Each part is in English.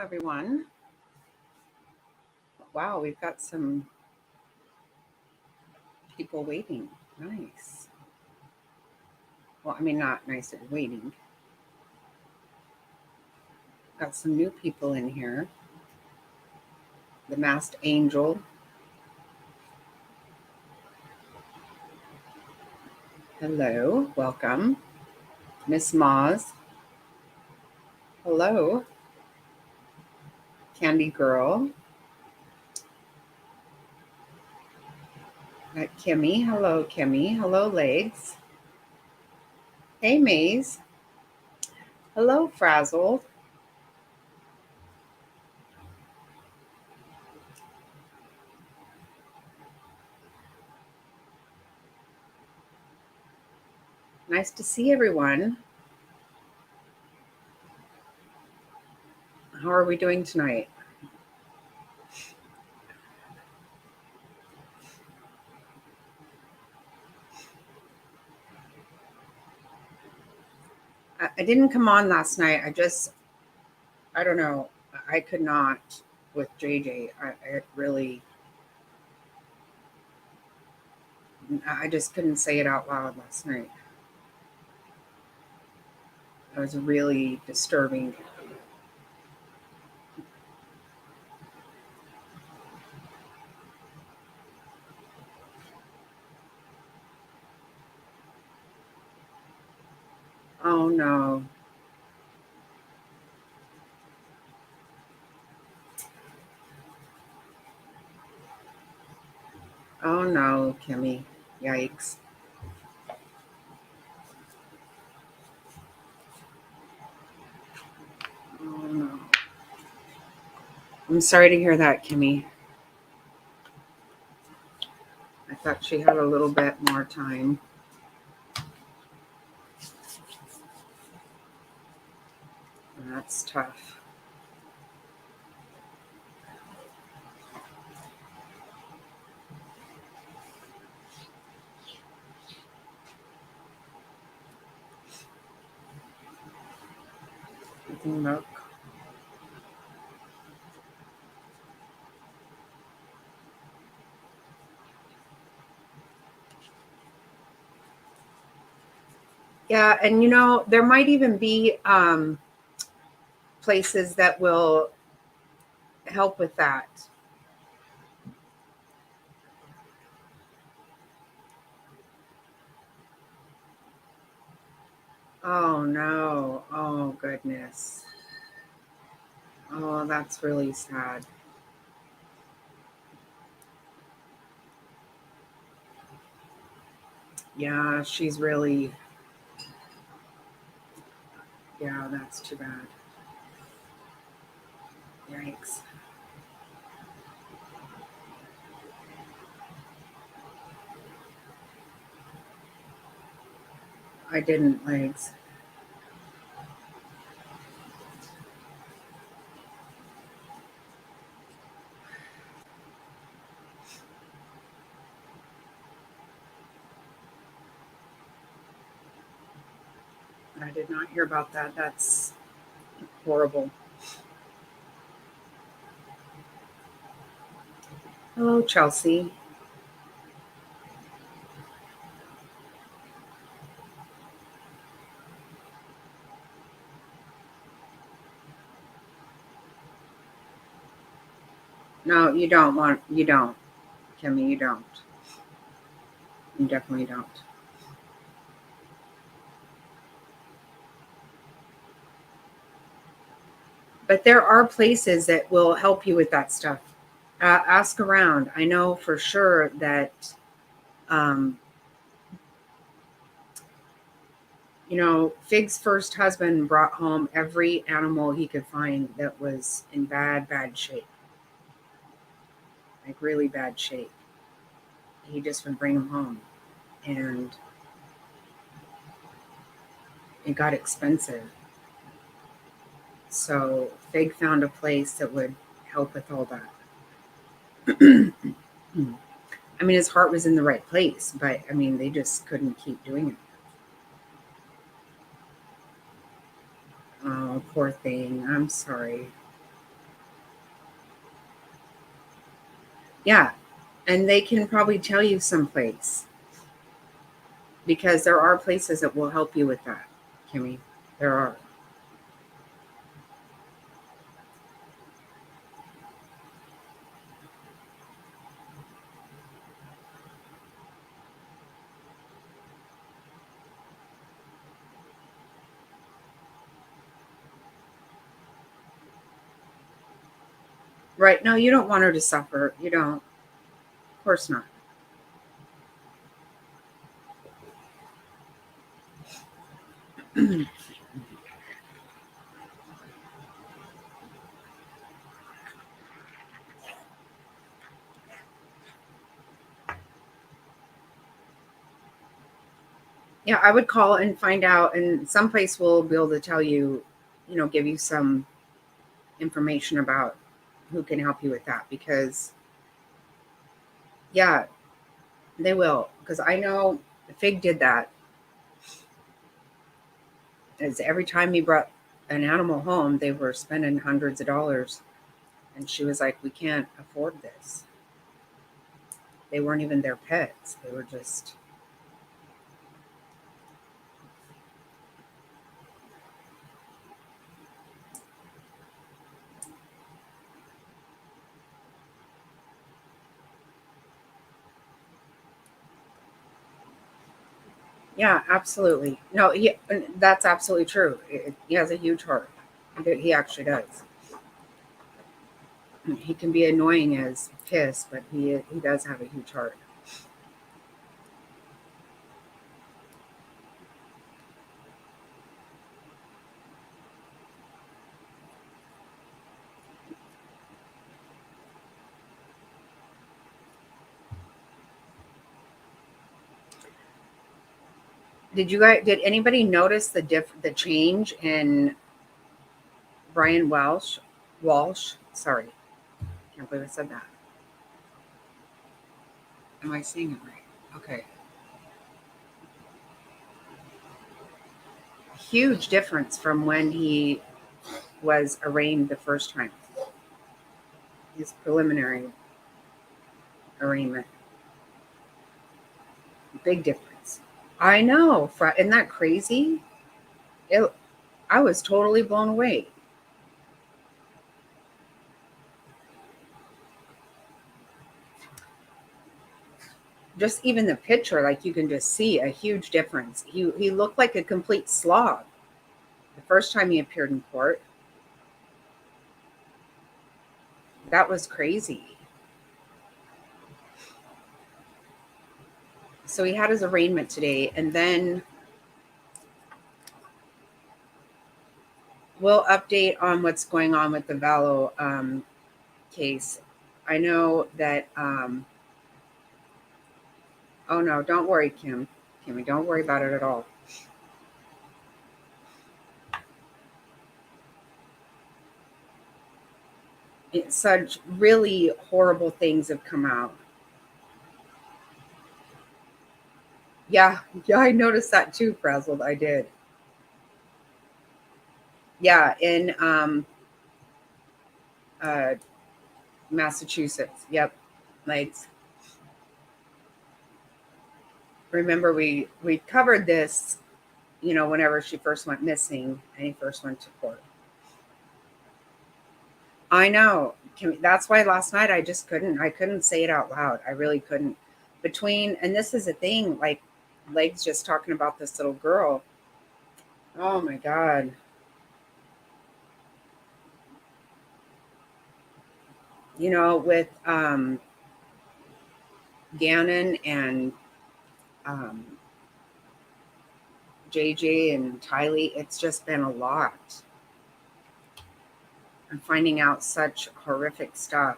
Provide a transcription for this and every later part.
everyone. Wow, we've got some people waiting. Nice. Well, I mean, not nice at waiting. Got some new people in here. The Masked Angel. Hello, welcome. Miss Moz. Hello. Candy Girl. Got Kimmy. Hello, Kimmy. Hello, Legs. Hey, Maze. Hello, Frazzled. Nice to see everyone. How are we doing tonight? I didn't come on last night. I don't know. I could not with JJ. I just couldn't say it out loud last night. It was really disturbing. Oh no. Oh no, Kimmy. Yikes. Oh no. I'm sorry to hear that, Kimmy. I thought she had a little bit more time. That's tough. Look. Yeah, and there might even be places that will help with that. Oh no. Oh goodness. Oh, that's really sad. Yeah, she's really. Yeah, that's too bad. Yikes. I didn't, Legs. I did not hear about that. That's horrible. Hello, Chelsea. No, you don't, Kimmy, you don't. You definitely don't. But there are places that will help you with that stuff. Ask around. I know for sure that, Fig's first husband brought home every animal he could find that was in bad shape. Like really bad shape. He just would bring them home. And it got expensive. So Fig found a place that would help with all that. I mean, his heart was in the right place, but I mean, they just couldn't keep doing it. Oh, poor thing. I'm sorry. Yeah. And they can probably tell you someplace because there are places that will help you with that, Kimmy. There are. Right. No, you don't want her to suffer. You don't. Of course not. Yeah, I would call and find out, and someplace will be able to tell you, give you some information about who can help you with that because, yeah, they will. Because I know Fig did that. As every time he brought an animal home, they were spending hundreds of dollars. And she was like, we can't afford this. They weren't even their pets. They were just, yeah, absolutely. No, that's absolutely true. He has a huge heart. He actually does. He can be annoying as piss, but he does have a huge heart. Did anybody notice the change in Brian Walsh? Sorry, can't believe I said that. Am I saying it right? Okay. Huge difference from when he was arraigned the first time. His preliminary arraignment. Big difference. I know. Isn't that crazy? It, I was totally blown away. Just even the picture, like you can just see a huge difference. He looked like a complete slob the first time he appeared in court. That was crazy. So he had his arraignment today, and then we'll update on what's going on with the Vallow case. I know that. Oh no, don't worry, Kimmy, don't worry about it at all. Such really horrible things have come out. Yeah, yeah, I noticed that too, Frazzled. I did. Yeah, in uh, Massachusetts. Yep, like remember we covered this, whenever she first went missing and he first went to court. I know. That's why last night I couldn't say it out loud. I really couldn't. And this is a thing, like Legs just talking about this little girl. Oh my God. With Gannon and um, JJ and Tylee, it's just been a lot. I'm finding out such horrific stuff.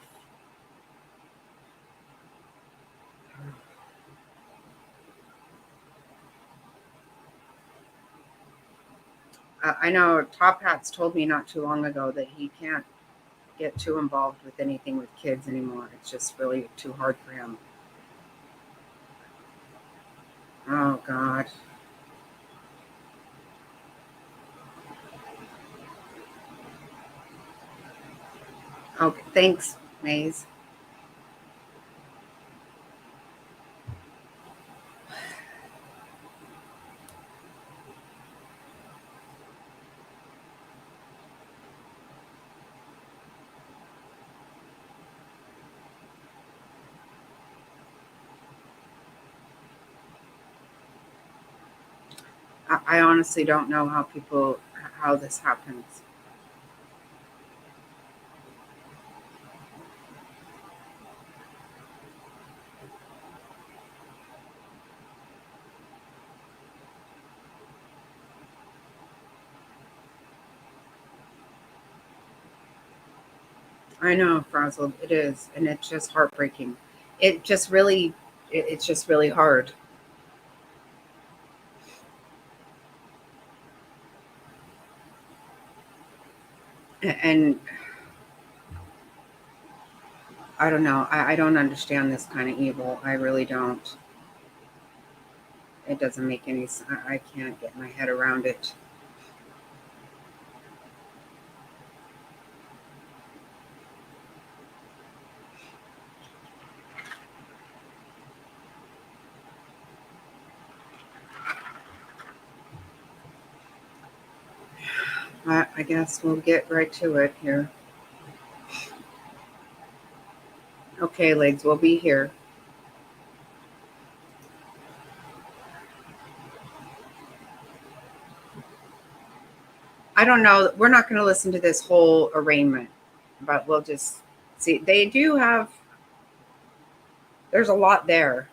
I know Top Hats told me not too long ago that he can't get too involved with anything with kids anymore. It's just really too hard for him. Oh God. Okay, thanks, Maze. I honestly don't know how this happens. I know, Frazzled, it is, and it's just heartbreaking. It's just really hard. And I don't know. I don't understand this kind of evil. I really don't. It doesn't make any sense. I can't get my head around it. I guess we'll get right to it here. Okay, Legs, we'll be here. I don't know. We're not going to listen to this whole arraignment, but we'll just see. They do have, there's a lot there.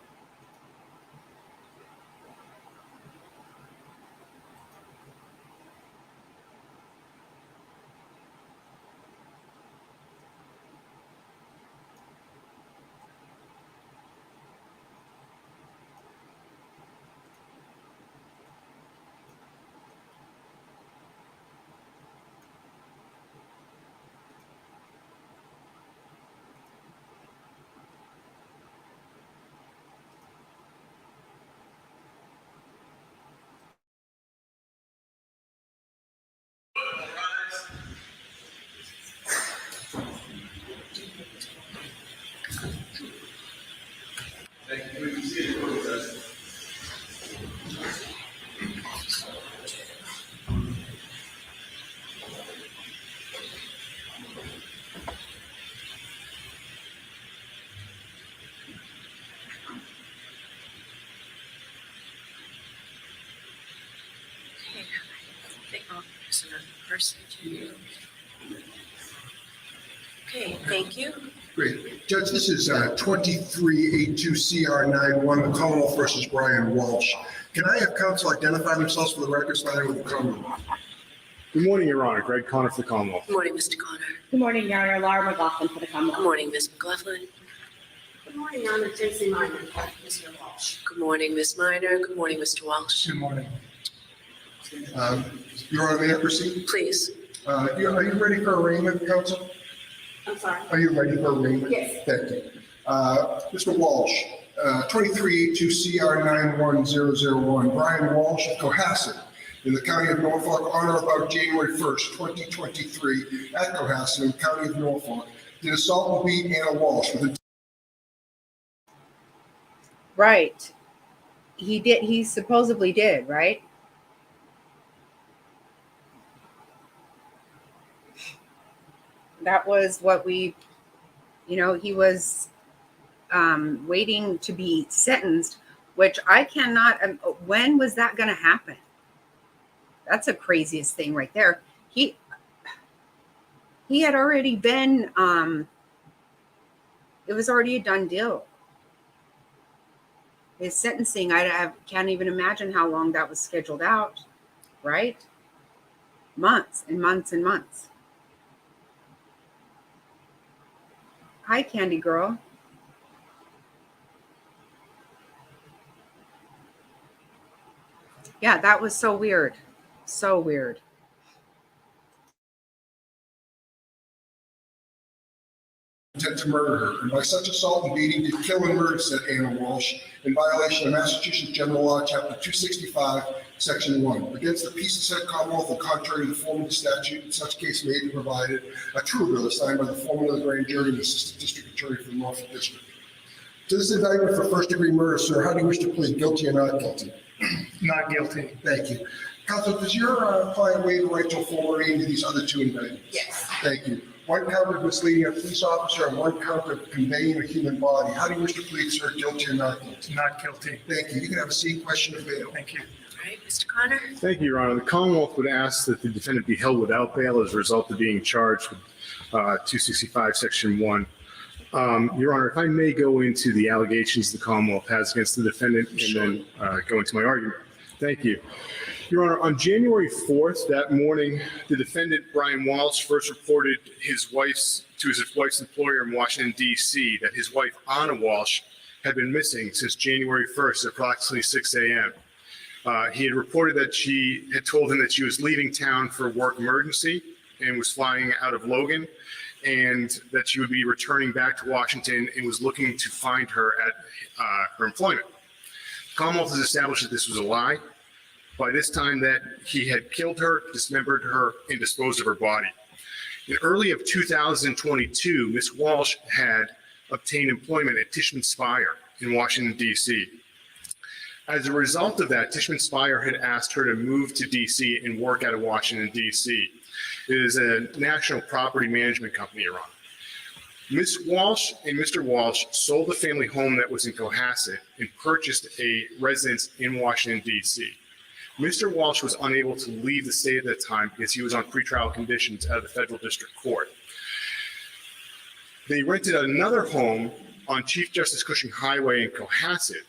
Okay, thank you. Great. Judge, this is 2382CR91, the Commonwealth versus Brian Walsh. Can I have counsel identify themselves for the record, starting with the Commonwealth? Good morning, Your Honor. Greg Connor for the Commonwealth. Good morning, Mr. Connor. Good morning, Your Honor. Laura McLaughlin for the Good Commonwealth. morning, Ms. McLaughlin. Good morning, Your Honor. Tracy Minor, Mr. Walsh. Good morning, Ms. Minor. Good morning, Mr. Walsh. Good morning. Your Honor, may I proceed? Please. Are you ready for arraignment, counsel? I'm sorry. Are you ready for arraignment? Yes. Thank you. Mr. Walsh, 2382CR91001, Brian Walsh of Cohasset in the County of Norfolk on or about January 1st, 2023 at Cohasset in the County of Norfolk did assault and beat Anna Walsh with a Right. He did. He supposedly did, right? That was what he was waiting to be sentenced, which I cannot. When was that going to happen? That's the craziest thing right there. He had already been. It was already a done deal. His sentencing, I can't even imagine how long that was scheduled out, right? Months and months and months. Hi, Candy Girl. Yeah, that was so weird. So weird. intent to murder her, and by such assault and beating did kill and murder said Anna Walsh in violation of Massachusetts General Law, Chapter 265, Section 1, against the peace of said Commonwealth and contrary to the form of the statute, in such case made and provided, a true bill is signed by the foreman of the grand jury and the assistant district attorney for the Norfolk District. To this indictment for first-degree murder, sir, how do you wish to plead, guilty or not guilty? Not guilty. Thank you. Counsel, does your client waive the right to a full arraignment to these other two indictments? Yes. Thank you. One count of misleading a police officer and one count of conveying a human body. How do you wish to plead, sir, guilty or not guilty? Not guilty. Thank you. You can have a seat, question or bail. Thank you. All right, Mr. Connor? Thank you, Your Honor. The Commonwealth would ask that the defendant be held without bail as a result of being charged with 265, Section 1. Your Honor, if I may go into the allegations the Commonwealth has against the defendant and then go into my argument. Thank you. Your Honor, on January 4th, that morning, the defendant, Brian Walsh, first reported to his wife's employer in Washington, D.C., that his wife, Anna Walsh, had been missing since January 1st at approximately 6 a.m. He had reported that she had told him that she was leaving town for a work emergency and was flying out of Logan, and that she would be returning back to Washington and was looking to find her at her employment. The Commonwealth has established that this was a lie. By this time that he had killed her, dismembered her, and disposed of her body. In early of 2022, Ms. Walsh had obtained employment at Tishman Speyer in Washington, D.C. As a result of that, Tishman Speyer had asked her to move to D.C. and work out of Washington, D.C. It is a national property management company, Your Honor. Ms. Walsh and Mr. Walsh sold the family home that was in Cohasset and purchased a residence in Washington, D.C. Mr. Walsh was unable to leave the state at that time because he was on pretrial conditions out of the federal district court. They rented another home on Chief Justice Cushing Highway in Cohasset,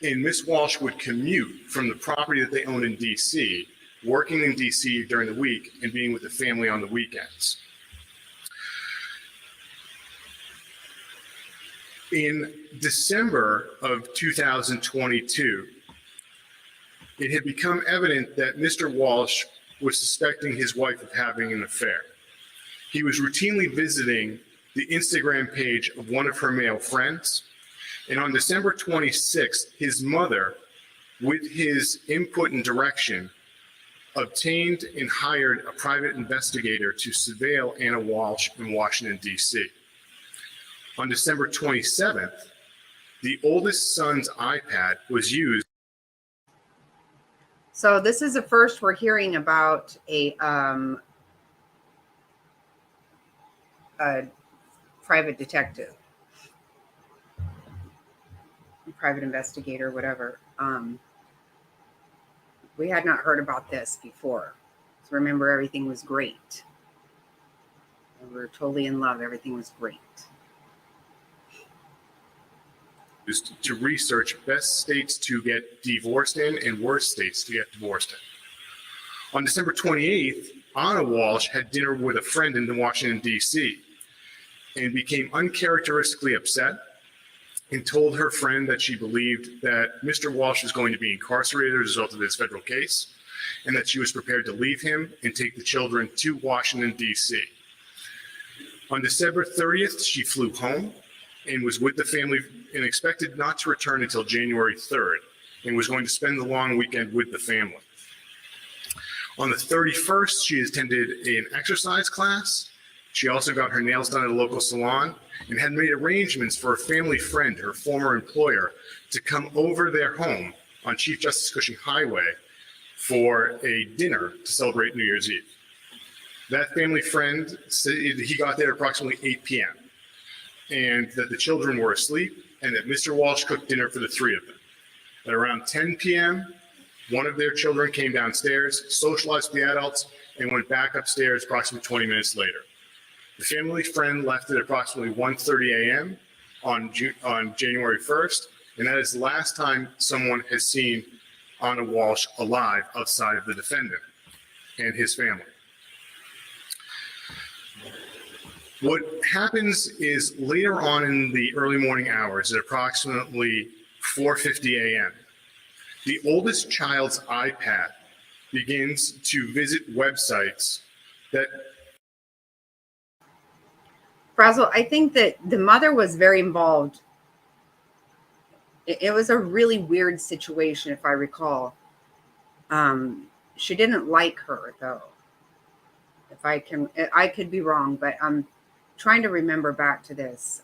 and Ms. Walsh would commute from the property that they owned in D.C., working in D.C. during the week and being with the family on the weekends. In December of 2022, it had become evident that Mr. Walsh was suspecting his wife of having an affair. He was routinely visiting the Instagram page of one of her male friends, and on December 26th, his mother, with his input and direction, obtained and hired a private investigator to surveil Anna Walsh in Washington, D.C. On December 27th, the oldest son's iPad was used. So this is the first we're hearing about a private detective, private investigator, whatever. We had not heard about this before. So remember, everything was great. We were totally in love. Everything was great. To research best states to get divorced in and worst states to get divorced in. On December 28th, Anna Walsh had dinner with a friend in Washington, D.C., and became uncharacteristically upset and told her friend that she believed that Mr. Walsh was going to be incarcerated as a result of this federal case, and that she was prepared to leave him and take the children to Washington, D.C. On December 30th, she flew home and was with the family and expected not to return until January 3rd, and was going to spend the long weekend with the family. On the 31st, she attended an exercise class. She also got her nails done at a local salon and had made arrangements for a family friend, her former employer, to come over their home on Chief Justice Cushing Highway for a dinner to celebrate New Year's Eve. That family friend said he got there at approximately 8 p.m. and that the children were asleep and that Mr. Walsh cooked dinner for the three of them. At around 10 p.m., one of their children came downstairs, socialized with the adults, and went back upstairs approximately 20 minutes later. The family friend left at approximately 1:30 a.m. on January 1st, and that is the last time someone has seen Anna Walsh alive outside of the defendant and his family. What happens is later on in the early morning hours at approximately 4:50 a.m., the oldest child's iPad begins to visit websites that... Frazzle, I think that the mother was very involved. It was a really weird situation, if I recall. She didn't like her, though. If I could be wrong, but I'm trying to remember back to this.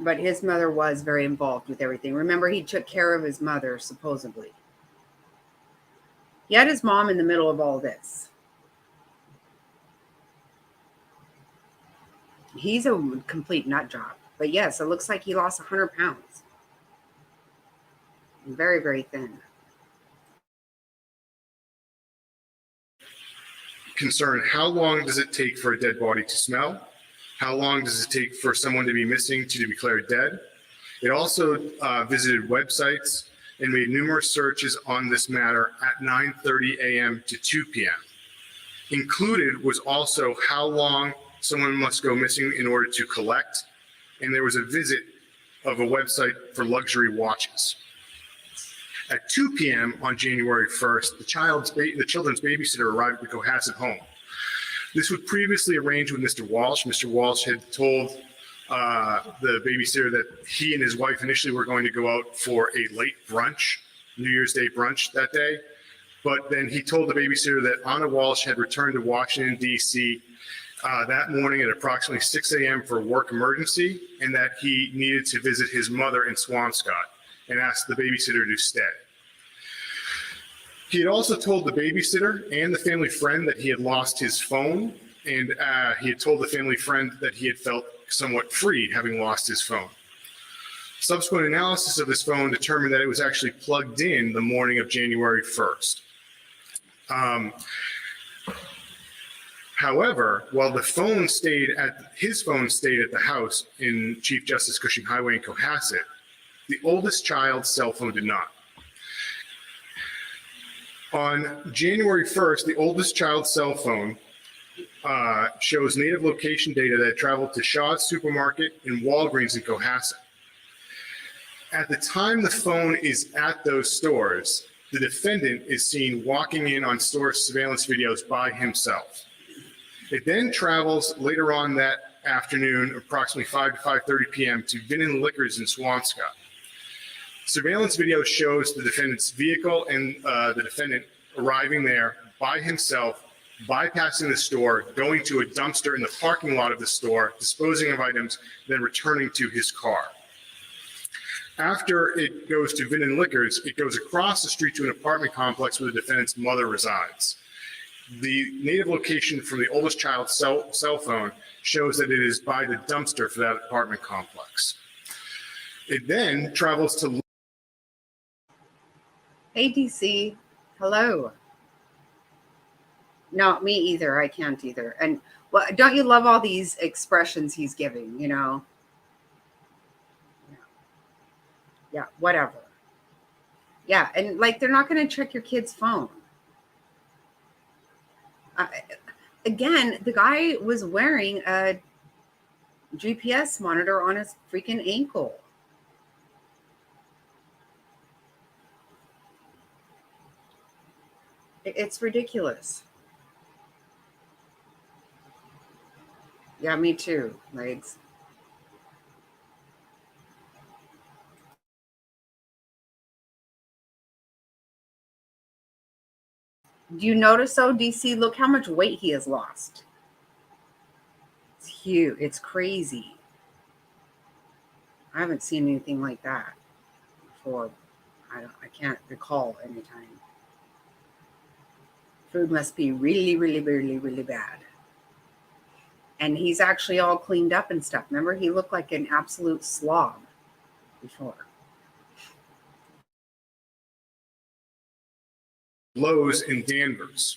But his mother was very involved with everything. Remember, he took care of his mother, supposedly. He had his mom in the middle of all this. He's a complete nut job. But yes, it looks like he lost 100 pounds. Very, very thin. Concern, how long does it take for a dead body to smell? How long does it take for someone to be missing to be declared dead? It also visited websites and made numerous searches on this matter at 9:30 a.m. to 2 p.m. Included was also how long someone must go missing in order to collect, and there was a visit of a website for luxury watches. At 2 p.m. on January 1st, the children's babysitter arrived at the Cohasset home. This was previously arranged with Mr. Walsh. Mr. Walsh had told the babysitter that he and his wife initially were going to go out for a late brunch, New Year's Day brunch that day. But then he told the babysitter that Anna Walsh had returned to Washington, D.C. That morning at approximately 6 a.m. for a work emergency, and that he needed to visit his mother in Swampscott, and asked the babysitter to stay. He had also told the babysitter and the family friend that he had lost his phone, and he had told the family friend that he had felt somewhat freed having lost his phone. Subsequent analysis of his phone determined that it was actually plugged in the morning of January 1st. However, while his phone stayed at the house in Chief Justice Cushing Highway in Cohasset, the oldest child's cell phone did not. On January 1st, the oldest child's cell phone shows native location data that traveled to Shaw's Supermarket and Walgreens in Cohasset. At the time the phone is at those stores, the defendant is seen walking in on store surveillance videos by himself. It then travels later on that afternoon, approximately 5 to 5:30 p.m. to Vin & Liquors in Swampscott. Surveillance video shows the defendant's vehicle and the defendant arriving there by himself, bypassing the store, going to a dumpster in the parking lot of the store, disposing of items, then returning to his car. After it goes to Vin & Liquors, it goes across the street to an apartment complex where the defendant's mother resides. The native location from the oldest child's cell phone shows that it is by the dumpster for that apartment complex. It then travels to... Hey, DC. Hello. No, me either. I can't either. And well, don't you love all these expressions he's giving, you know? Yeah, whatever. Yeah, and like they're not going to check your kid's phone. Again, the guy was wearing a GPS monitor on his freaking ankle. It's ridiculous. Yeah, me too, legs. Do you notice though, DC, look how much weight he has lost. It's huge. It's crazy. I haven't seen anything like that before. I can't recall any time. Food must be really, really, really, really bad. And he's actually all cleaned up and stuff. Remember, he looked like an absolute slob before. Lowe's in Danvers.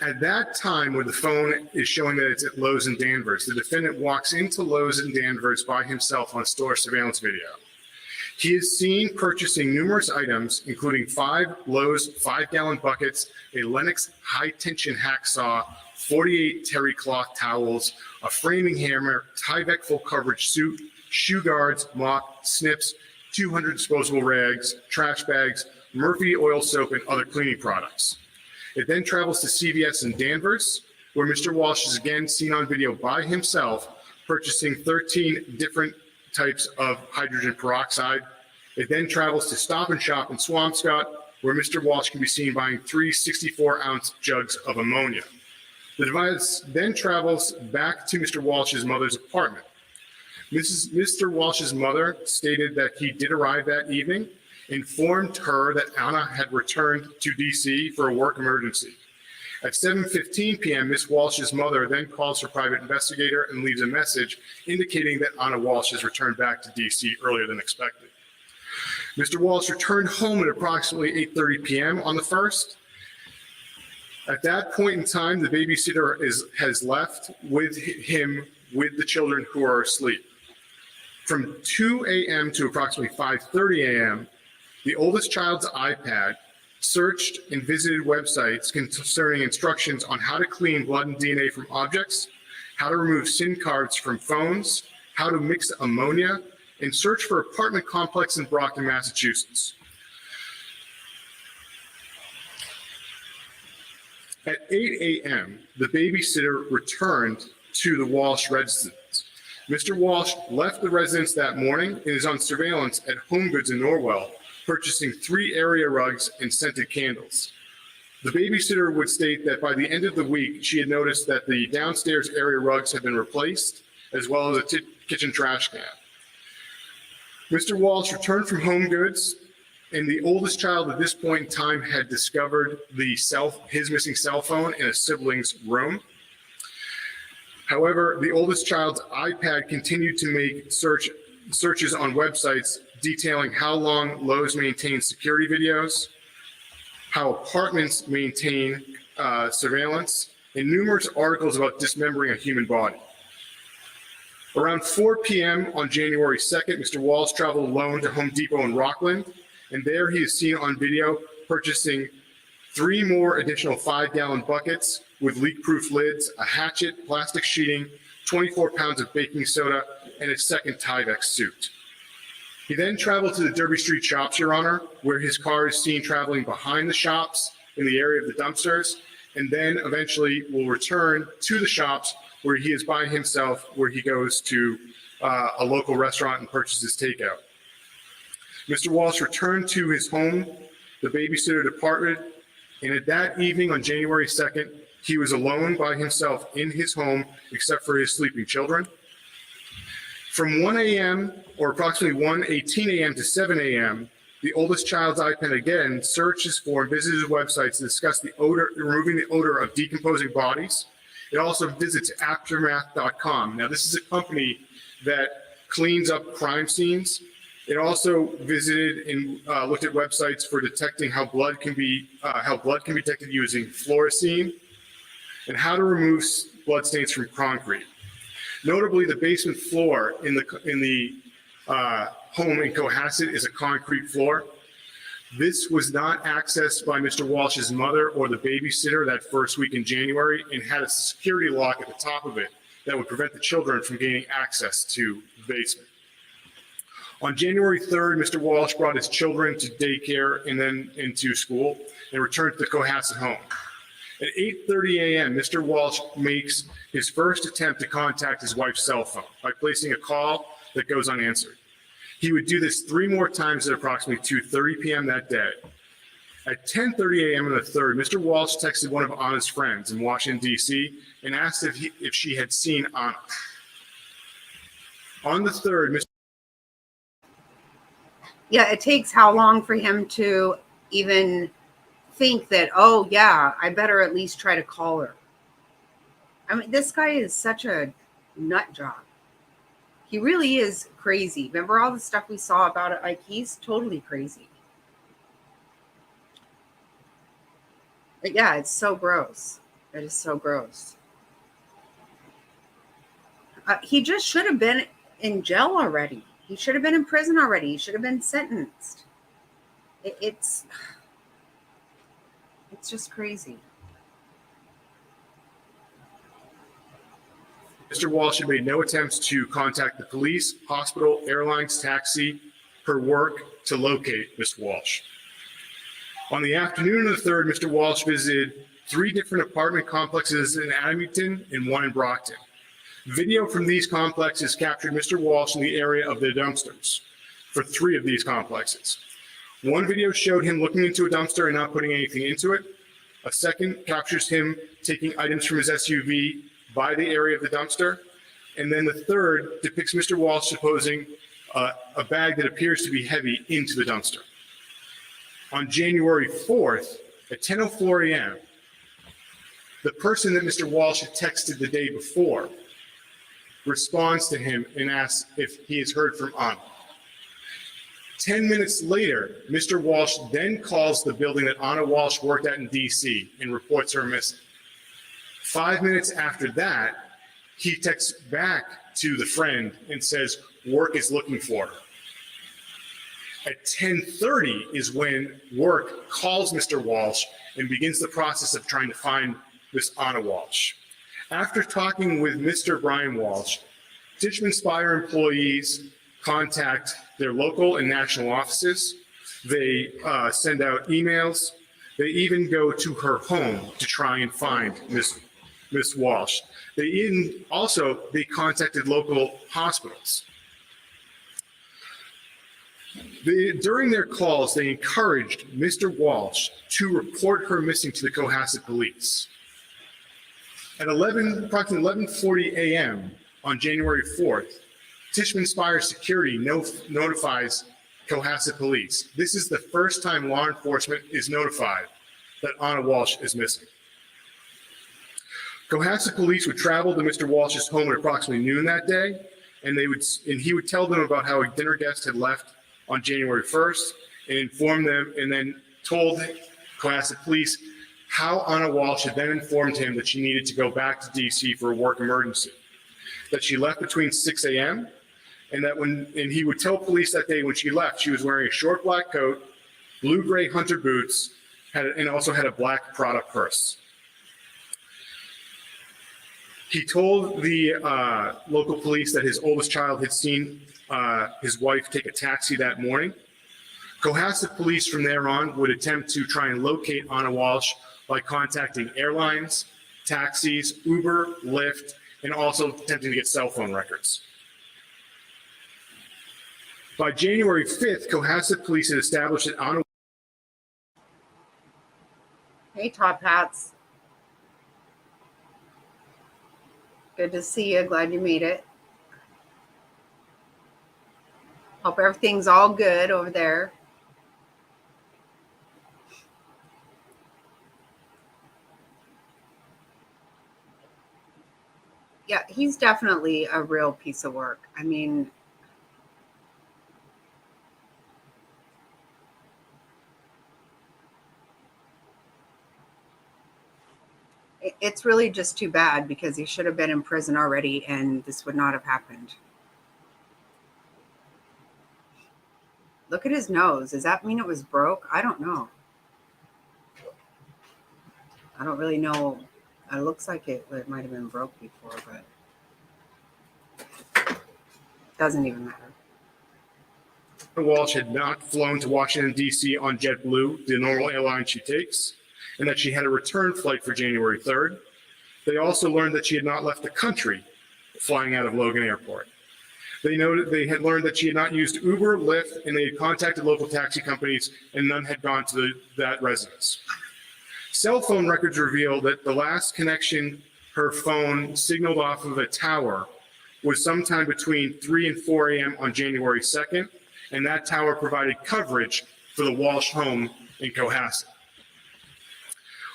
At that time, where the phone is showing that it's at Lowe's in Danvers, the defendant walks into Lowe's in Danvers by himself on store surveillance video. He is seen purchasing numerous items, including 5 Lowe's 5-gallon buckets, a Lennox high-tension hacksaw, 48 terry cloth towels, a framing hammer, Tyvek full coverage suit, shoe guards, mop, snips, 200 disposable rags, trash bags, Murphy oil soap, and other cleaning products. It then travels to CVS in Danvers, where Mr. Walsh is again seen on video by himself purchasing 13 different types of hydrogen peroxide. It then travels to Stop and Shop in Swampscott, where Mr. Walsh can be seen buying 3 64-ounce jugs of ammonia. The device then travels back to Mr. Walsh's mother's apartment. Mr. Walsh's mother stated that he did arrive that evening, informed her that Anna had returned to DC for a work emergency. At 7:15 p.m., Miss Walsh's mother then calls her private investigator and leaves a message indicating that Anna Walsh has returned back to D.C. earlier than expected. Mr. Walsh returned home at approximately 8:30 p.m. on the 1st. At that point in time, the babysitter has left with him with the children who are asleep. From 2 a.m. to approximately 5:30 a.m., the oldest child's iPad searched and visited websites concerning instructions on how to clean blood and DNA from objects, how to remove SIM cards from phones, how to mix ammonia, and search for apartment complex in Brockton, Massachusetts. At 8 a.m., the babysitter returned to the Walsh residence. Mr. Walsh left the residence that morning and is on surveillance at Home Goods in Norwell, purchasing 3 area rugs and scented candles. The babysitter would state that by the end of the week, she had noticed that the downstairs area rugs had been replaced, as well as a kitchen trash can. Mr. Walsh returned from Home Goods, and the oldest child at this point in time had discovered his missing cell phone in a sibling's room. However, the oldest child's iPad continued to make searches on websites detailing how long Lowe's maintains security videos, how apartments maintain surveillance, and numerous articles about dismembering a human body. Around 4 p.m. on January 2nd, Mr. Walsh traveled alone to Home Depot in Rockland, and there he is seen on video purchasing 3 more additional 5-gallon buckets with leak-proof lids, a hatchet, plastic sheeting, 24 pounds of baking soda, and a second Tyvek suit. He then traveled to the Derby Street shops, Your Honor, where his car is seen traveling behind the shops in the area of the dumpsters, and then eventually will return to the shops where he is by himself, where he goes to a local restaurant and purchases takeout. Mr. Walsh returned to his home. The babysitter departed, and at that evening on January 2nd, he was alone by himself in his home, except for his sleeping children. From 1 a.m. or approximately 1:18 a.m. to 7 a.m., the oldest child's iPad again searches for and visits websites to discuss removing the odor of decomposing bodies. It also visits aftermath.com. Now, this is a company that cleans up crime scenes. It also visited and looked at websites for detecting how blood can be detected using fluorescein, and how to remove blood stains from concrete. Notably, the basement floor in the home in Cohasset is a concrete floor. This was not accessed by Mr. Walsh's mother or the babysitter that first week in January, and had a security lock at the top of it that would prevent the children from gaining access to the basement. On January 3rd, Mr. Walsh brought his children to daycare and then into school and returned to the Cohasset home. At 8:30 a.m., Mr. Walsh makes his first attempt to contact his wife's cell phone by placing a call that goes unanswered. He would do this 3 more times at approximately 2:30 p.m. that day. At 10:30 a.m. on the 3rd, Mr. Walsh texted one of Anna's friends in Washington, D.C., and asked if she had seen Anna. On the 3rd, Mr. Yeah, it takes how long for him to even think that, oh, yeah, I better at least try to call her. I mean, this guy is such a nut job. He really is crazy. Remember all the stuff we saw about it? Like, he's totally crazy. But yeah, it's so gross. It is so gross. He just should have been in jail already. He should have been in prison already. He should have been sentenced. It's just crazy. Mr. Walsh had made no attempts to contact the police, hospital, airlines, taxi, her work to locate Ms. Walsh. On the afternoon of the 3rd, Mr. Walsh visited 3 different apartment complexes in Abington and 1 in Brockton. Video from these complexes captured Mr. Walsh in the area of the dumpsters for 3 of these complexes. One video showed him looking into a dumpster and not putting anything into it. A second captures him taking items from his SUV by the area of the dumpster. And then the third depicts Mr. Walsh supposing a bag that appears to be heavy into the dumpster. On January 4th at 10:04 a.m., The person that Mr. Walsh had texted the day before responds to him and asks if he has heard from Anna. 10 minutes later, Mr. Walsh then calls the building that Anna Walsh worked at in DC and reports her missing. 5 minutes after that, he texts back to the friend and says, work is looking for her. At 10:30 is when work calls Mr. Walsh and begins the process of trying to find Miss Anna Walsh. After talking with Mr. Brian Walsh, Tishman Speyer employees contact their local and national offices. They send out emails. They even go to her home to try and find Miss Walsh. They contacted local hospitals. During their calls, they encouraged Mr. Walsh to report her missing to the Cohasset police. At approximately 11:40 a.m. on January 4th, Tishman Speyer Security notifies Cohasset police. This is the first time law enforcement is notified that Anna Walsh is missing. Cohasset police would travel to Mr. Walsh's home at approximately noon that day, and he would tell them about how a dinner guest had left on January 1st and inform them, and then told Cohasset police how Anna Walsh had then informed him that she needed to go back to DC for a work emergency, that she left between 6 a.m. and he would tell police that day when she left, she was wearing a short black coat, blue-gray hunter boots, and also had a black Prada purse. He told the local police that his oldest child had seen his wife take a taxi that morning. Cohasset police from there on would attempt to try and locate Anna Walsh by contacting airlines, taxis, Uber, Lyft, and also attempting to get cell phone records. By January 5th, Cohasset police had established that Anna. Hey, Top Hats. Good to see you. Glad you made it. Hope everything's all good over there. Yeah, he's definitely a real piece of work. I mean, it's really just too bad because he should have been in prison already and this would not have happened. Look at his nose. Does that mean it was broke? I don't know. I don't really know. It looks like it might have been broke before, but doesn't even matter. Walsh had not flown to Washington, D.C. on JetBlue, the normal airline she takes, and that she had a return flight for January 3rd. They also learned that she had not left the country flying out of Logan Airport. They had learned that she had not used Uber, Lyft, and they had contacted local taxi companies, and none had gone to that residence. Cell phone records reveal that the last connection her phone signaled off of a tower was sometime between 3 and 4 a.m. on January 2nd, and that tower provided coverage for the Walsh home in Cohasset.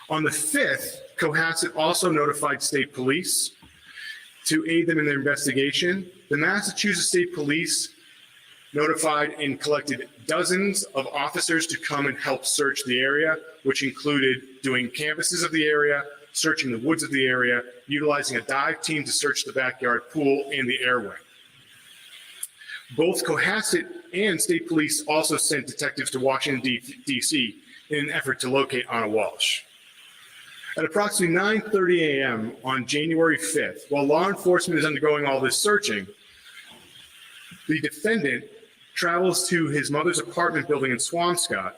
On the 5th, Cohasset also notified state police to aid them in their investigation. The Massachusetts State Police notified and collected dozens of officers to come and help search the area, which included doing canvasses of the area, searching the woods of the area, utilizing a dive team to search the backyard pool and the air wing. Both Cohasset and state police also sent detectives to Washington, D.C. in an effort to locate Anna Walsh. At approximately 9:30 a.m. on January 5th, while law enforcement is undergoing all this searching, the defendant travels to his mother's apartment building in Swampscott,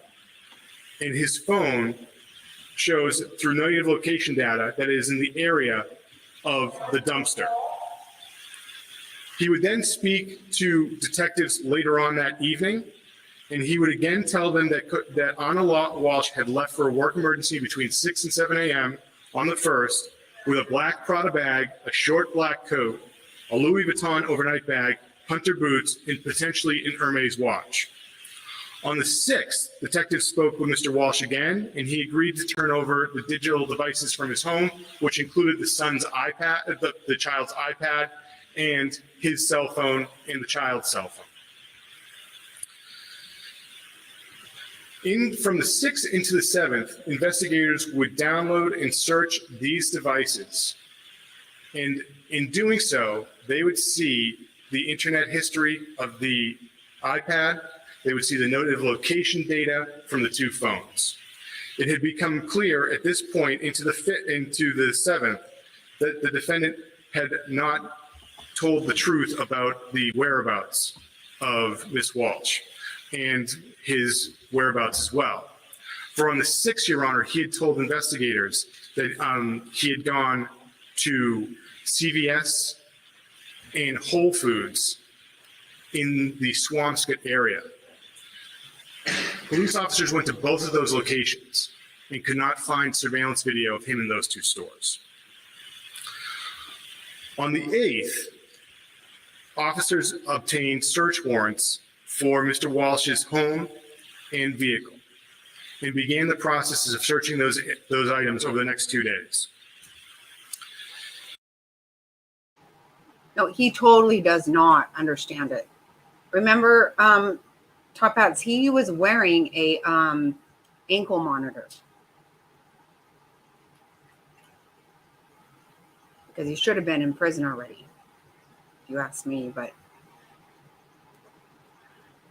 and his phone shows through native location data that it is in the area of the dumpster. He would then speak to detectives later on that evening, and he would again tell them that Anna Walsh had left for a work emergency between 6 and 7 a.m. on the 1st with a black Prada bag, a short black coat, a Louis Vuitton overnight bag, hunter boots, and potentially an Hermes watch. On the 6th, detectives spoke with Mr. Walsh again, and he agreed to turn over the digital devices from his home, which included the son's iPad, the child's iPad, and his cell phone and the child's cell phone. From the 6th into the 7th, investigators would download and search these devices. And in doing so, they would see the internet history of the iPad. They would see the noted location data from the two phones. It had become clear at this point into the 7th that the defendant had not told the truth about the whereabouts of Miss Walsh and his whereabouts as well. For on the 6th, Your Honor, he had told investigators that he had gone to CVS and Whole Foods in the Swampscott area. Police officers went to both of those locations and could not find surveillance video of him in those two stores. On the 8th, officers obtained search warrants for Mr. Walsh's home and vehicle and began the processes of searching those items over the next 2 days. No, he totally does not understand it. Remember, Top Hats, he was wearing a ankle monitor because he should have been in prison already, if you ask me, but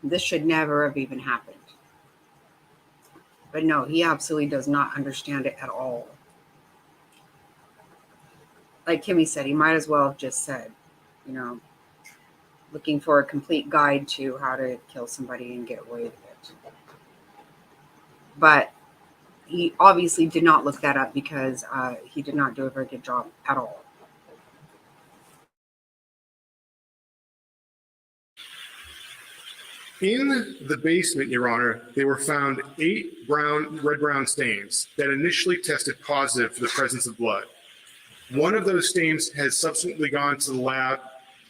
this should never have even happened. But no, he absolutely does not understand it at all. Like Kimmy said, he might as well have just said, you know, looking for a complete guide to how to kill somebody and get away with it. But he obviously did not look that up because he did not do a very good job at all. In the basement, Your Honor, they were found 8 red-brown stains that initially tested positive for the presence of blood. One of those stains has subsequently gone to the lab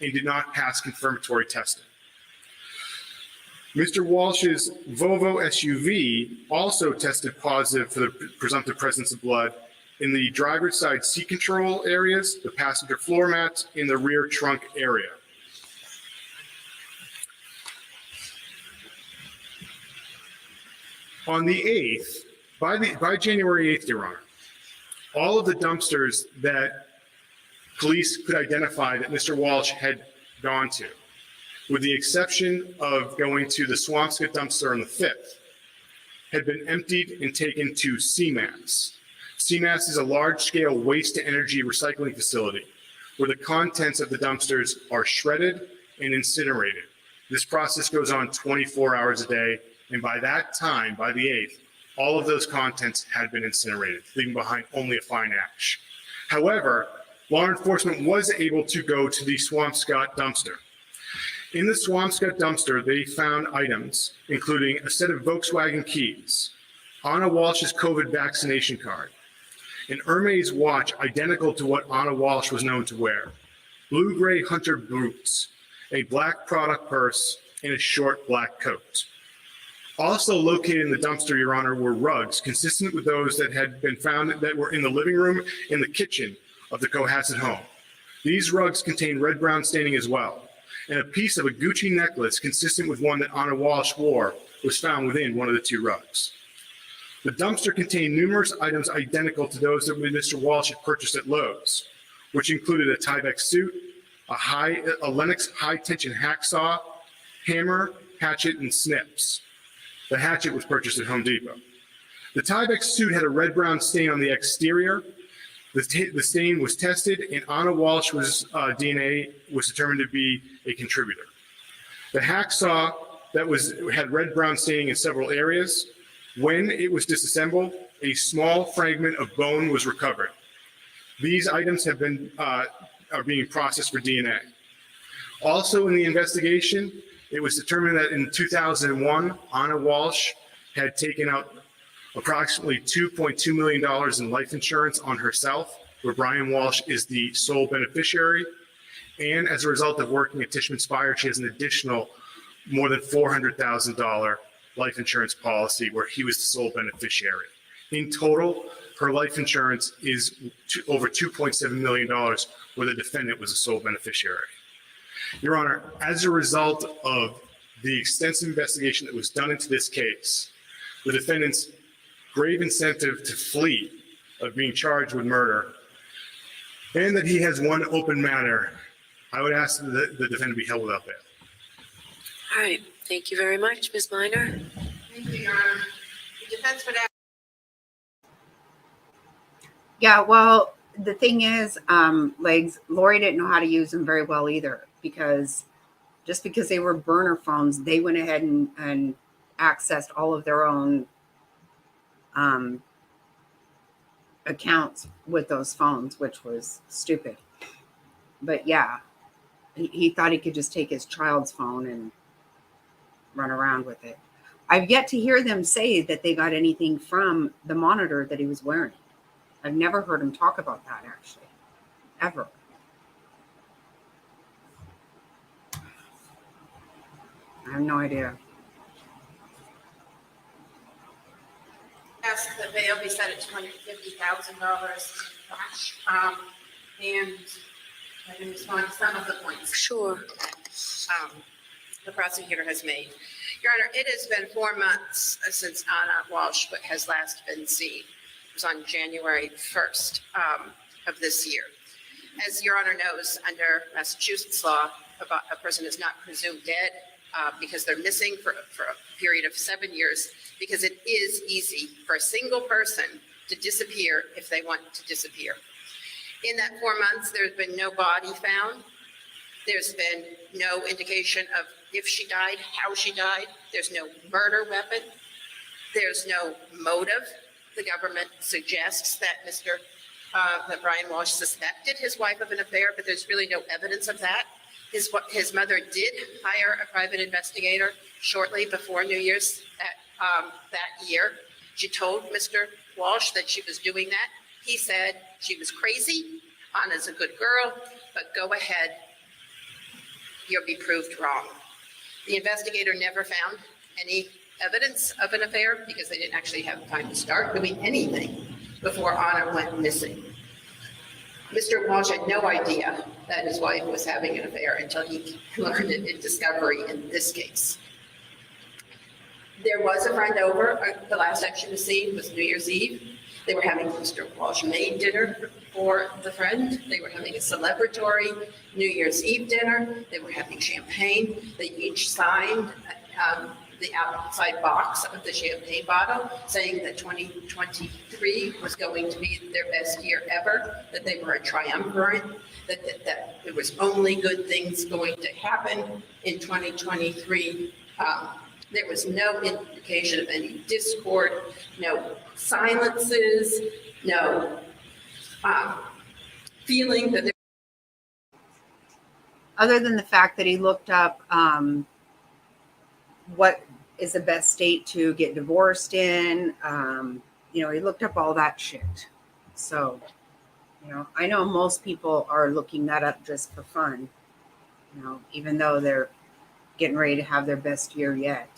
and did not pass confirmatory testing. Mr. Walsh's Volvo SUV also tested positive for the presumptive presence of blood in the driver's side seat control areas, the passenger floor mats, in the rear trunk area. On the 8th, by January 8th, Your Honor, all of the dumpsters that police could identify that Mr. Walsh had gone to, with the exception of going to the Swampscott dumpster on the 5th, had been emptied and taken to CMAS. CMAS is a large-scale waste-to-energy recycling facility where the contents of the dumpsters are shredded and incinerated. This process goes on 24 hours a day, and by that time, by the 8th, all of those contents had been incinerated, leaving behind only a fine ash. However, law enforcement was able to go to the Swampscott dumpster. In the Swampscott dumpster, they found items, including a set of Volkswagen keys, Anna Walsh's COVID vaccination card, an Hermes watch identical to what Anna Walsh was known to wear, blue-gray hunter boots, a black product purse, and a short black coat. Also located in the dumpster, Your Honor, were rugs consistent with those that had been found that were in the living room and the kitchen of the Cohasset home. These rugs contained red-brown staining as well, and a piece of a Gucci necklace consistent with one that Anna Walsh wore was found within one of the two rugs. The dumpster contained numerous items identical to those that Mr. Walsh had purchased at Lowe's, which included a Tyvek suit, a Lennox high-tension hacksaw, hammer, hatchet, and snips. The hatchet was purchased at Home Depot. The Tyvek suit had a red-brown stain on the exterior. The stain was tested, and Anna Walsh's DNA was determined to be a contributor. The hacksaw had red-brown staining in several areas. When it was disassembled, a small fragment of bone was recovered. These items are being processed for DNA. Also in the investigation, it was determined that in 2001, Anna Walsh had taken out approximately $2.2 million in life insurance on herself, where Brian Walsh is the sole beneficiary. And as a result of working at Tishman Speyer, she has an additional more than $400,000 life insurance policy where he was the sole beneficiary. In total, her life insurance is over $2.7 million where the defendant was the sole beneficiary. Your Honor, as a result of the extensive investigation that was done into this case, the defendant's grave incentive to flee of being charged with murder, and that he has one open matter, I would ask that the defendant be held without bail. All right, thank you very much, Ms. Minor. Thank you, Your Honor. The defense would ask. Yeah, well, the thing is, Legs, Lori didn't know how to use them very well either, because just because they were burner phones, they went ahead and accessed all of their own accounts with those phones, which was stupid. But yeah, he thought he could just take his child's phone and run around with it. I've yet to hear them say that they got anything from the monitor that he was wearing. I've never heard him talk about that, actually, ever. I have no idea. Ask that bail be set at $250,000 cash. And I can respond to some of the points Sure. that the prosecutor has made. Your Honor, it has been 4 months since Anna Walsh has last been seen. It was on January 1st of this year. As Your Honor knows, under Massachusetts law, a person is not presumed dead because they're missing for a period of 7 years, because it is easy for a single person to disappear if they want to disappear. In that 4 months, there's been no body found. There's been no indication of if she died, how she died. There's no murder weapon. There's no motive. The government suggests that that Brian Walsh suspected his wife of an affair, but there's really no evidence of that. His mother did hire a private investigator shortly before New Year's that year. She told Mr. Walsh that she was doing that. He said she was crazy. Anna's a good girl, but go ahead. You'll be proved wrong. The investigator never found any evidence of an affair because they didn't actually have time to start doing anything before Anna went missing. Mr. Walsh had no idea that his wife was having an affair until he learned it in discovery in this case. There was a friend over. The last time she was seen was New Year's Eve. They were having Mr. Walsh made dinner for the friend. They were having a celebratory New Year's Eve dinner. They were having champagne. They each signed the outside box of the champagne bottle, saying that 2023 was going to be their best year ever, that they were a triumvirate, that there was only good things going to happen in 2023. There was no indication of any discord, no silences, no feeling that there. Other than the fact that he looked up what is the best state to get divorced in, he looked up all that shit. So, I know most people are looking that up just for fun, even though they're getting ready to have their best year yet.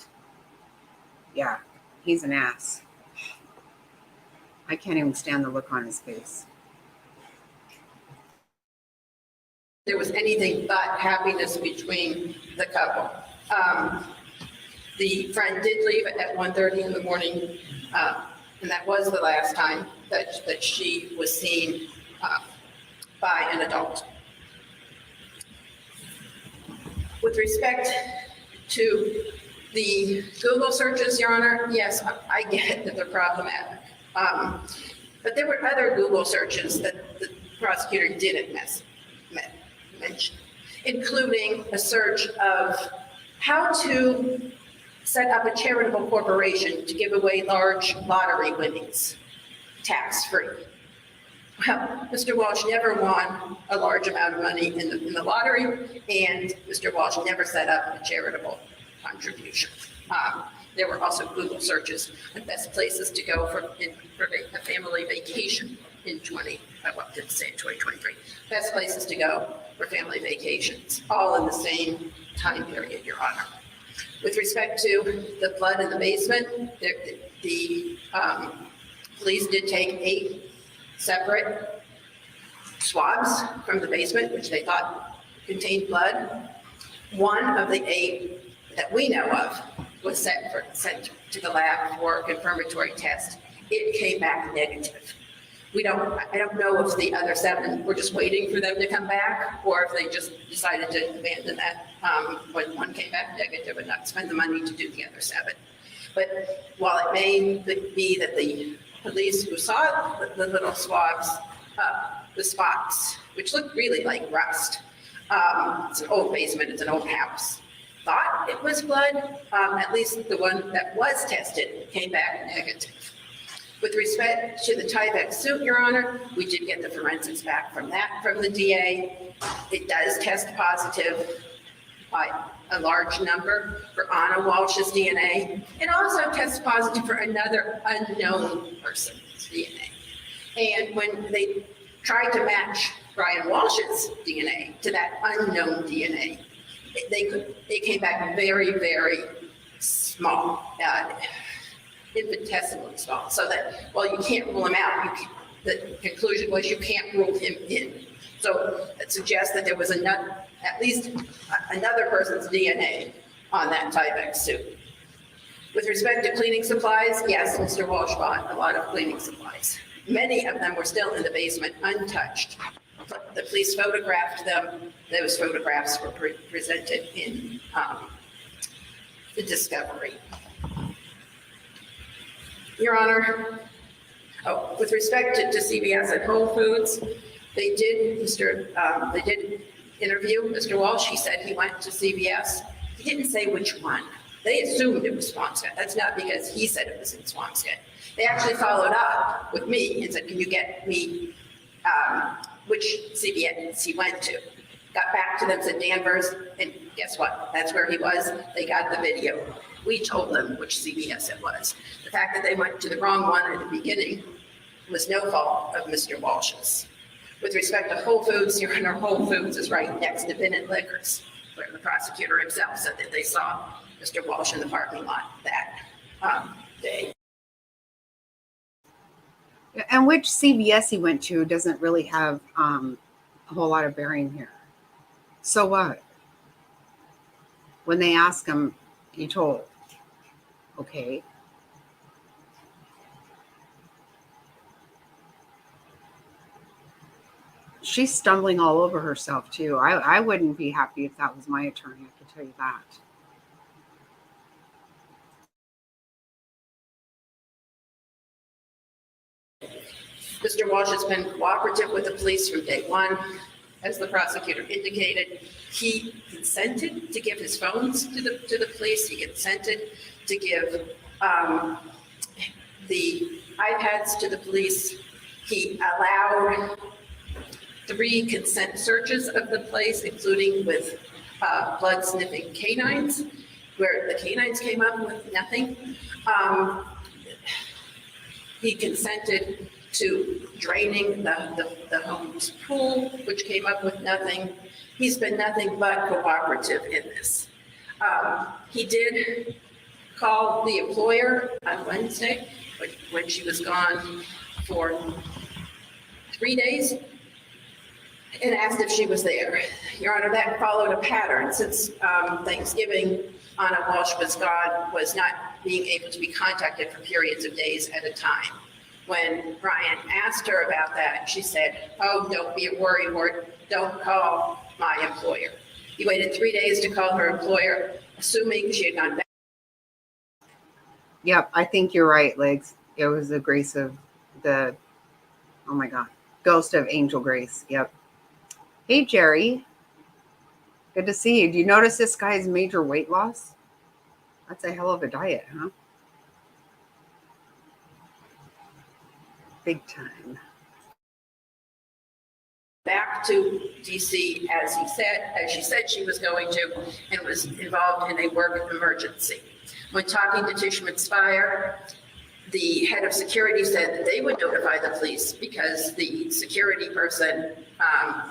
Yeah, he's an ass. I can't even stand the look on his face. There was anything but happiness between the couple. The friend did leave at 1:30 in the morning, and that was the last time that she was seen by an adult. With respect to the Google searches, Your Honor, yes, I get that they're problematic. But there were other Google searches that the prosecutor didn't mention, including a search of how to set up a charitable corporation to give away large lottery winnings tax-free. Well, Mr. Walsh never won a large amount of money in the lottery, and Mr. Walsh never set up a charitable contribution. There were also Google searches on best places to go for a family vacation in 2023. Best places to go for family vacations, all in the same time period, Your Honor. With respect to the blood in the basement, the police did take 8 separate swabs from the basement, which they thought contained blood. One of the 8 that we know of was sent to the lab for a confirmatory test. It came back negative. I don't know if the other 7 were just waiting for them to come back, or if they just decided to abandon that when one came back negative and not spend the money to do the other 7. But while it may be that the police who saw the little swabs, the spots, which looked really like rust, it's an old basement, it's an old house, thought it was blood, at least the one that was tested came back negative. With respect to the Tyvek suit, Your Honor, we did get the forensics back from the DA. It does test positive by a large number for Anna Walsh's DNA. It also tests positive for another unknown person's DNA. And when they tried to match Brian Walsh's DNA to that unknown DNA, they came back very, very small. Infinitesimally small, so that while you can't rule him out, the conclusion was you can't rule him in. So it suggests that there was at least another person's DNA on that Tyvek suit. With respect to cleaning supplies, yes, Mr. Walsh bought a lot of cleaning supplies. Many of them were still in the basement, untouched. The police photographed them. Those photographs were presented in the discovery. Your Honor, with respect to CVS and Whole Foods, they did interview Mr. Walsh. He said he went to CVS. He didn't say which one. They assumed it was Swampscott. That's not because he said it was in Swampscott. They actually followed up with me and said, can you get me which CVS he went to? Got back to them, said Danvers, and guess what? That's where he was. They got the video. We told them which CVS it was. The fact that they went to the wrong one at the beginning was no fault of Mr. Walsh's. With respect to Whole Foods, Your Honor, Whole Foods is right next to Bennett Liquors, where the prosecutor himself said that they saw Mr. Walsh in the parking lot that day. And which CVS he went to doesn't really have a whole lot of bearing here. So what? When they ask him, he told. Okay. She's stumbling all over herself too. I wouldn't be happy if that was my attorney, I can tell you that. Mr. Walsh has been cooperative with the police from day one. As the prosecutor indicated, he consented to give his phones to the police. He consented to give the iPads to the police. He allowed 3 consent searches of the place, including with blood sniffing canines, where the canines came up with nothing. He consented to draining the home's pool, which came up with nothing. He's been nothing but cooperative in this. He did call the employer on Wednesday when she was gone for 3 days and asked if she was there. Your Honor, that followed a pattern. Since Thanksgiving, Anna Walsh was gone, was not being able to be contacted for periods of days at a time. When Brian asked her about that, she said, oh, don't be a worrywart, don't call my employer. He waited 3 days to call her employer, assuming she had gone back. Yep, I think you're right, Legs. It was the grace of the, oh my God, ghost of Angel Grace. Yep. Hey, Jerry. Good to see you. Do you notice this guy's major weight loss? That's a hell of a diet, huh? Big time. Back to DC as she said she was going to, and was involved in a work emergency. When talking to Tishman Spire, The head of security said that they would notify the police because the security person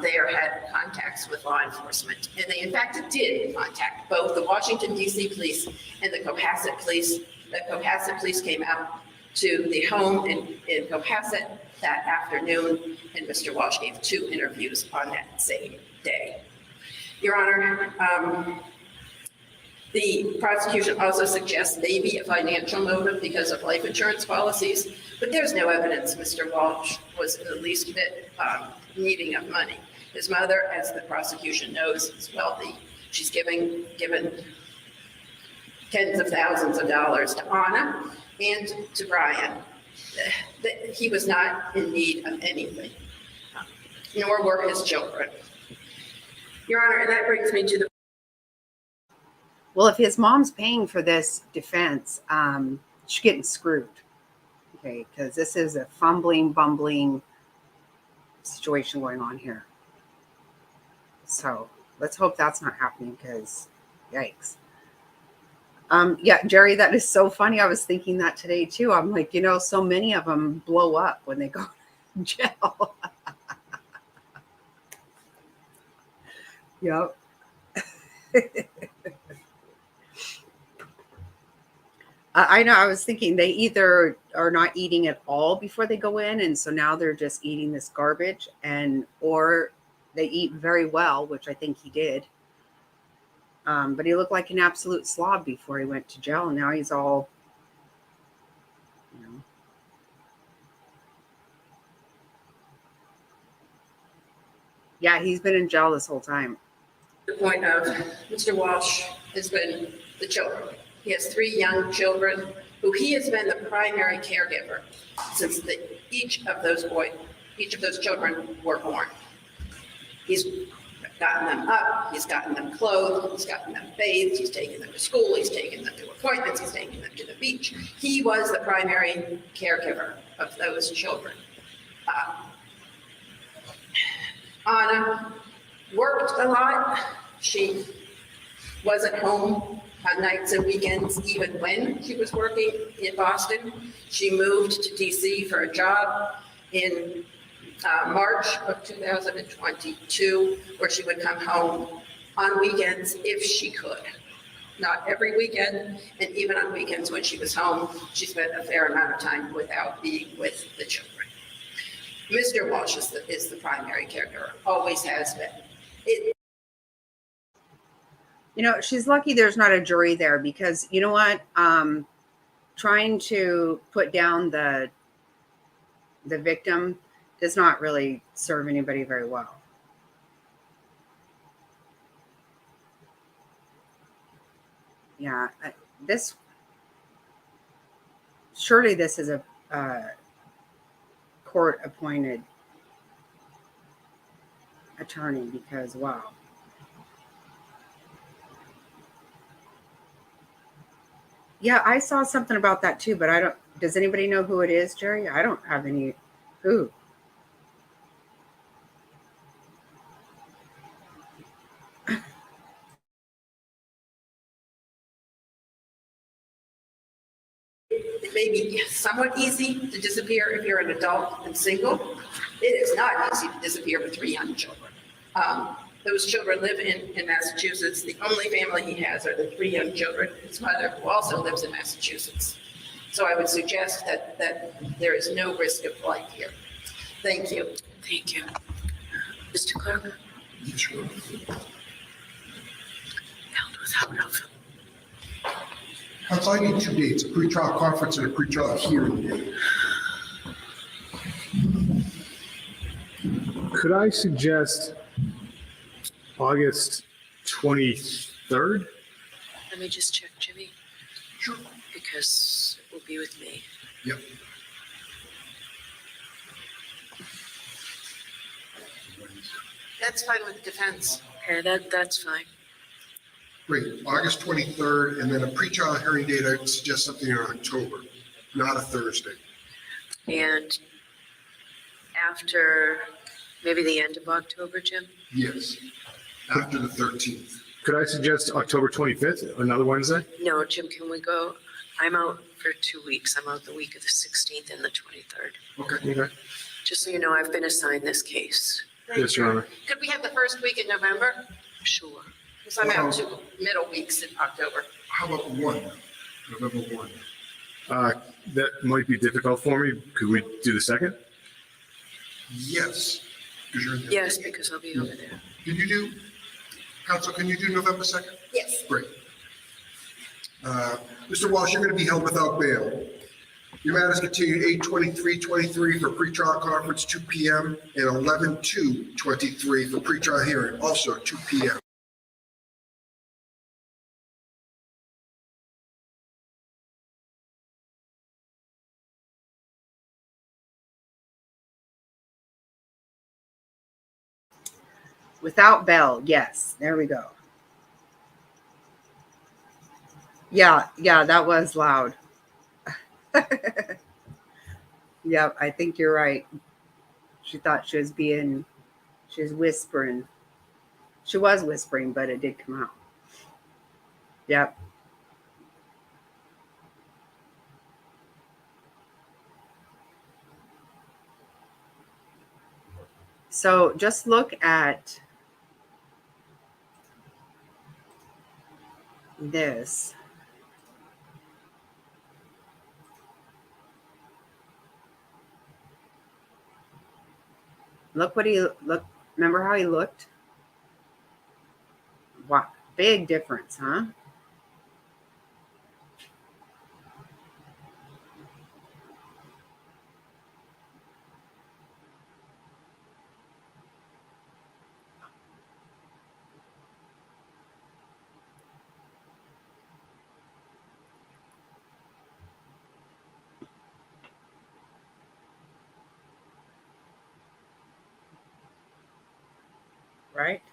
there had contacts with law enforcement. And they, in fact, did contact both the Washington, D.C. police and the Cohasset police. The Cohasset police came out to the home in Cohasset that afternoon, and Mr. Walsh gave 2 interviews on that same day. Your Honor, the prosecution also suggests maybe a financial motive because of life insurance policies, but there's no evidence Mr. Walsh was in the least bit needing of money. His mother, as the prosecution knows, is wealthy. She's given tens of thousands of dollars to Anna and to Brian. He was not in need of anything, nor were his children. Your Honor, and that brings me to the Well, if his mom's paying for this defense, she's getting screwed. Okay, because this is a fumbling, bumbling situation going on here. So let's hope that's not happening because yikes. Yeah, Jerry, that is so funny. I was thinking that today too. I'm like, so many of them blow up when they go to jail. Yep. I know. I was thinking they either are not eating at all before they go in, and so now they're just eating this garbage, or they eat very well, which I think he did. But he looked like an absolute slob before he went to jail. And now he's all, Yeah, he's been in jail this whole time. The point of Mr. Walsh has been the children. He has 3 young children who he has been the primary caregiver since each of those children were born. He's gotten them up, he's gotten them clothed, he's gotten them bathed, he's taken them to school, he's taken them to appointments, he's taken them to the beach. He was the primary caregiver of those children. Anna worked a lot. She wasn't home on nights and weekends, even when she was working in Boston. She moved to DC for a job in March of 2022, where she would come home on weekends if she could. Not every weekend, and even on weekends when she was home, she spent a fair amount of time without being with the children. Mr. Walsh is the primary caregiver, always has been. She's lucky there's not a jury there because you know what? Trying to put down the victim does not really serve anybody very well. Yeah, surely this is a court-appointed attorney because, wow. Yeah, I saw something about that too, but does anybody know who it is, Jerry? I don't have any. Who? It may be somewhat easy to disappear if you're an adult and single. It is not easy to disappear with 3 young children. Those children live in Massachusetts. The only family he has are the 3 young children, his mother, who also lives in Massachusetts. So I would suggest that there is no risk of flight here. Thank you. Thank you. Mr. Clerk? Yes, Your Honor. Held without oath. Counsel, I need 2 dates, a pretrial conference and a pretrial hearing date. Could I suggest August 23rd? Let me just check, Jimmy, Sure. because it will be with me. Yep. That's fine with the defense. Okay, that's fine. Great. August 23rd, and then a pretrial hearing date, I'd suggest something in October, not a Thursday. And after maybe the end of October, Jim? Yes, after the 13th. Could I suggest October 25th, another Wednesday? No, Jim, can we go I'm out for 2 weeks. I'm out the week of the 16th and the 23rd. Okay. Just so you know, I've been assigned this case. Yes, Your Honor. Could we have the first week in November? Sure. Because I'm out 2 middle weeks in October. How about November 1? That might be difficult for me. Could we do the 2nd? Yes. 'Cause you're in there. Yes, because I'll be over there. Counsel, can you do November 2nd? Yes. Great. Mr. Walsh, you're going to be held without bail. Your matter is continued 8/23/23 for pretrial conference 2 p.m. and 11/2/23 for pretrial hearing, also 2 p.m. Without bell, yes. There we go. Yeah, that was loud. Yep, I think you're right. She thought she was whispering. She was whispering, but it did come out. Yep. So just look at this. Look what he looked. Remember how he looked? Wow, big difference, huh? Right?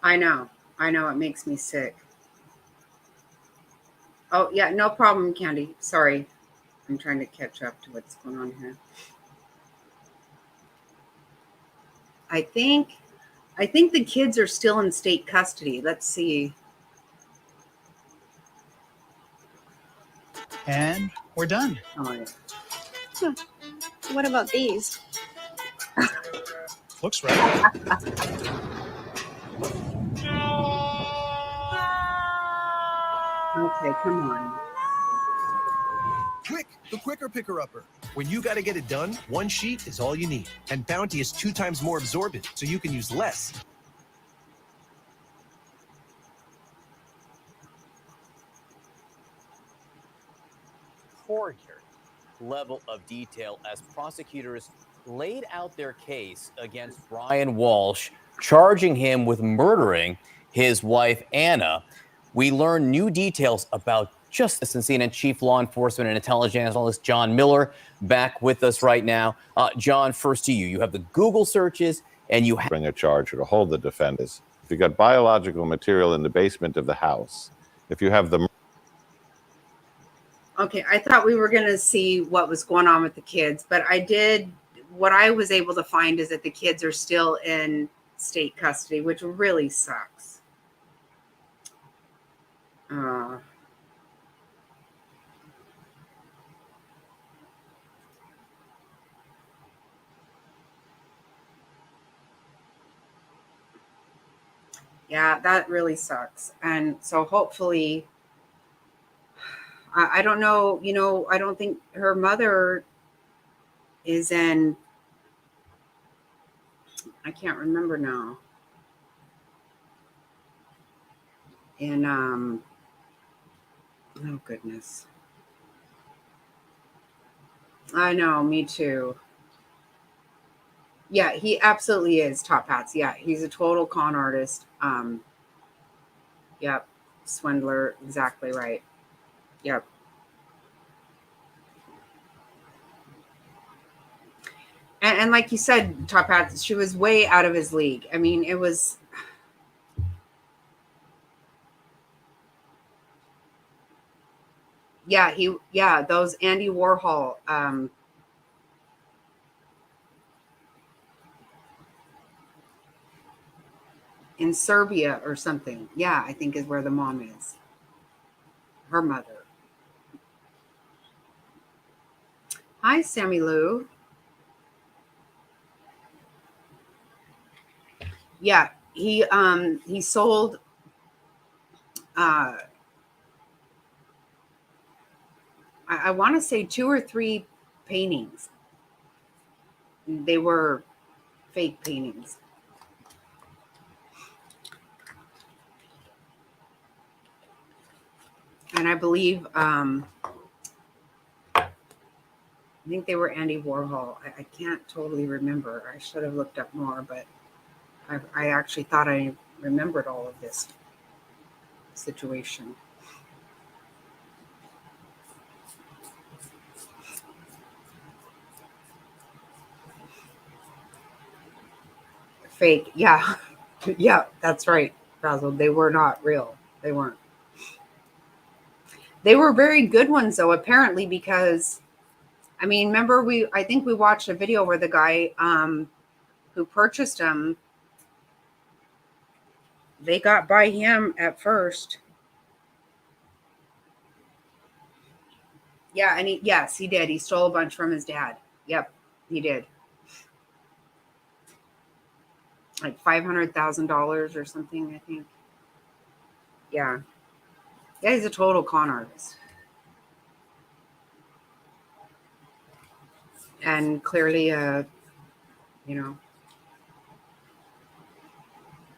I know. It makes me sick. Oh, yeah, no problem, Candy. Sorry. I'm trying to catch up to what's going on here. I think the kids are still in state custody. Let's see. And we're done. Oh, yeah. What about these? Looks right. Okay, come on. Quick, the quicker picker-upper. When you gotta get it done, one sheet is all you need. And Bounty is 2 times more absorbent, so you can use less. Extraordinary level of detail as prosecutors laid out their case against Brian Walsh, charging him with murdering his wife, Anna. We learn new details about just this, and CNN Chief Law Enforcement and Intelligence Analyst John Miller back with us right now. John, first to you. You have the Google searches, and you bring a charge or to hold the defendants. If you got biological material in the basement of the house, if you have the Okay, I thought we were going to see what was going on with the kids, but what I was able to find is that the kids are still in state custody, which really sucks. Yeah, that really sucks. And so hopefully, I don't know, I don't think her mother is in, I can't remember now. Oh goodness. I know, me too. Yeah, he absolutely is top hats. Yeah, he's a total con artist. Yep. Swindler, exactly right. Yep. And like you said, top hats, she was way out of his league. I mean, it was. Yeah, those Andy Warhol. in Serbia or something. Yeah, I think is where the mom is. Her mother. Hi, Sammy Lou. Yeah, he sold I want to say 2 or 3 paintings. They were fake paintings. And I believe, I think they were Andy Warhol. I can't totally remember. I should have looked up more, but I actually thought I remembered all of this situation. Fake. Yeah. Yeah, that's right, Basil. They were not real. They weren't. They were very good ones, though, apparently, because, I mean, remember I think we watched a video where the guy who purchased them, they got by him at first. Yeah, and yes, he did. He stole a bunch from his dad. Yep, he did. Like $500,000 or something, I think. Yeah. Yeah, he's a total con artist. And clearly a,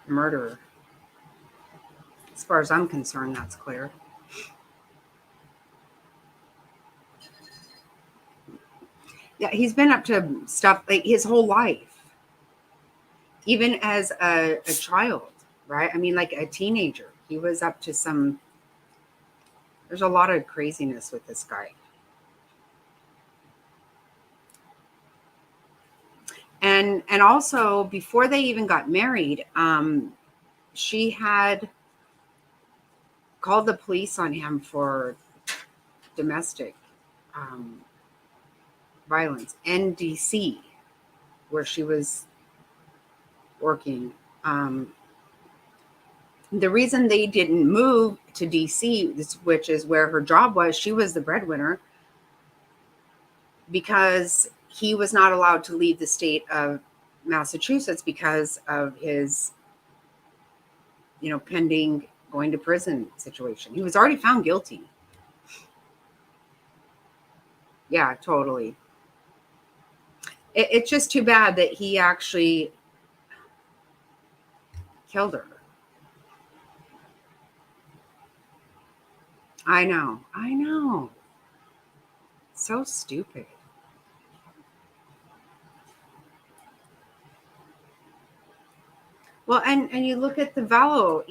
murderer. As far as I'm concerned, that's clear. Yeah, he's been up to stuff like his whole life. Even as a child, right? I mean, like a teenager. He was up to some... There's a lot of craziness with this guy. And also, before they even got married, she had called the police on him for domestic violence in DC, where she was working. The reason they didn't move to DC, which is where her job was, she was the breadwinner, because he was not allowed to leave the state of Massachusetts because of his, pending going to prison situation. He was already found guilty. Yeah, totally. It's just too bad that he actually killed her. I know. So stupid. Well, and you look at the Vallow,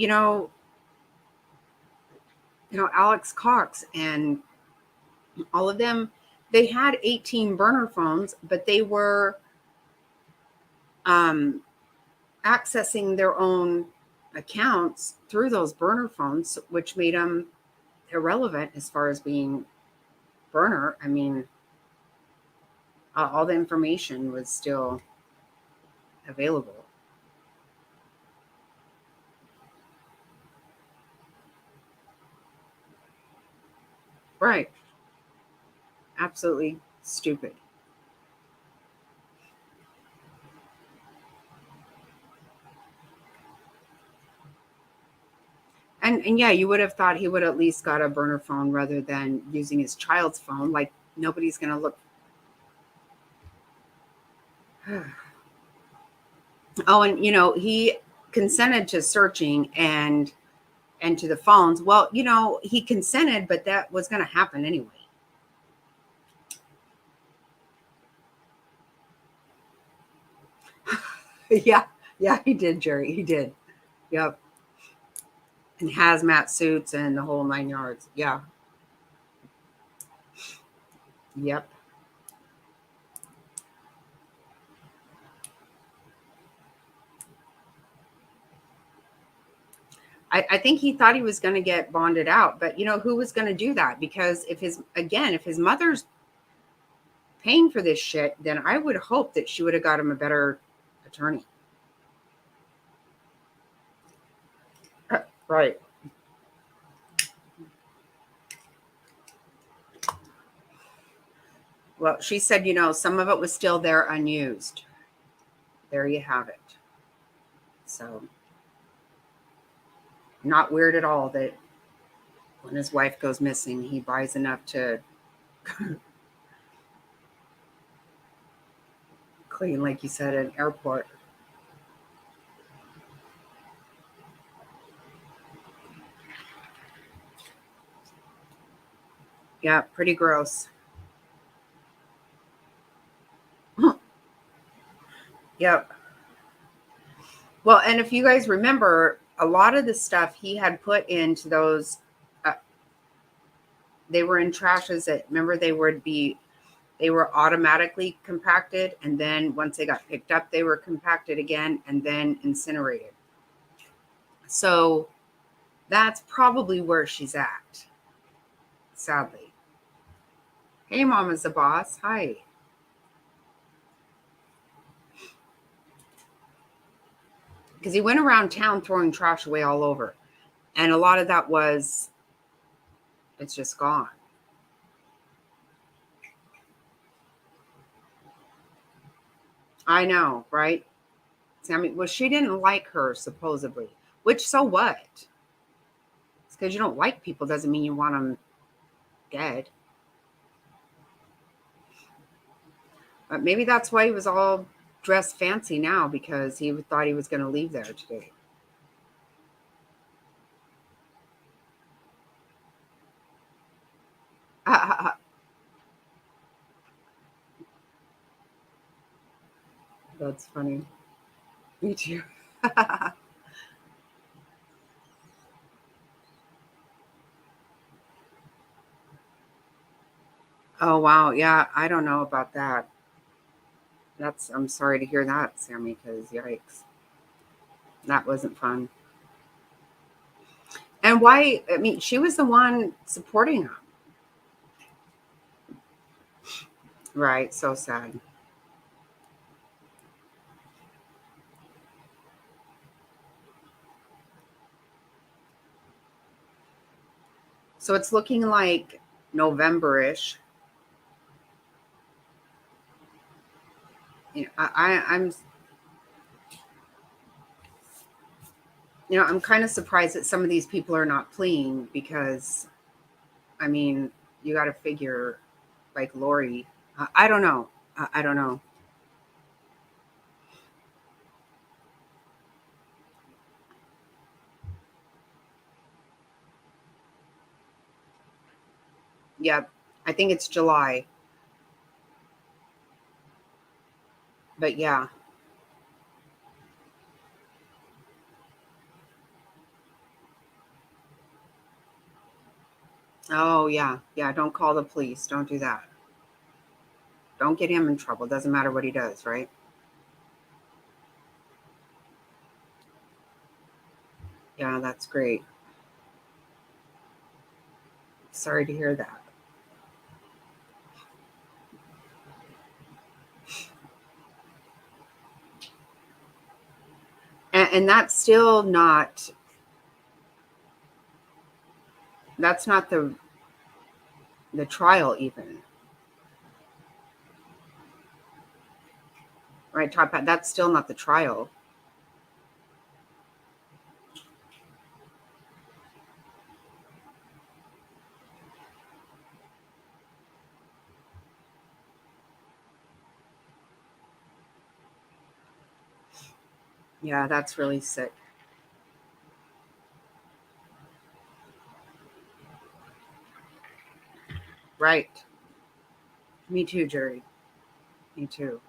Alex Cox and all of them, they had 18 burner phones, but they were accessing their own accounts through those burner phones, which made them irrelevant as far as being burner. I mean, all the information was still available. Right. Absolutely stupid. And yeah, you would have thought he would at least got a burner phone rather than using his child's phone. Like, nobody's going to look. Oh, and he consented to searching and to the phones. Well, he consented, but that was going to happen anyway. Yeah, he did, Jerry. He did. Yep. And hazmat suits and the whole 9 yards. Yeah. Yep. I think he thought he was going to get bonded out, but who was going to do that? Because if his mother's paying for this shit, then I would hope that she would have got him a better attorney. Right. Well, she said, some of it was still there unused. There you have it. So, not weird at all that when his wife goes missing, he buys enough to clean, like you said, an airport. Yeah, pretty gross. Yep. Well, and if you guys remember, a lot of the stuff he had put into those, they were in trashes that, remember, they were automatically compacted. And then once they got picked up, they were compacted again and then incinerated. So that's probably where she's at, sadly. Hey, Mama's the boss. Hi. Because he went around town throwing trash away all over. And a lot of that it's just gone. I know, right? Sammy, well, she didn't like her, supposedly. Which, so what? It's because you don't like people doesn't mean you want them dead. But maybe that's why he was all dressed fancy now, because he thought he was going to leave there today. That's funny. Me too. Oh, wow. Yeah, I don't know about that. I'm sorry to hear that, Sammy, because yikes. That wasn't fun. And why? I mean, she was the one supporting him. Right. So sad. So it's looking like November-ish. I'm I'm kind of surprised that some of these people are not pleading, because, I mean, you got to figure, like Lori. I don't know. I don't know. Yeah, I think it's July. But yeah. Oh, yeah. Yeah, don't call the police. Don't do that. Don't get him in trouble. Doesn't matter what he does, right? Yeah, that's great. Sorry to hear that. And that's still not, that's not the trial even. Right, Top Hat, that's still not the trial. Yeah, that's really sick. Right. Me too, Jerry. Me too.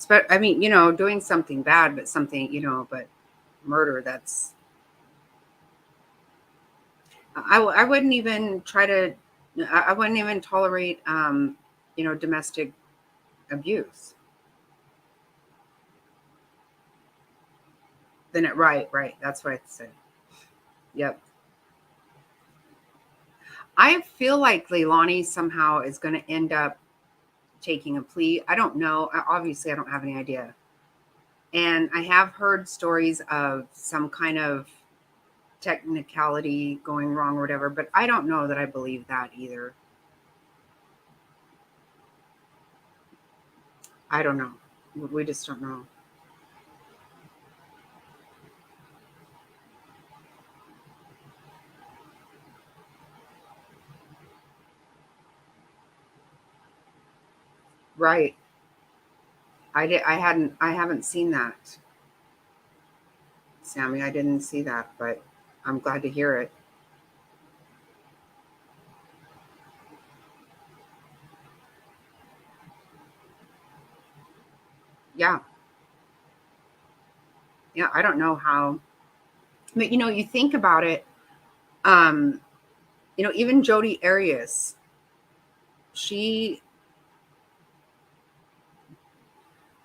But I mean, doing something bad, but something, but murder, that's, I wouldn't even try to, I wouldn't even tolerate, domestic abuse. Then right. That's what I said. Yep. I feel like Leilani somehow is going to end up taking a plea. I don't know. Obviously, I don't have any idea. And I have heard stories of some kind of technicality going wrong or whatever, but I don't know that I believe that either. I don't know. We just don't know. Right. I haven't seen that. Sammy, I didn't see that, but I'm glad to hear it. Yeah. Yeah, I don't know how. But you think about it, even Jodi Arias, she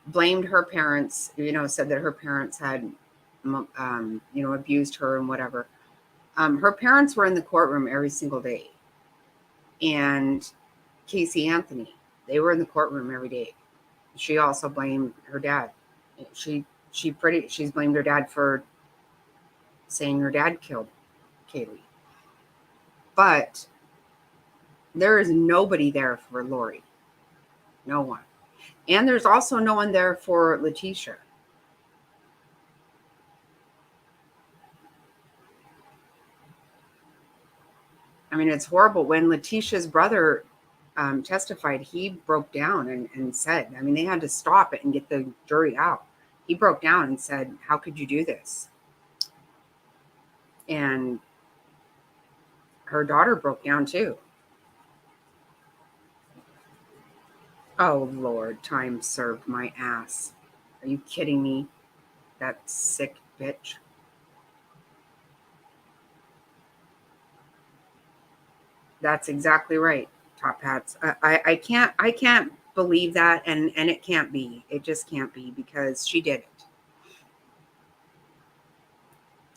blamed her parents, said that her parents had abused her and whatever. Her parents were in the courtroom every single day. And Casey Anthony, they were in the courtroom every day. She also blamed her dad. She's blamed her dad for saying her dad killed Kaylee. But there is nobody there for Lori. No one. And there's also no one there for Letitia. I mean, it's horrible. When Letitia's brother testified, he broke down and said, I mean, they had to stop it and get the jury out. He broke down and said, how could you do this? And her daughter broke down too. Oh, Lord, time served my ass. Are you kidding me? That sick bitch. That's exactly right. Top hats. I can't believe that, and it can't be. It just can't be, because she did it.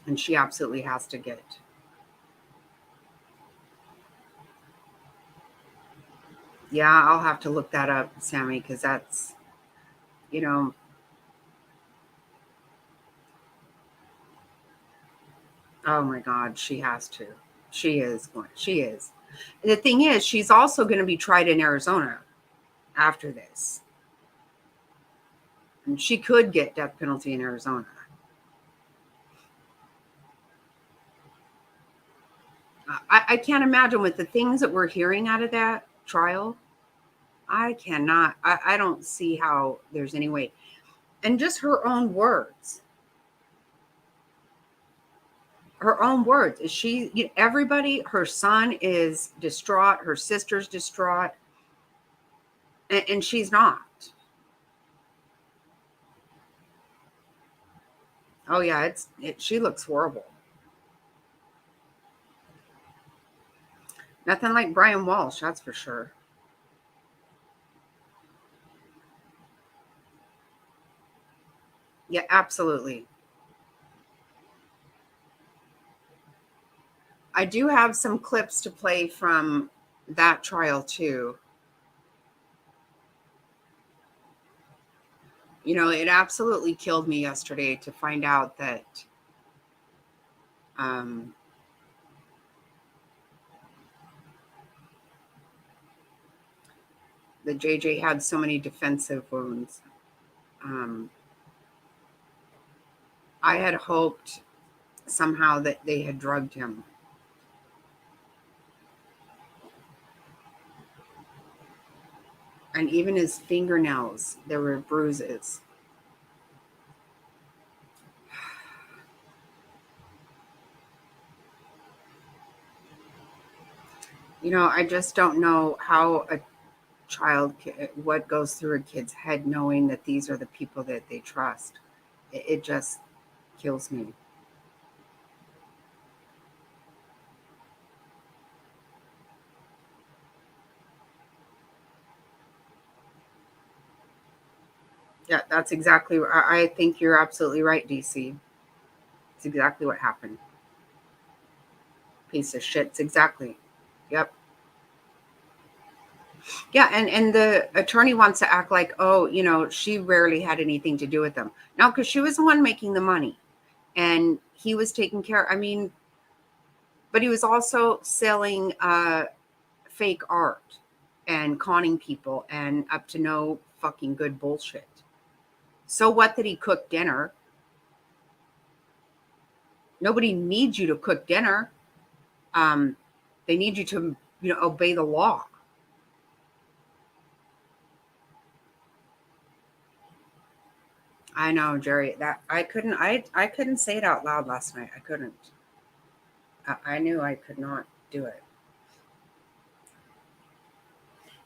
And she absolutely has to get it. Yeah, I'll have to look that up, Sammy, because that's, oh my God, she has to. She is. The thing is, she's also going to be tried in Arizona after this. And she could get death penalty in Arizona. I can't imagine, with the things that we're hearing out of that trial. I cannot. I don't see how there's any way. And just her own words. Her own words. Is everybody, her son is distraught. Her sister's distraught. And she's not. Oh yeah, she looks horrible. Nothing like Brian Walsh, that's for sure. Yeah, absolutely. I do have some clips to play from that trial too. It absolutely killed me yesterday to find out that that JJ had so many defensive wounds. I had hoped somehow that they had drugged him. And even his fingernails, there were bruises. I just don't know how a child, what goes through a kid's head knowing that these are the people that they trust. It just kills me. Yeah, that's exactly. I think you're absolutely right, DC. It's exactly what happened. Piece of shit. It's exactly. Yep. Yeah, and the attorney wants to act like, oh, she rarely had anything to do with them. No, because she was the one making the money, and he was taking care. I mean, but he was also selling fake art and conning people and up to no fucking good bullshit. So what that he cooked dinner? Nobody needs you to cook dinner. They need you to, obey the law. I know, Jerry, that I couldn't say it out loud last night. I couldn't. I knew I could not do it.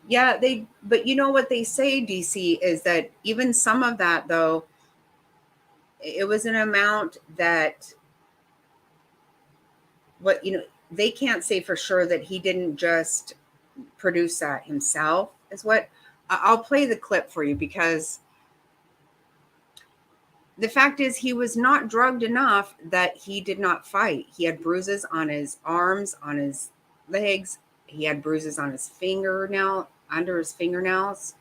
Yeah, but you know what they say, DC, is that even some of that, though, it was an amount that they can't say for sure that he didn't just produce that himself, is what I'll play the clip for you, because the fact is he was not drugged enough that he did not fight. He had bruises on his arms, on his legs. He had bruises on his under his fingernails.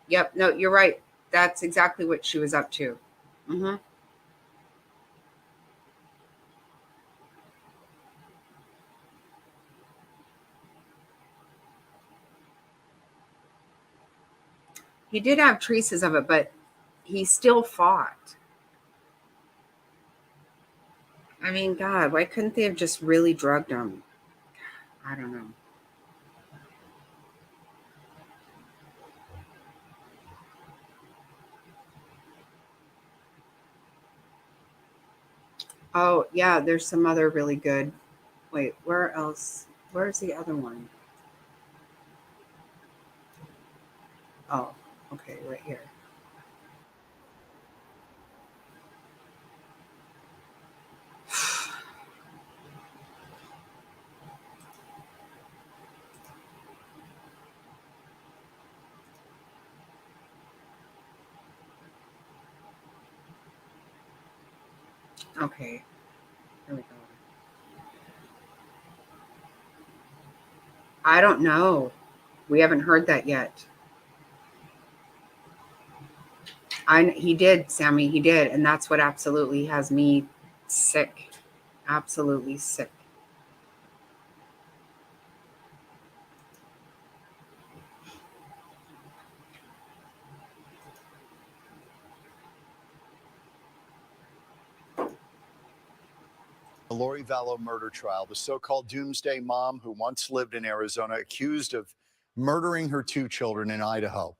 Yep, no, you're right. That's exactly what she was up to. Mm-hmm. He did have traces of it, but he still fought. I mean, God, why couldn't they have just really drugged him? I don't know. Oh, yeah, there's some other really good. Wait, where else? Where's the other one? Oh, okay, right here. Okay, here we go. I don't know. We haven't heard that yet. He did, Sammy. He did, and that's what absolutely has me sick. Absolutely sick. The Lori Vallow murder trial, the so-called doomsday mom who once lived in Arizona, accused of murdering her 2 children in Idaho.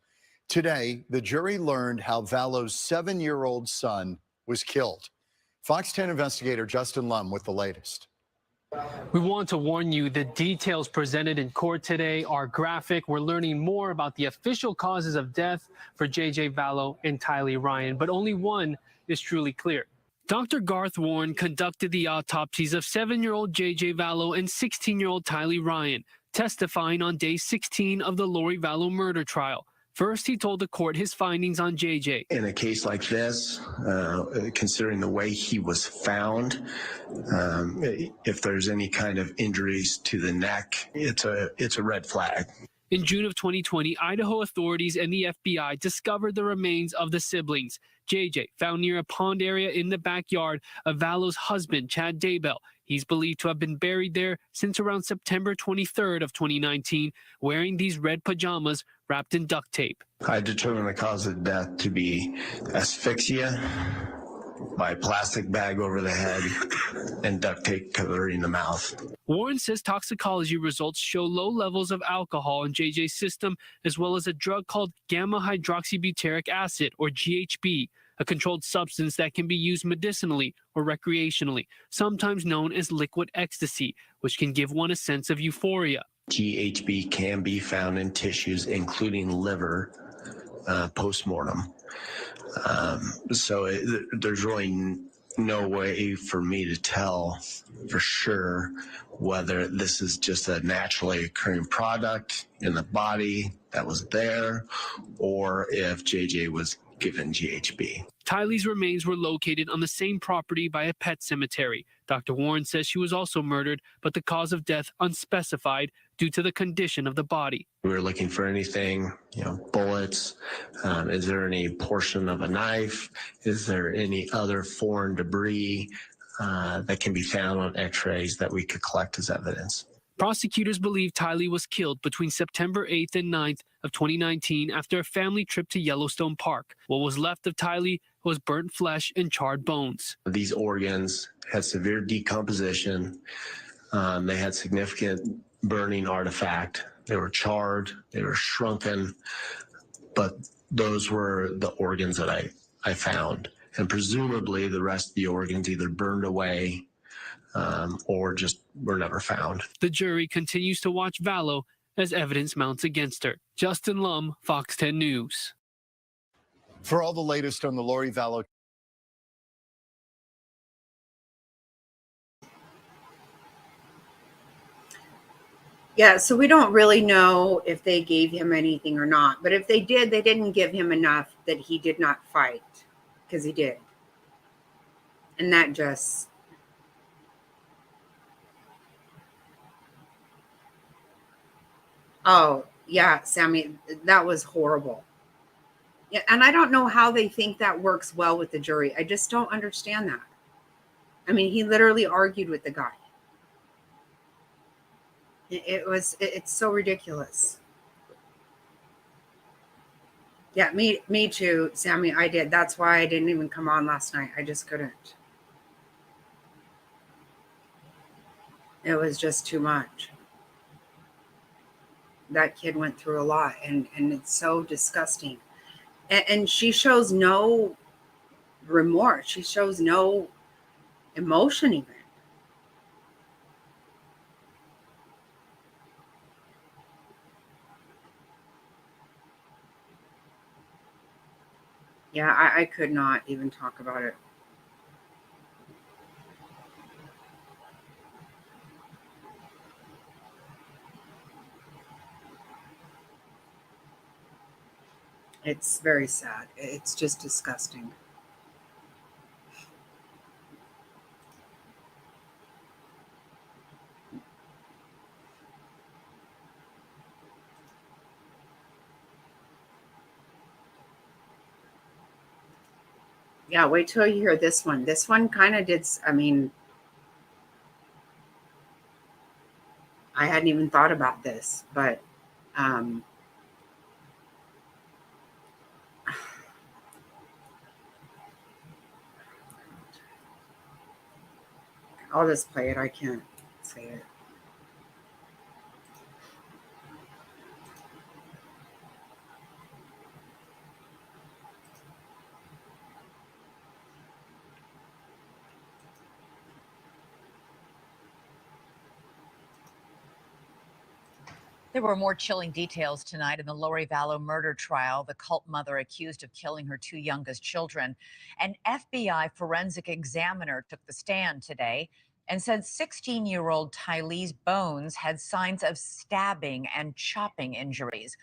Today, the jury learned how Vallow's 7-year-old son was killed. Fox 10 investigator Justin Lum with the latest. We want to warn you the details presented in court today are graphic. We're learning more about the official causes of death for J.J. Vallow and Tylee Ryan, but only one is truly clear. Dr. Garth Warren conducted the autopsies of 7-year-old J.J. Vallow and 16-year-old Tylee Ryan, testifying on day 16 of the Lori Vallow murder trial. First, he told the court his findings on J.J. In a case like this, considering the way he was found, if there's any kind of injuries to the neck, it's a red flag. In June of 2020, Idaho authorities and the FBI discovered the remains of the siblings. JJ found near a pond area in the backyard of Vallow's husband, Chad Daybell. He's believed to have been buried there since around September 23rd of 2019, wearing these red pajamas wrapped in duct tape. I determined the cause of death to be asphyxia by plastic bag over the head and duct tape covering the mouth. Warren says toxicology results show low levels of alcohol in JJ's system, as well as a drug called gamma hydroxybutyric acid, or GHB, a controlled substance that can be used medicinally or recreationally, sometimes known as liquid ecstasy, which can give one a sense of euphoria. GHB can be found in tissues, including liver, post-mortem. There's really no way for me to tell for sure whether this is just a naturally occurring product in the body that was there, or if JJ was given GHB. Tylee's remains were located on the same property by a pet cemetery. Dr. Warren says she was also murdered, but the cause of death unspecified due to the condition of the body. We were looking for anything, bullets. Is there any portion of a knife? Is there any other foreign debris that can be found on x-rays that we could collect as evidence? Prosecutors believe Tylee was killed between September 8th and 9th of 2019 after a family trip to Yellowstone Park. What was left of Tylee was burnt flesh and charred bones. These organs had severe decomposition. They had significant burning artifact. They were charred, they were shrunken, but those were the organs that I found. And presumably the rest of the organs either burned away or just were never found. The jury continues to watch Vallow as evidence mounts against her. Justin Lum, Fox 10 News. For all the latest on the Lori Vallow. Yeah, so we don't really know if they gave him anything or not. But if they did, they didn't give him enough that he did not fight, because he did. And that just... Oh, yeah, Sammy, that was horrible. Yeah, and I don't know how they think that works well with the jury. I just don't understand that. I mean, he literally argued with the guy. It's so ridiculous. Yeah, me too, Sammy. I did. That's why I didn't even come on last night. I just couldn't. It was just too much. That kid went through a lot, and it's so disgusting. And she shows no remorse. She shows no emotion even. Yeah, I could not even talk about it. It's very sad. It's just disgusting. Yeah, wait till you hear this one. This one kind of did, I mean, I hadn't even thought about this, but I'll just play it. I can't say it. There were more chilling details tonight in the Lori Vallow murder trial. The cult mother accused of killing her two youngest children. An FBI forensic examiner took the stand today and said 16-year-old Tylee's bones had signs of stabbing and chopping injuries.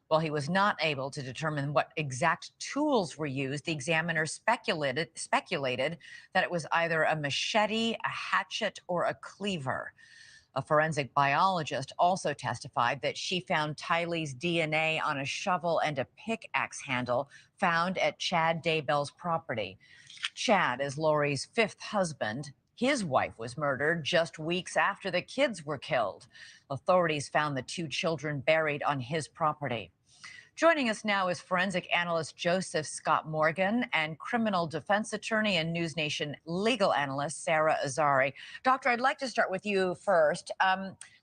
While he was not able to determine what exact tools were used, the examiner speculated that it was either a machete, a hatchet, or a cleaver. A forensic biologist also testified that she found Tylee's DNA on a shovel and a pickaxe handle found at Chad Daybell's property. Chad is Lori's fifth husband. His wife was murdered just weeks after the kids were killed. Authorities found the two children buried on his property. Joining us now is forensic analyst Joseph Scott Morgan and criminal defense attorney and News Nation legal analyst Sarah Azari. Doctor, I'd like to start with you first.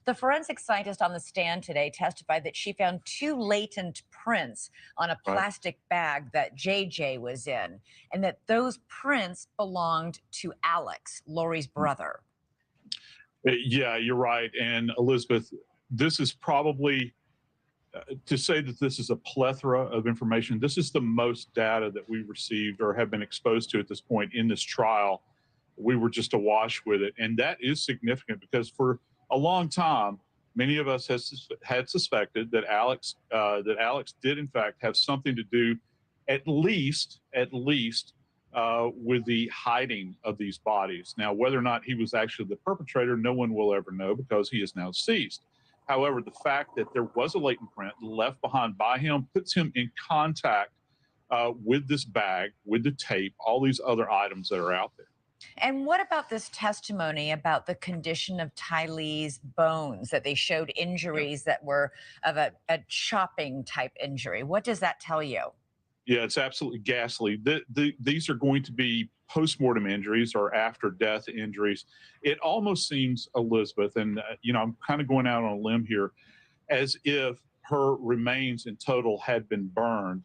The forensic scientist on the stand today testified that she found two latent prints on a plastic bag that JJ was in, and that those prints belonged to Alex, Lori's brother. Yeah, you're right. And Elizabeth, this is probably to say that this is a plethora of information. This is the most data that we received or have been exposed to at this point in this trial. We were just awash with it. And that is significant because for a long time, many of us had suspected that Alex did in fact have something to do at least, with the hiding of these bodies. Now, whether or not he was actually the perpetrator, no one will ever know because he is now deceased. However, the fact that there was a latent print left behind by him puts him in contact with this bag, with the tape, all these other items that are out there. And what about this testimony about the condition of Tylee's bones, that they showed injuries that were of a chopping type injury? What does that tell you? Yeah, it's absolutely ghastly. These are going to be postmortem injuries or after death injuries. It almost seems, Elizabeth, and I'm kind of going out on a limb here, as if her remains in total had been burned,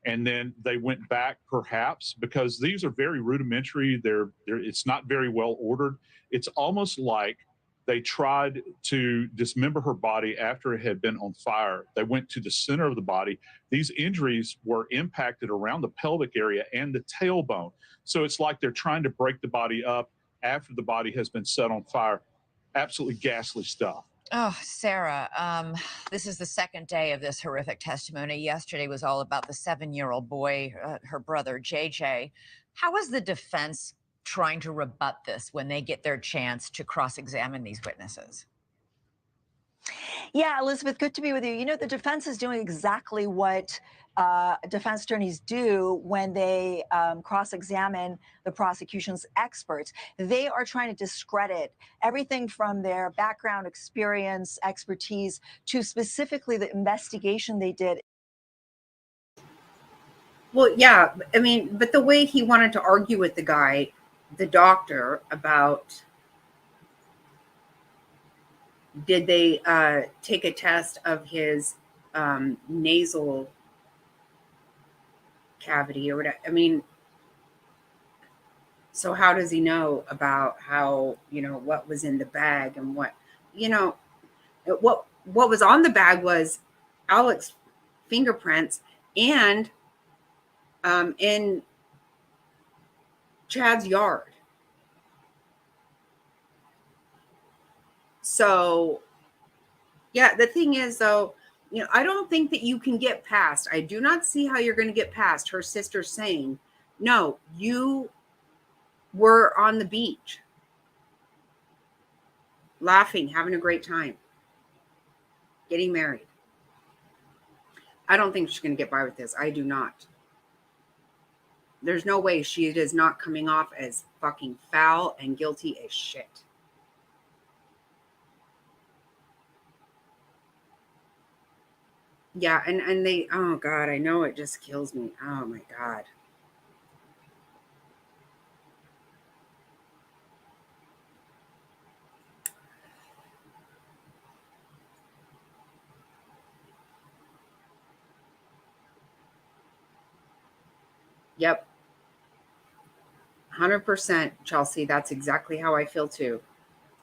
and then they went back, perhaps, because these are very rudimentary. It's not very well ordered. It's almost like they tried to dismember her body after it had been on fire. They went to the center of the body. These injuries were impacted around the pelvic area and the tailbone. So it's like they're trying to break the body up after the body has been set on fire. Absolutely ghastly stuff. Oh, Sarah, this is the second day of this horrific testimony. Yesterday was all about the 7-year-old boy, her brother, JJ. How is the defense trying to rebut this when they get their chance to cross-examine these witnesses? Yeah, Elizabeth, good to be with you. You know, the defense is doing exactly what defense attorneys do when they cross-examine the prosecution's experts. They are trying to discredit everything from their background, experience, expertise, to specifically the investigation they did. Well, yeah, I mean, but the way he wanted to argue with the guy, the doctor, about did they take a test of his nasal cavity or whatever. I mean, so how does he know about how, what was in the bag and what was on the bag was Alex's fingerprints and in Chad's yard. So, yeah, the thing is, though, I don't think that you can get past. I do not see how you're going to get past her sister saying, no, you were on the beach, laughing, having a great time, getting married. I don't think she's going to get by with this. I do not. There's no way she is not coming off as fucking foul and guilty as shit. Yeah, and they, oh God, I know it just kills me. Oh my God. Yep. 100%, Chelsea. That's exactly how I feel too.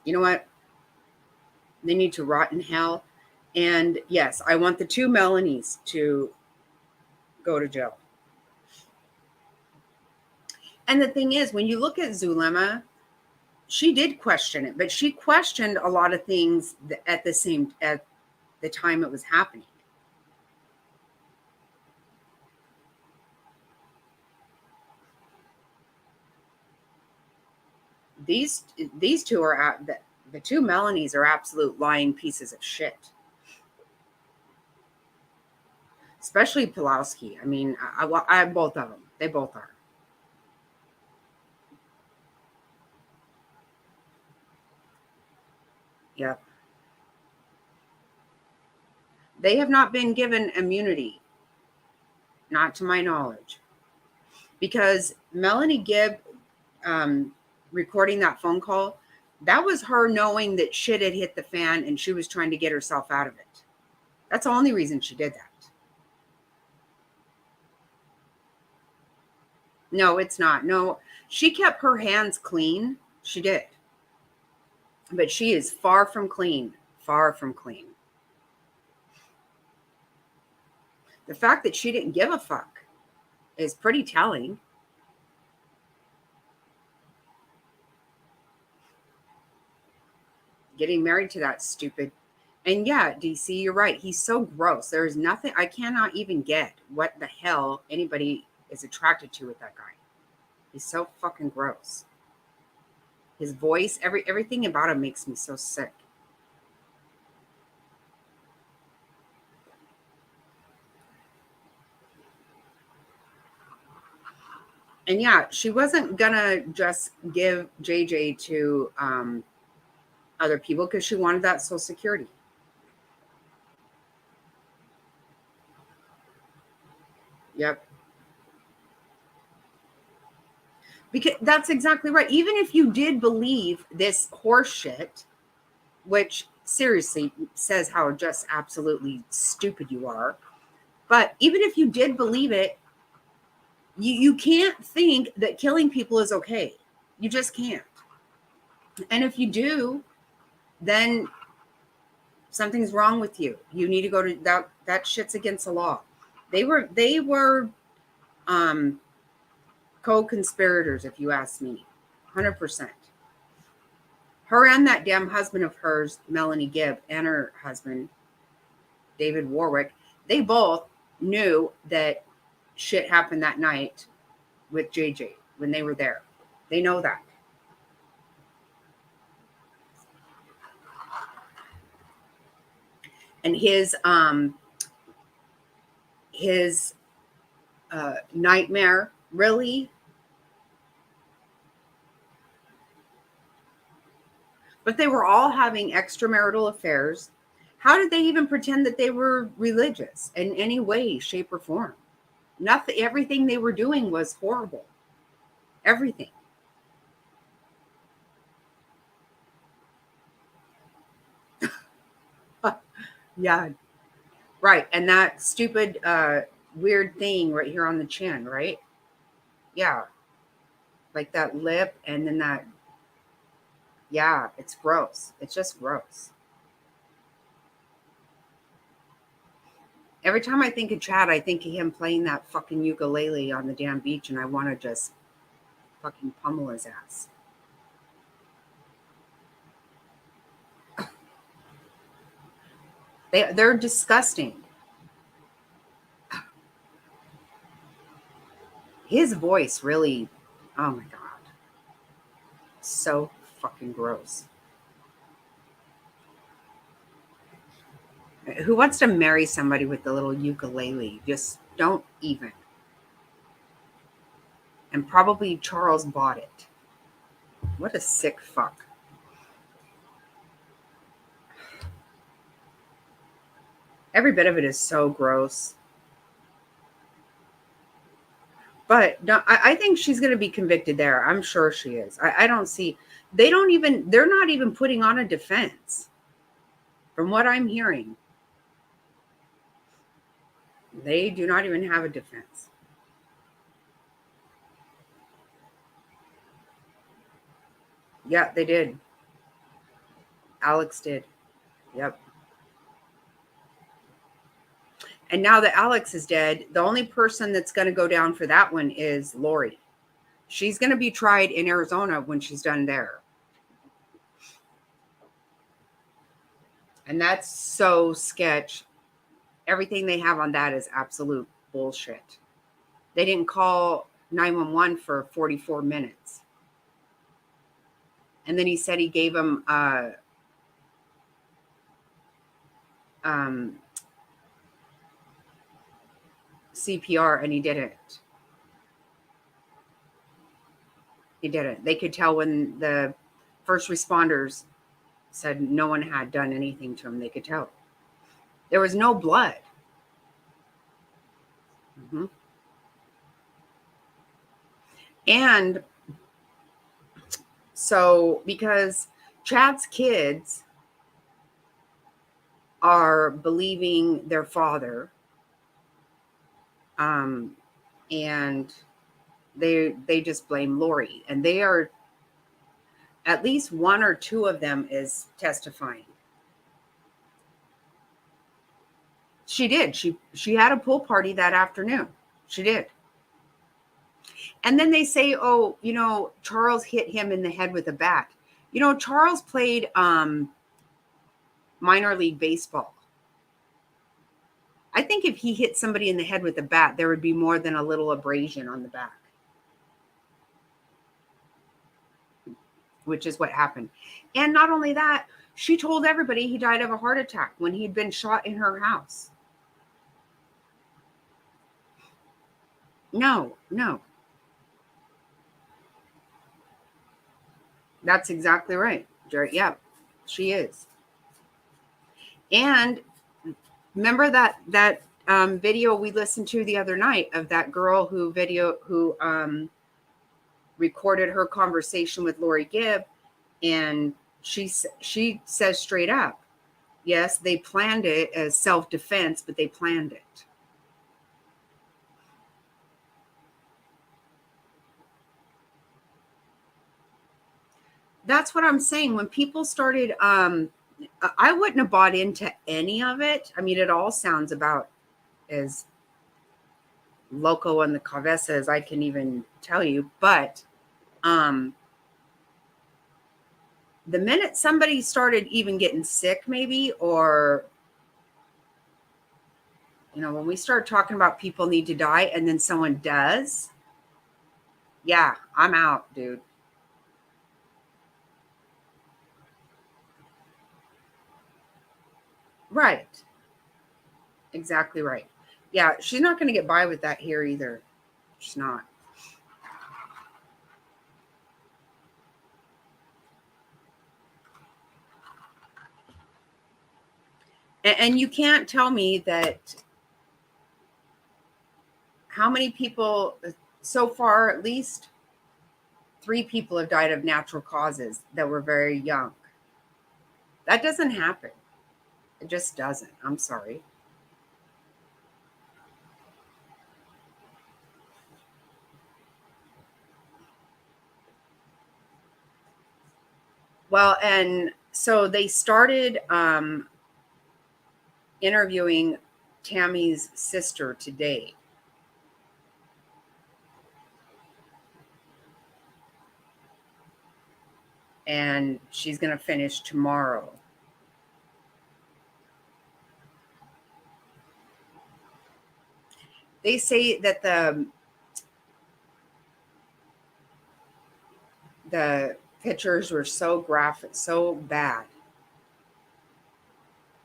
You know what? They need to rot in hell. And yes, I want the 2 Melanies to go to jail. And the thing is, when you look at Zulema, she did question it, but she questioned a lot of things at the time it was happening. These two are the 2 Melanies are absolute lying pieces of shit. Especially Pulowski. I mean, I both of them. They both are. Yep. They have not been given immunity, not to my knowledge, because Melanie Gibb recording that phone call, that was her knowing that shit had hit the fan and she was trying to get herself out of it. That's the only reason she did that. No, it's not. No, she kept her hands clean. She did. But she is far from clean. Far from clean. The fact that she didn't give a fuck is pretty telling. Getting married to that stupid. And yeah, DC, you're right. He's so gross. There is nothing, I cannot even get what the hell anybody is attracted to with that guy. He's so fucking gross. His voice, everything about him makes me so sick. And yeah, she wasn't gonna just give JJ to other people because she wanted that Social Security. Yep. Because that's exactly right. Even if you did believe this horse shit, which seriously says how just absolutely stupid you are, but even if you did believe it, you can't think that killing people is okay. You just can't. And if you do, then something's wrong with you. You need to go to that shit's against the law. They were co-conspirators, if you ask me. 100%. Her and that damn husband of hers, Melanie Gibb, and her husband, David Warwick, they both knew that shit happened that night with JJ when they were there. They know that. And his nightmare, really? But they were all having extramarital affairs. How did they even pretend that they were religious in any way, shape, or form? Nothing. Everything they were doing was horrible. Everything. Yeah. Right. And that stupid, weird thing right here on the chin, right? Yeah. Like that lip and then that. Yeah, it's gross. It's just gross. Every time I think of Chad, I think of him playing that fucking ukulele on the damn beach, and I want to just fucking pummel his ass. They're disgusting. His voice really, oh my God. So fucking gross. Who wants to marry somebody with the little ukulele? Just don't even. And probably Charles bought it. What a sick fuck. Every bit of it is so gross. But no, I think she's going to be convicted there. I'm sure she is. I don't see, they're not even putting on a defense. From what I'm hearing, they do not even have a defense. Yeah, they did. Alex did. Yep. And now that Alex is dead, the only person that's going to go down for that one is Lori. She's going to be tried in Arizona when she's done there. And that's so sketch. Everything they have on that is absolute bullshit. They didn't call 911 for 44 minutes. And then he said he gave him CPR, and he didn't. He didn't. They could tell when the first responders said no one had done anything to him. They could tell. There was no blood. Mm-hmm. And so, because Chad's kids are believing their father, and they just blame Lori, and they are, at least one or two of them is testifying. She did. She had a pool party that afternoon. She did. And then they say, oh, Charles hit him in the head with a bat. Charles played minor league baseball. I think if he hit somebody in the head with a bat, there would be more than a little abrasion on the back, which is what happened. And not only that, she told everybody he died of a heart attack when he'd been shot in her house. No. That's exactly right, Jerry. Yeah, she is. And remember that video we listened to the other night of that girl who recorded her conversation with Lori Gibb, and she says straight up, yes, they planned it as self-defense, but they planned it. That's what I'm saying. When people started, I wouldn't have bought into any of it. I mean, it all sounds about as loco on the cabeza as I can even tell you. But the minute somebody started even getting sick, maybe, or, when we start talking about people need to die and then someone does, yeah, I'm out, dude. Right. Exactly right. Yeah, she's not going to get by with that here either. She's not. And you can't tell me that how many people, so far at least 3 people have died of natural causes that were very young. That doesn't happen. It just doesn't. I'm sorry. Well, and so they started interviewing Tammy's sister today. And she's going to finish tomorrow. They say that the pictures were so graphic, so bad.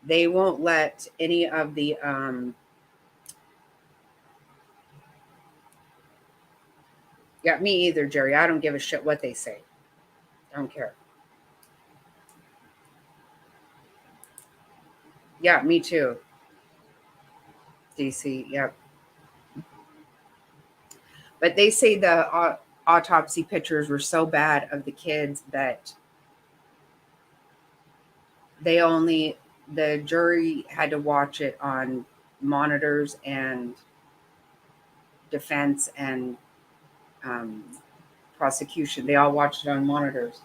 They won't let any of the yeah, me either, Jerry. I don't give a shit what they say. I don't care. Yeah, me too. DC, yep. But they say the autopsy pictures were so bad of the kids that the jury had to watch it on monitors, and defense and prosecution. They all watched it on monitors.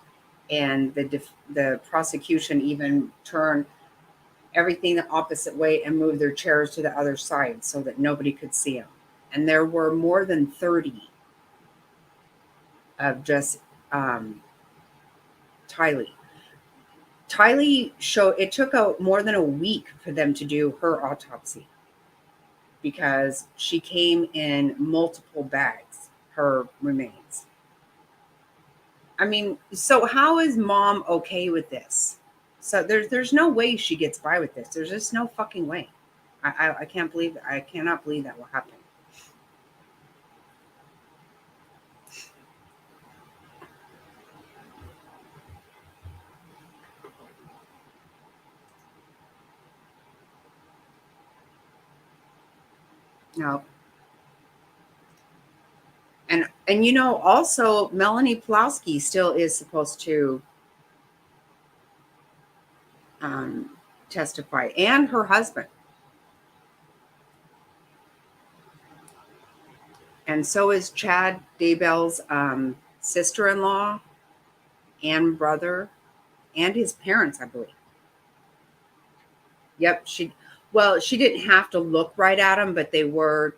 And the prosecution even turned everything the opposite way and moved their chairs to the other side so that nobody could see them. And there were more than 30 of just Tylee. Tylee it took more than a week for them to do her autopsy because she came in multiple bags, her remains. I mean, so how is mom okay with this? So there's no way she gets by with this. There's just no fucking way. I can't believe that. I cannot believe that will happen. No. And also Melanie Pulaski still is supposed to testify, and her husband. And so is Chad Daybell's sister-in-law and brother and his parents, I believe. Yep, she didn't have to look right at him, but they were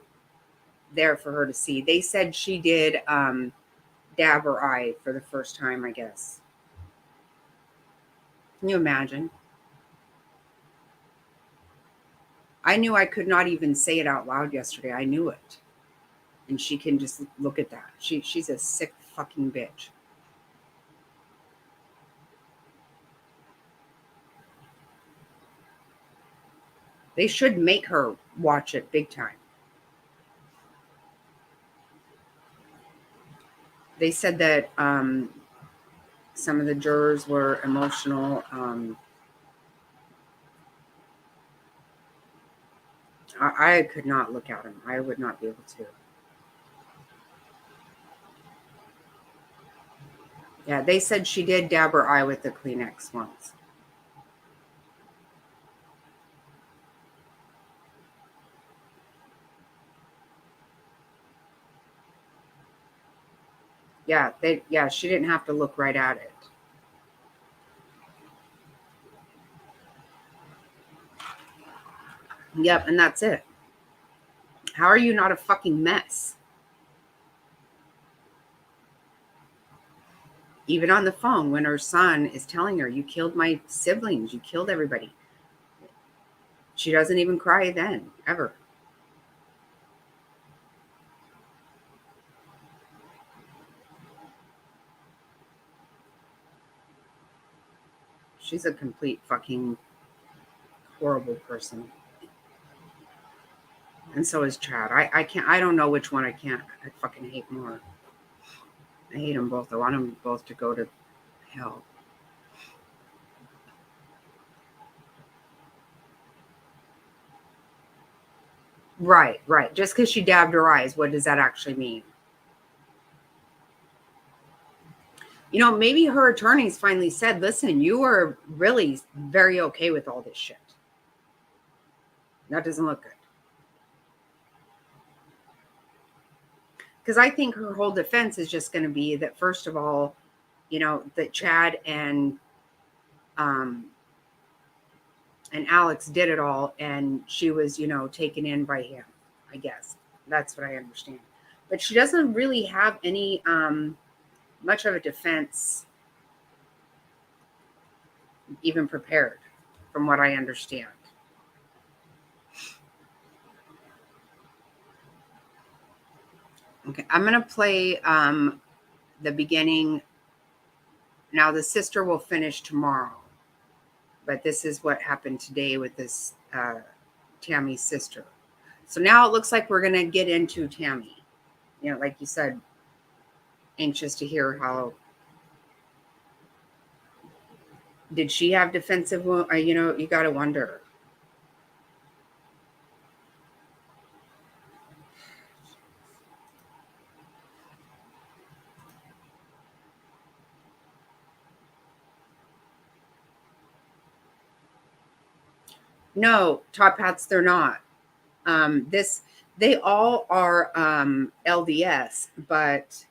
there for her to see. They said she did dab her eye for the first time, I guess. Can you imagine? I knew I could not even say it out loud yesterday. I knew it. And she can just look at that. She's a sick fucking bitch. They should make her watch it big time. They said that some of the jurors were emotional. I could not look at him. I would not be able to. Yeah, they said she did dab her eye with the Kleenex once. Yeah, she didn't have to look right at it. Yep, and that's it. How are you not a fucking mess? Even on the phone when her son is telling her, you killed my siblings, you killed everybody. She doesn't even cry then, ever. She's a complete fucking horrible person. And so is Chad. I don't know which one I fucking hate more. I hate them both. I want them both to go to hell. Right. Just because she dabbed her eyes, what does that actually mean? You know, maybe her attorneys finally said, listen, you are really very okay with all this shit. That doesn't look good. Because I think her whole defense is just going to be that, first of all, you know, that Chad and Alex did it all, and she was, you know, taken in by him, I guess. That's what I understand. But she doesn't really have any much of a defense even prepared, from what I understand. Okay, I'm going to play the beginning. Now, the sister will finish tomorrow, but this is what happened today with this Tammy's sister. So now it looks like we're going to get into Tammy. You know, like you said, anxious to hear how. Did she have defensive wound? You know, you got to wonder. No, top hats, they're not. They all are LDS, but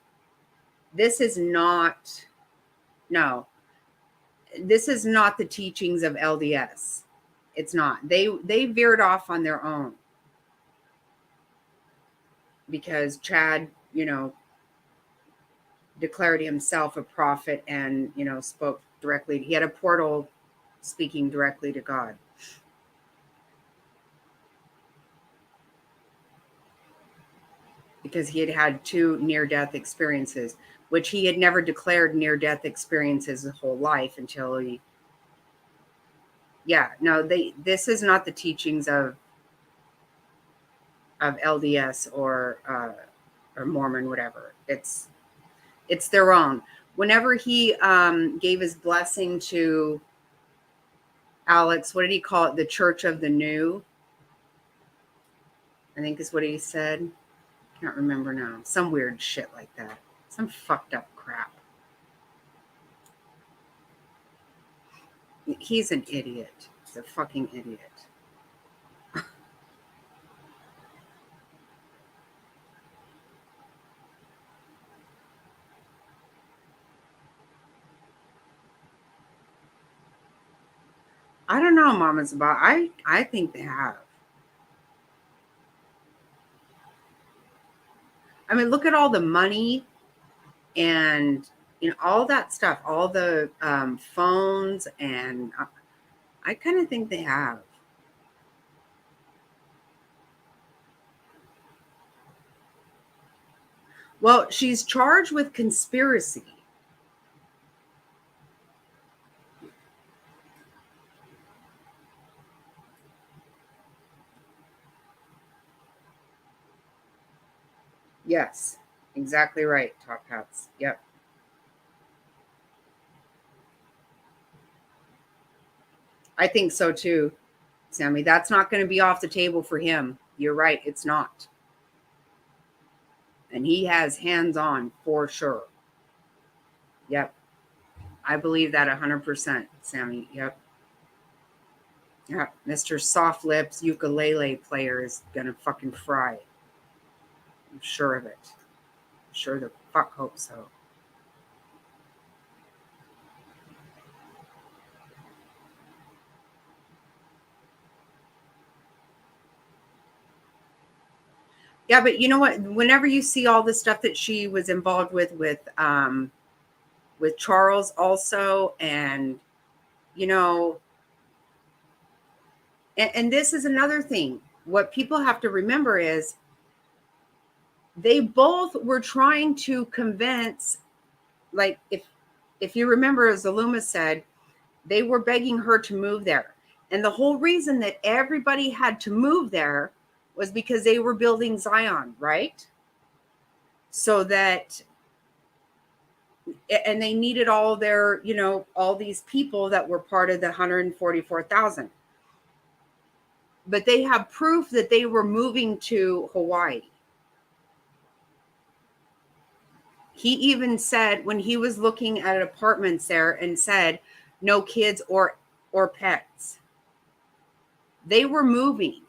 this is not. No, this is not the teachings of LDS. It's not. They veered off on their own because Chad, you know, declared himself a prophet and, you know, spoke directly. He had a portal speaking directly to God. Because he had had 2 near-death experiences, which he had never declared near-death experiences his whole life until he. Yeah, no, this is not the teachings of LDS or Mormon, whatever. It's their own. Whenever he gave his blessing to Alex, what did he call it? The Church of the New, I think is what he said. Can't remember now. Some weird shit like that. Some fucked up crap. He's an idiot. He's a fucking idiot. I don't know, Mama's about. I think they have. I mean, look at all the money and, you know, all that stuff, all the phones, and I kind of think they have. Well, she's charged with conspiracy. Yes, exactly right, Top Hats. Yep. I think so too, Sammy. That's not going to be off the table for him. You're right, it's not. And he has hands on for sure. Yep. I believe that 100%, Sammy. Yep. Yeah, Mr. Soft Lips ukulele player is going to fucking fry. I'm sure of it. I'm sure the fuck hope so. Yeah, but you know what? Whenever you see all the stuff that she was involved with Charles also, and you know, and this is another thing. What people have to remember is they both were trying to convince, like if you remember, as Aluma said, they were begging her to move there. And the whole reason that everybody had to move there was because they were building Zion, right? So that, and they needed all their, you know, all these people that were part of the 144,000. But they have proof that they were moving to Hawaii. He even said when he was looking at apartments there and said, no kids or pets. They were moving.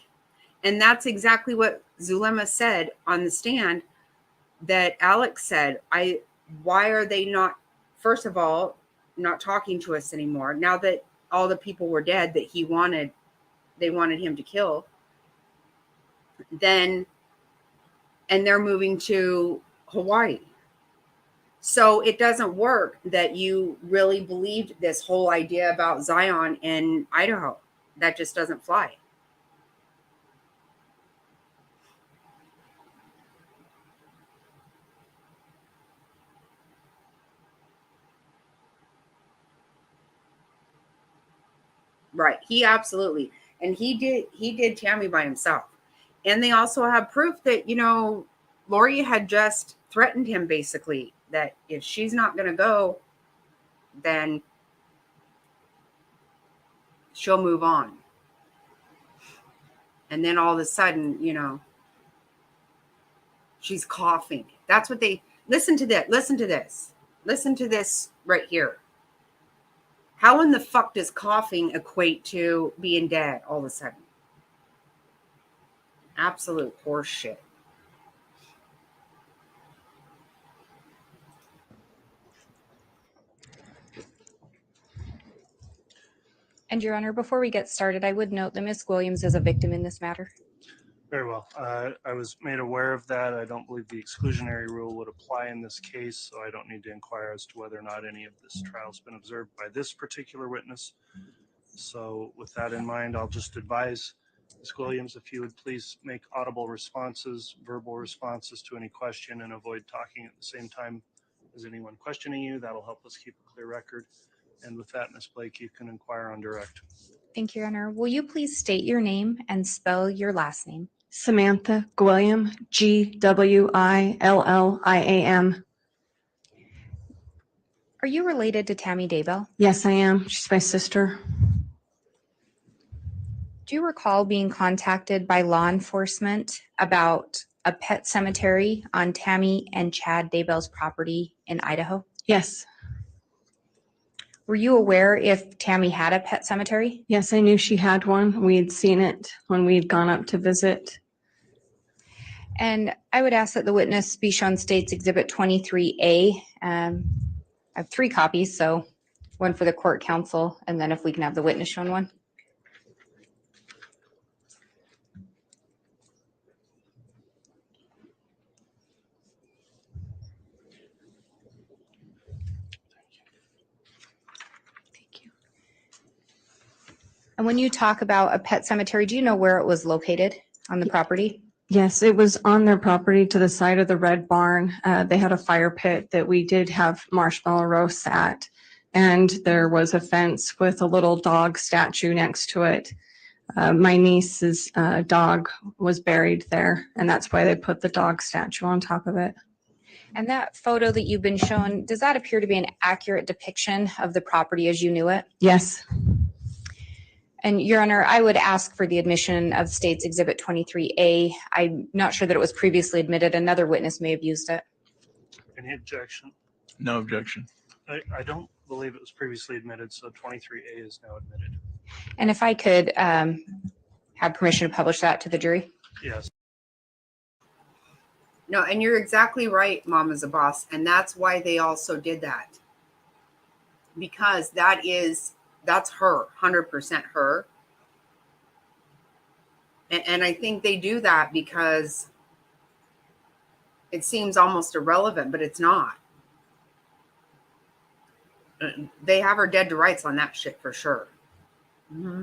And that's exactly what Zulema said on the stand, that Alex said, why are they not, first of all, not talking to us anymore now that all the people were dead that they wanted him to kill? Then, and they're moving to Hawaii. So it doesn't work that you really believed this whole idea about Zion in Idaho. That just doesn't fly. Right. He absolutely. And he did Tammy by himself. And they also have proof that, you know, Lori had just threatened him basically that if she's not going to go, then she'll move on. And then all of a sudden, you know, she's coughing. That's what they, listen to that. Listen to this. Listen to this right here. How in the fuck does coughing equate to being dead all of a sudden? Absolute horse shit. And Your Honor, before we get started, I would note that Ms. Williams is a victim in this matter. Very well. I was made aware of that. I don't believe the exclusionary rule would apply in this case, so I don't need to inquire as to whether or not any of this trial has been observed by this particular witness. So with that in mind, I'll just advise Ms. Williams, if you would please make audible responses, verbal responses to any question, and avoid talking at the same time as anyone questioning you. That'll help us keep a clear record. And with that, Ms. Blake, you can inquire on direct. Thank you, Your Honor. Will you please state your name and spell your last name? Samantha Gwilliam, Gwilliam. Are you related to Tammy Daybell? Yes, I am. She's my sister. Do you recall being contacted by law enforcement about a pet cemetery on Tammy and Chad Daybell's property in Idaho? Yes. Were you aware if Tammy had a pet cemetery? Yes, I knew she had one. We had seen it when we had gone up to visit. And I would ask that the witness be shown State's Exhibit 23A. I have 3 copies, so one for the court counsel, and then if we can have the witness shown one. Thank you. And when you talk about a pet cemetery, do you know where it was located on the property? Yes, it was on their property to the side of the red barn. They had a fire pit that we did have marshmallow roasts at, and there was a fence with a little dog statue next to it. My niece's dog was buried there, and that's why they put the dog statue on top of it. And that photo that you've been shown, does that appear to be an accurate depiction of the property as you knew it? Yes. And Your Honor, I would ask for the admission of State's Exhibit 23A. I'm not sure that it was previously admitted. Another witness may have used it. Any objection? No objection. I don't believe it was previously admitted, so 23A is now admitted. And if I could have permission to publish that to the jury? Yes. No, and you're exactly right, Mama's a boss. And that's why they also did that. Because that's her, 100% her. And I think they do that because it seems almost irrelevant, but it's not. They have her dead to rights on that shit for sure. Mm-hmm.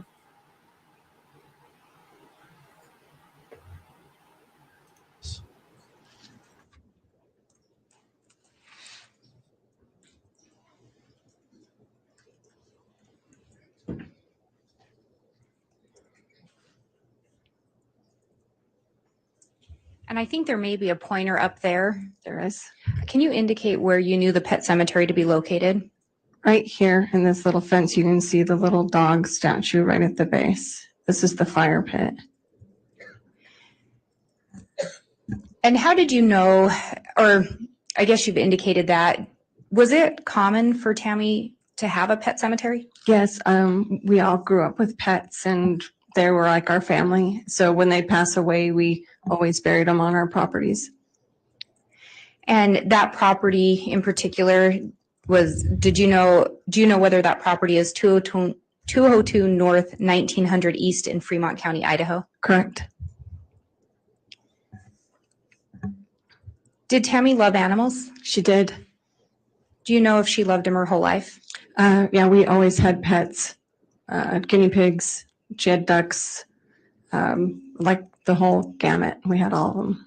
And I think there may be a pointer up there. There is. Can you indicate where you knew the pet cemetery to be located? Right here in this little fence, you can see the little dog statue right at the base. This is the fire pit. And how did you know, or I guess you've indicated that, was it common for Tammy to have a pet cemetery? Yes, we all grew up with pets and they were like our family. So when they pass away, we always buried them on our properties. And that property in particular do you know whether that property is 202 North 1900 East in Fremont County, Idaho? Correct. Did Tammy love animals? She did. Do you know if she loved them her whole life? Yeah, we always had pets, guinea pigs. She had ducks, like the whole gamut. We had all of them.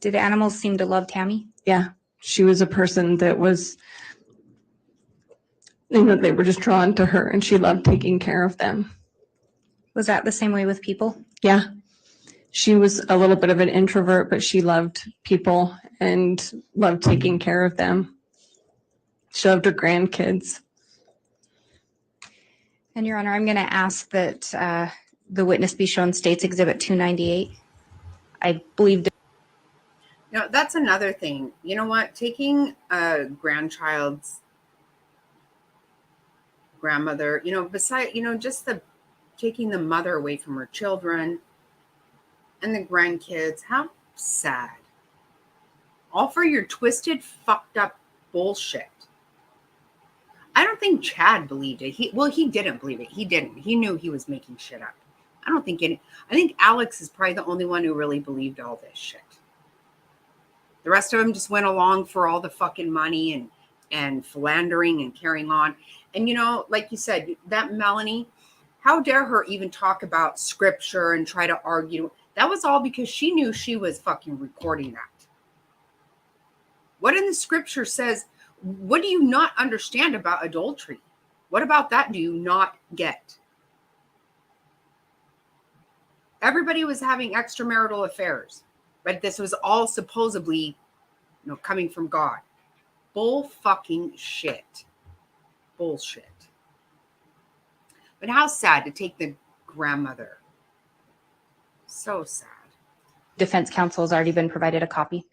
Did animals seem to love Tammy? Yeah, she was a person that was, they were just drawn to her and she loved taking care of them. Was that the same way with people? Yeah. She was a little bit of an introvert, but she loved people and loved taking care of them. She loved her grandkids. And Your Honor, I'm going to ask that the witness be shown State's Exhibit 298. I believe. No, that's another thing. You know what? Taking a grandchild's grandmother, just taking the mother away from her children and the grandkids, how sad. All for your twisted, fucked up bullshit. I don't think Chad believed it. He didn't believe it. He didn't. He knew he was making shit up. I think Alex is probably the only one who really believed all this shit. The rest of them just went along for all the fucking money and philandering and carrying on. And like you said, that Melanie, how dare her even talk about scripture and try to argue? That was all because she knew she was fucking recording that. What in the scripture says? What do you not understand about adultery? What about that do you not get? Everybody was having extramarital affairs, but this was all supposedly, coming from God. Bull fucking shit. Bullshit. But how sad to take the grandmother. So sad. Defense counsel has already been provided a copy.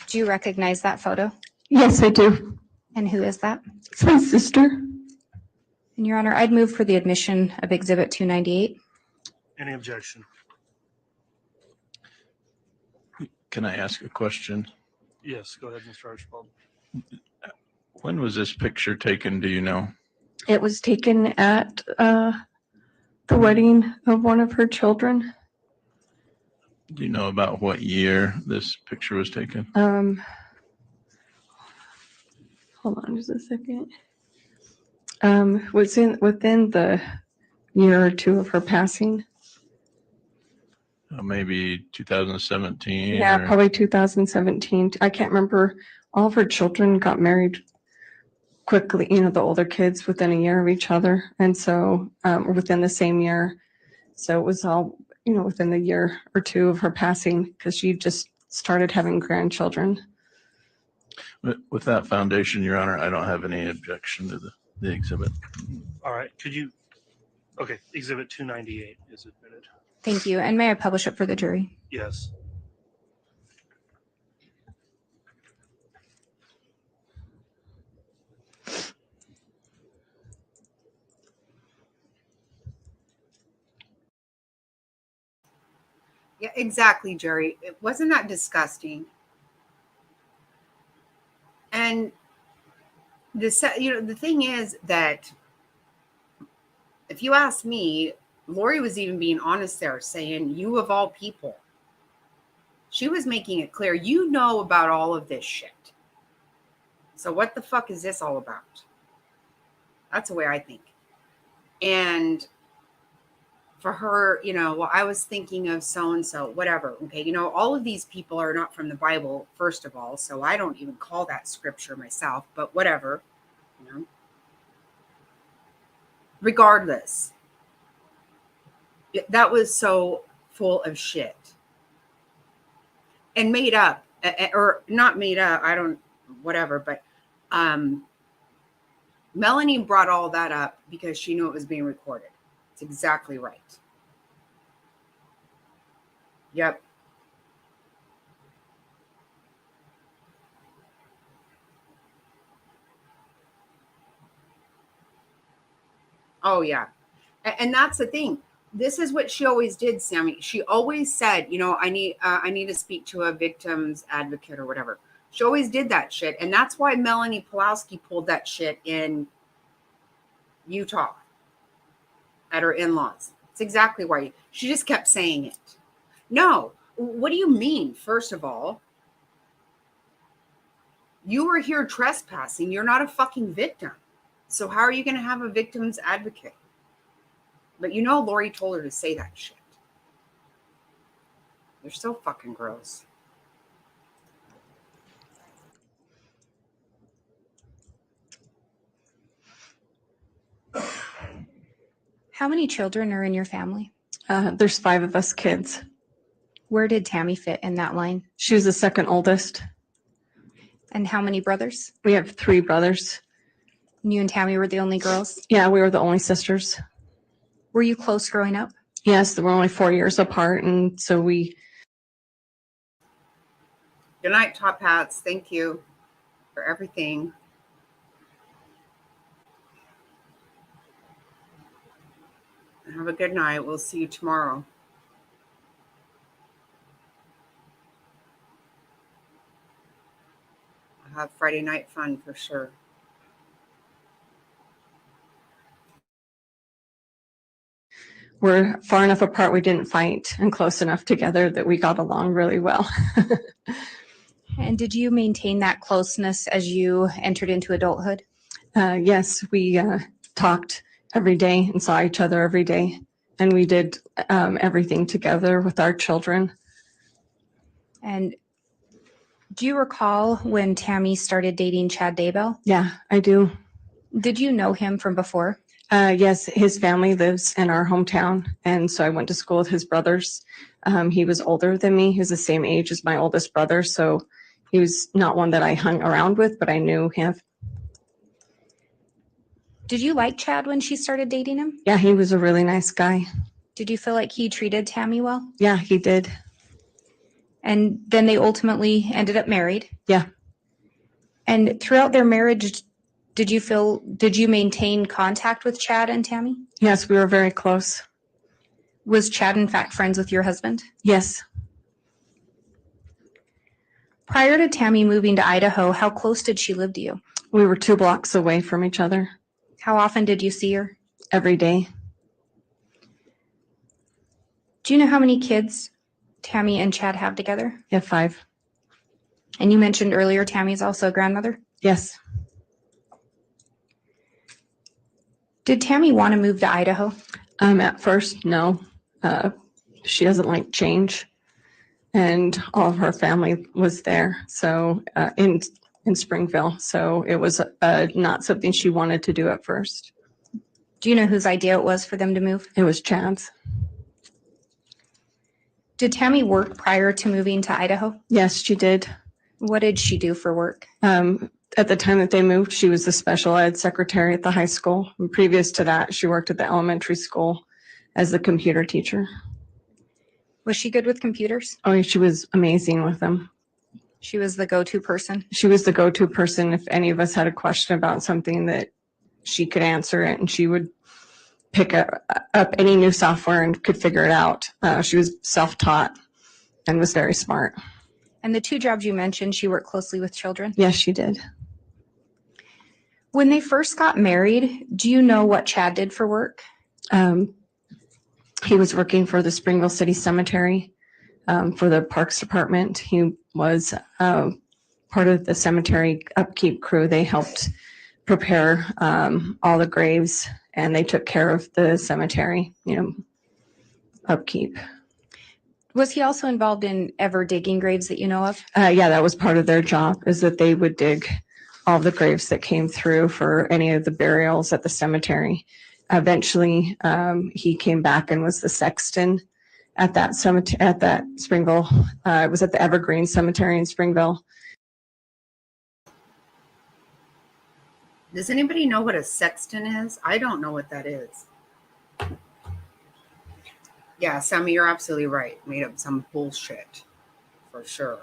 Do you recognize that photo? Yes, I do. And who is that? It's my sister. And Your Honor, I'd move for the admission of Exhibit 298. Any objection? Can I ask a question? Yes, go ahead, Mr. Archibald. When was this picture taken? Do you know? It was taken at the the wedding of one of her children. Do you know about what year this picture was taken? Hold on just a second. Within the year or two of her passing. Maybe 2017. Yeah, or- probably 2017. I can't remember. All of her children got married quickly, the older kids within a year of each other. And so within the same year. So it was all, within the year or two of her passing because she just started having grandchildren. With that foundation, Your Honor, I don't have any objection to the exhibit. All right. Okay, Exhibit 298 is admitted. Thank you. And may I publish it for the jury? Yes. Yeah, exactly, Jerry. It wasn't that disgusting. And the thing is that if you ask me, Lori was even being honest there, saying, you of all people. She was making it clear, you know about all of this shit. So what the fuck is this all about? That's the way I think. And for her, well, I was thinking of so-and-so, whatever. Okay, all of these people are not from the Bible, first of all, so I don't even call that scripture myself, but whatever. Regardless, that was so full of shit. And made up, or not made up, I don't, whatever, but Melanie brought all that up because she knew it was being recorded. It's exactly right. Yep. Oh, yeah. And that's the thing. This is what she always did, Sammy. She always said, I need to speak to a victim's advocate or whatever. She always did that shit. And that's why Melanie Pulowski pulled that shit in Utah at her in-laws. It's exactly why. She just kept saying it. No. What do you mean? First of all, you were here trespassing. You're not a fucking victim. So how are you going to have a victim's advocate? But Lori told her to say that shit. They're so fucking gross. How many children are in your family? There's 5 of us kids. Where did Tammy fit in that line? She was the second oldest. And how many brothers? We have 3 brothers. And you and Tammy were the only girls? Yeah, we were the only sisters. Were you close growing up? Yes, we're only 4 years apart, and so we. Good night, Top Hats. Thank you for everything. Have a good night. We'll see you tomorrow. I'll have Friday night fun for sure. We're far enough apart we didn't fight, and close enough together that we got along really well. And did you maintain that closeness as you entered into adulthood? Yes, we talked every day and saw each other every day, and we did everything together with our children. And do you recall when Tammy started dating Chad Daybell? Yeah, I do. Did you know him from before? Yes, his family lives in our hometown, and so I went to school with his brothers. He was older than me. He was the same age as my oldest brother, so he was not one that I hung around with, but I knew him. Did you like Chad when she started dating him? Yeah, he was a really nice guy. Did you feel like he treated Tammy well? Yeah, he did. And then they ultimately ended up married? Yeah. And throughout their marriage, did you maintain contact with Chad and Tammy? Yes, we were very close. Was Chad in fact friends with your husband? Yes. Prior to Tammy moving to Idaho, how close did she live to you? We were 2 blocks away from each other. How often did you see her? Every day. Do you know how many kids Tammy and Chad have together? Yeah, 5. And you mentioned earlier Tammy is also a grandmother. Yes. Did Tammy want to move to Idaho? At first, no. She doesn't like change, and all of her family was there. So in Springville, so it was not something she wanted to do at first. Do you know whose idea it was for them to move? It was Chad's. Did Tammy work prior to moving to Idaho? Yes, she did. What did she do for work? At the time that they moved, she was the special ed secretary at the high school. And previous to that, she worked at the elementary school as the computer teacher. Was she good with computers? Oh, she was amazing with them. She was the go-to person? She was the go-to person. If any of us had a question about something, that she could answer it, and she would pick up any new software and could figure it out. She was self-taught and was very smart. And the 2 jobs you mentioned, she worked closely with children? Yes, she did. When they first got married, do you know what Chad did for work? He was working for the Springville City Cemetery for the Parks Department. He was part of the cemetery upkeep crew. They helped prepare all the graves, and they took care of the cemetery, upkeep. Was he also involved in ever digging graves that you know of? Yeah, that was part of their job, is that they would dig all the graves that came through for any of the burials at the cemetery. Eventually, he came back and was the sexton at that cemetery, at that Springville. It was at the Evergreen Cemetery in Springville. Does anybody know what a sexton is? I don't know what that is. Yeah, Sammy, you're absolutely right. Made up some bullshit, for sure.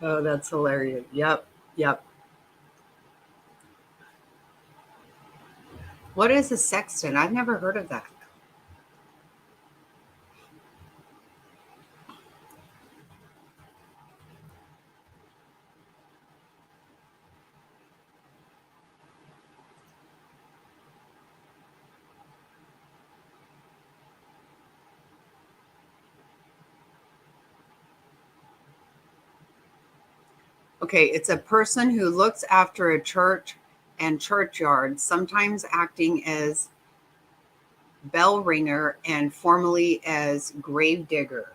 Oh, that's hilarious. Yep. What is a sexton? I've never heard of that. Okay, it's a person who looks after a church and churchyard, sometimes acting as bell ringer and formally as grave digger.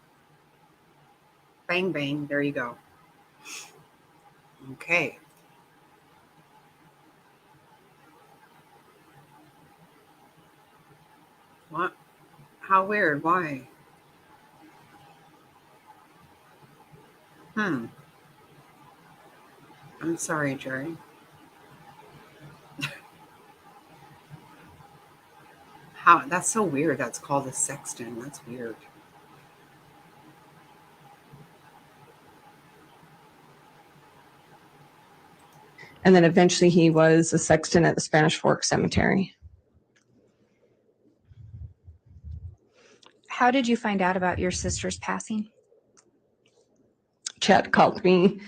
Bang, bang, there you go. Okay. What? How weird, why? I'm sorry, Jerry. How? That's so weird. That's called a sexton. That's weird. And then eventually he was a sexton at the Spanish Fork Cemetery. How did you find out about your sister's passing? Chad called me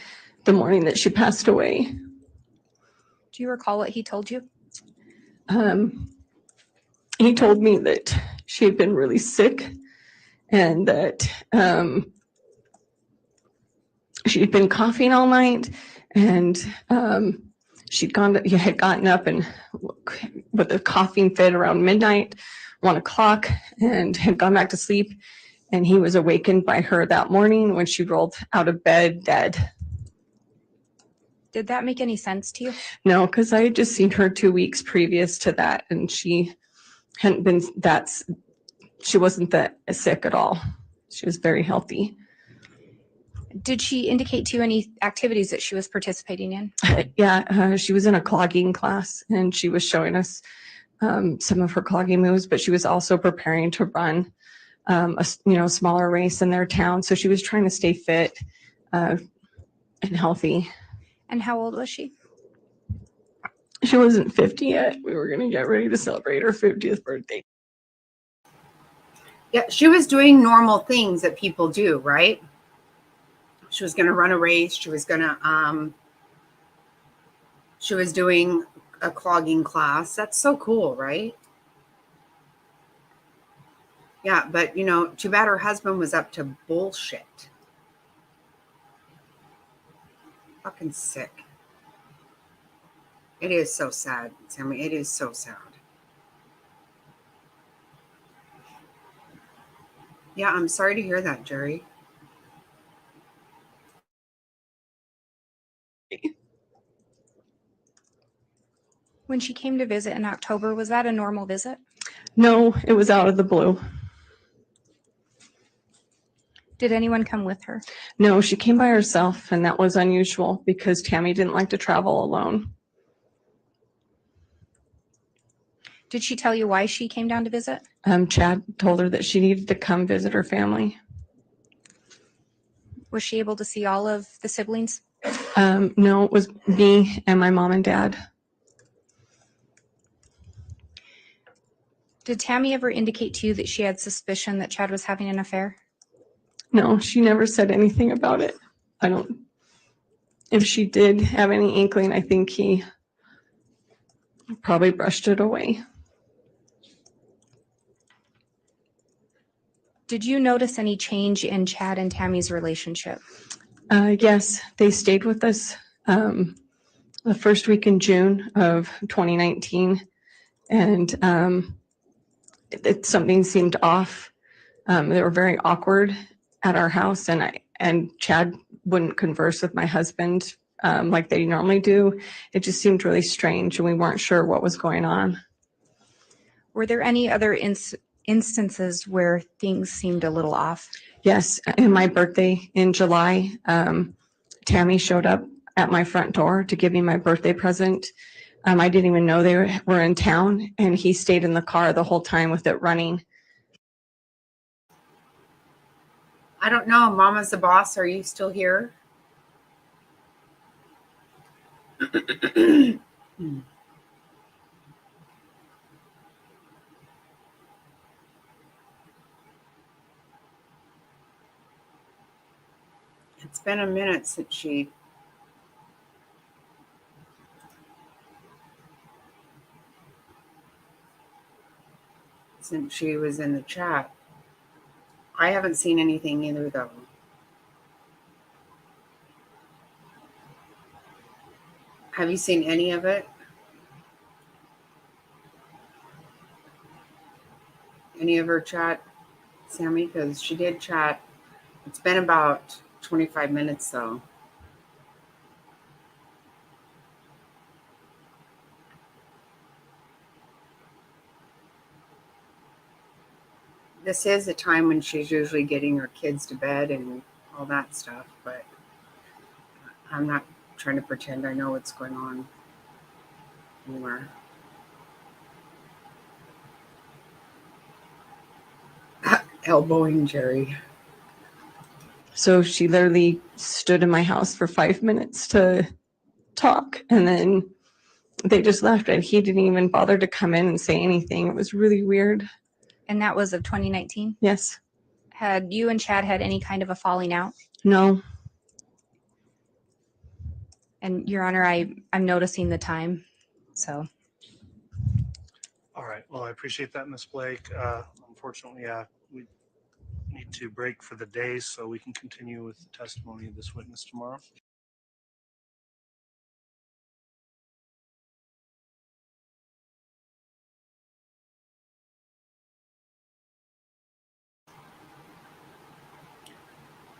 the morning that she passed away. Do you recall what he told you? He told me that she had been really sick and that she'd been coughing all night, and had gotten up and with a coughing fit around midnight, 1 o'clock, and had gone back to sleep. And he was awakened by her that morning when she rolled out of bed dead. Did that make any sense to you? No, because I had just seen her 2 weeks previous to that, and she hadn't been she wasn't that sick at all. She was very healthy. Did she indicate to you any activities that she was participating in? Yeah, she was in a clogging class, and she was showing us some of her clogging moves, but she was also preparing to run a smaller race in their town. So she was trying to stay fit and healthy. And how old was she? She wasn't 50 yet. We were going to get ready to celebrate her 50th birthday. Yeah, she was doing normal things that people do, right? She was going to run a race. She was doing a clogging class. That's so cool, right? Yeah, but too bad her husband was up to bullshit. Fucking sick. It is so sad, Sammy. It is so sad. Yeah, I'm sorry to hear that, Jerry. When she came to visit in October, was that a normal visit? No, it was out of the blue. Did anyone come with her? No, she came by herself, and that was unusual because Tammy didn't like to travel alone. Did she tell you why she came down to visit? Chad told her that she needed to come visit her family. Was she able to see all of the siblings? No, it was me and my mom and dad. Did Tammy ever indicate to you that she had suspicion that Chad was having an affair? No, she never said anything about it. If she did have any inkling, I think he probably brushed it away. Did you notice any change in Chad and Tammy's relationship? Yes, they stayed with us the first week in June of 2019, and something seemed off. They were very awkward at our house, and Chad wouldn't converse with my husband like they normally do. It just seemed really strange, and we weren't sure what was going on. Were there any other instances where things seemed a little off? Yes, in my birthday in July, Tammy showed up at my front door to give me my birthday present. I didn't even know they were in town, and he stayed in the car the whole time with it running. I don't know. Mama's the boss. Are you still here? It's been a minute since she was in the chat. I haven't seen anything either, though. Have you seen any of it? Any of her chat, Sammy? Because she did chat. It's been about 25 minutes, though. This is a time when she's usually getting her kids to bed and all that stuff, but I'm not trying to pretend I know what's going on anymore. Elbowing Jerry. So she literally stood in my house for 5 minutes to talk, and then they just left, and he didn't even bother to come in and say anything. It was really weird. And that was of 2019? Yes. Had you and Chad had any kind of a falling out? No. And Your Honor, I'm noticing the time, so. All right. Well, I appreciate that, Ms. Blake. Unfortunately, we need to break for the day so we can continue with the testimony of this witness tomorrow.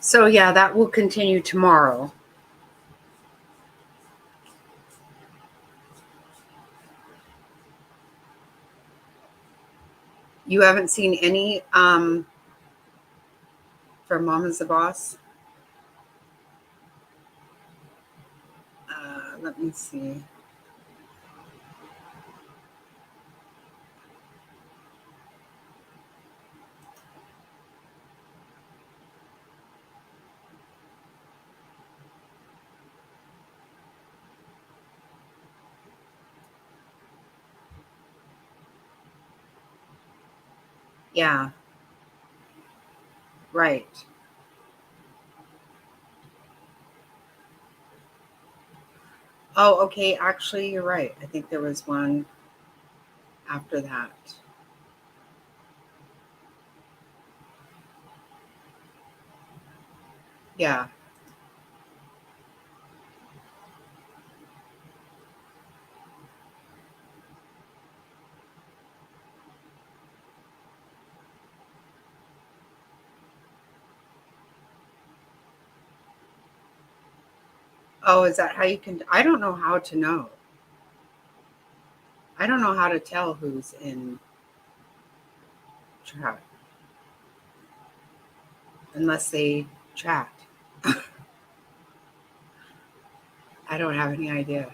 So yeah, that will continue tomorrow. You haven't seen any from Mama's the Boss? Let me see. Yeah. Right. Oh, okay. Actually, you're right. I think there was one after that. Yeah. Oh, is that how you can? I don't know how to know. I don't know how to tell who's in chat unless they chat. I don't have any idea.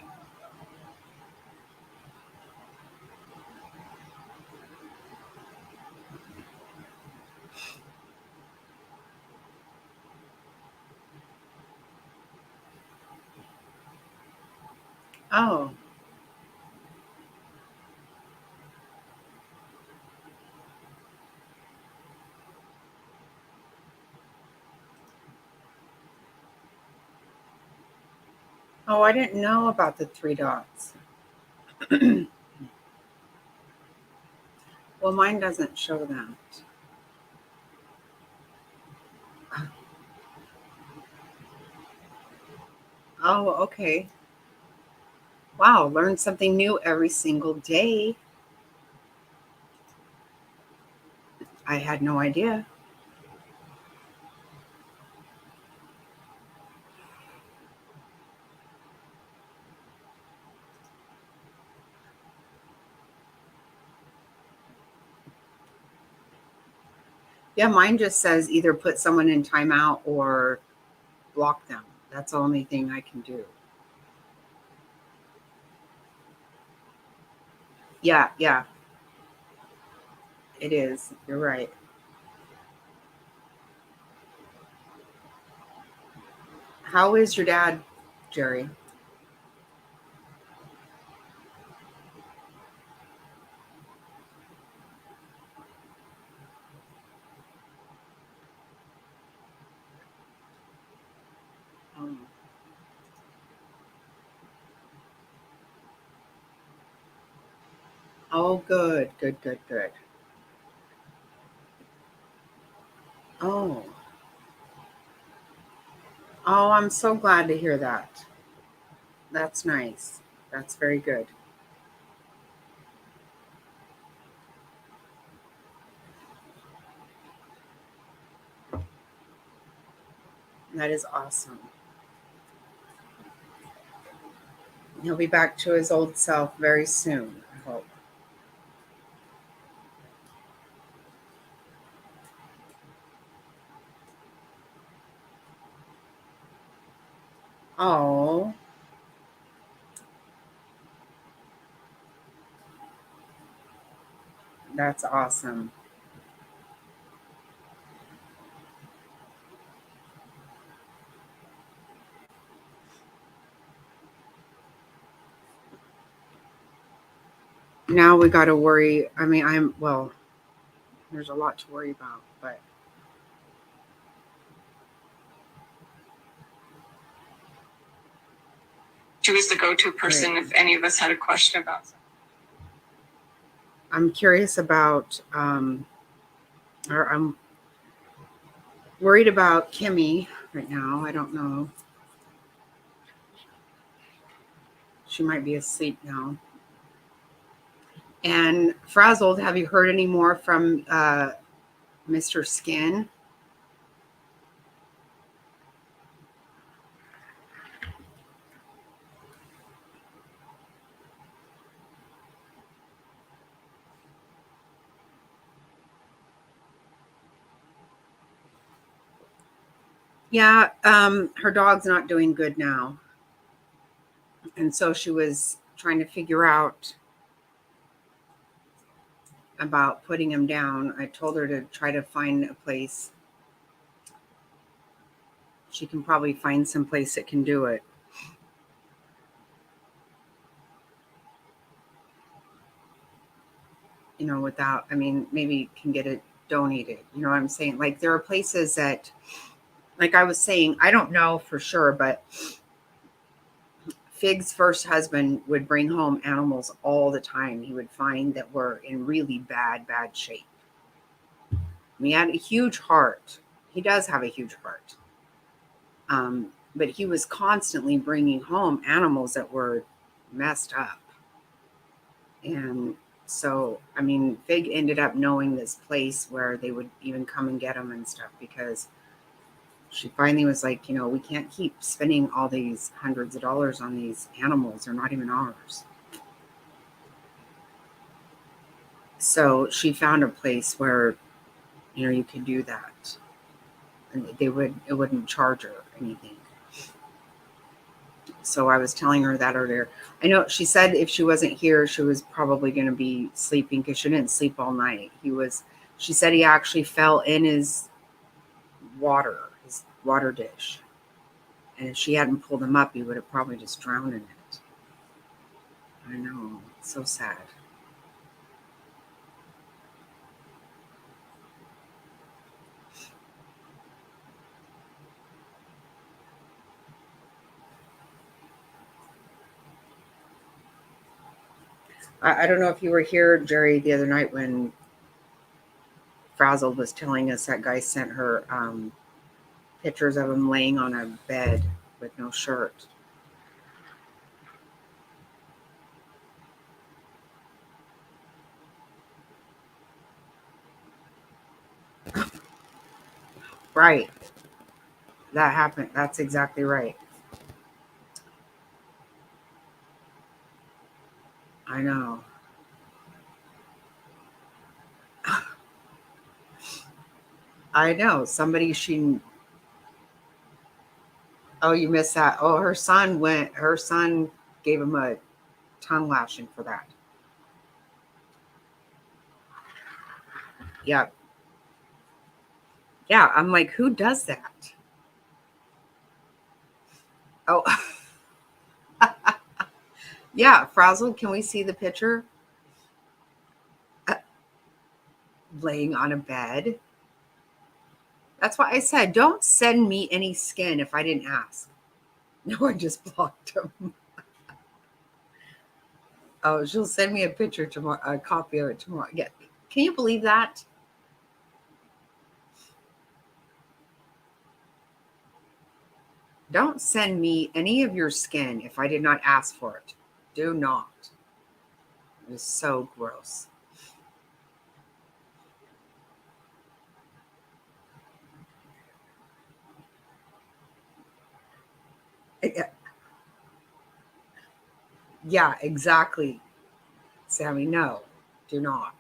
Oh. Oh, I didn't know about the 3 dots. Well, mine doesn't show that. Oh, okay. Wow, learn something new every single day. I had no idea. Yeah, mine just says either put someone in timeout or block them. That's the only thing I can do. Yeah, yeah, it is. You're right. How is your dad, Jerry? Um, oh, good, good, good, good. Oh, oh, I'm so glad to hear that. That's nice. That's very good. That is awesome. He'll be back to his old self very soon, I hope. Oh, that's awesome. Now we got to worry. I mean, well, there's a lot to worry about, but She was the go-to person if any of us had a question about something. I'm curious about, or I'm worried about Kimmy right now. I don't know. She might be asleep now. And Frazzled, have you heard any more from Mr. Skin? Yeah, her dog's not doing good now. And so she was trying to figure out about putting him down. I told her to try to find a place. She can probably find some place that can do it. You know, without, I mean, maybe can get it donated. You know what I'm saying? Like there are places that, like I was saying, I don't know for sure, but Fig's first husband would bring home animals all the time. He would find that were in really bad shape. He had a huge heart. He does have a huge heart. But he was constantly bringing home animals that were messed up. And so, I mean, Fig ended up knowing this place where they would even come and get him and stuff, because she finally was like, you know, we can't keep spending all these hundreds of dollars on these animals. They're not even ours. So she found a place where, you know, you could do that. And it wouldn't charge her anything. So I was telling her that earlier. I know she said if she wasn't here, she was probably going to be sleeping, because she didn't sleep all night. She said he actually fell in his water dish. And if she hadn't pulled him up, he would have probably just drowned in it. I know. It's so sad. I don't know if you were here, Jerry, the other night when Frazzled was telling us that guy sent her pictures of him laying on a bed with no shirt. Right. That happened. That's exactly right. I know. I know. Oh, you missed that. Oh, her son gave him a tongue lashing for that. Yeah. Yeah. I'm like, who does that? Oh, yeah. Frazzled, can we see the picture? Laying on a bed. That's why I said, don't send me any skin if I didn't ask. No, I just blocked him. Oh, she'll send me a picture tomorrow, a copy of it tomorrow. Yeah. Can you believe that? Don't send me any of your skin if I did not ask for it. Do not. It is so gross. Yeah, exactly. Sammy, no, do not.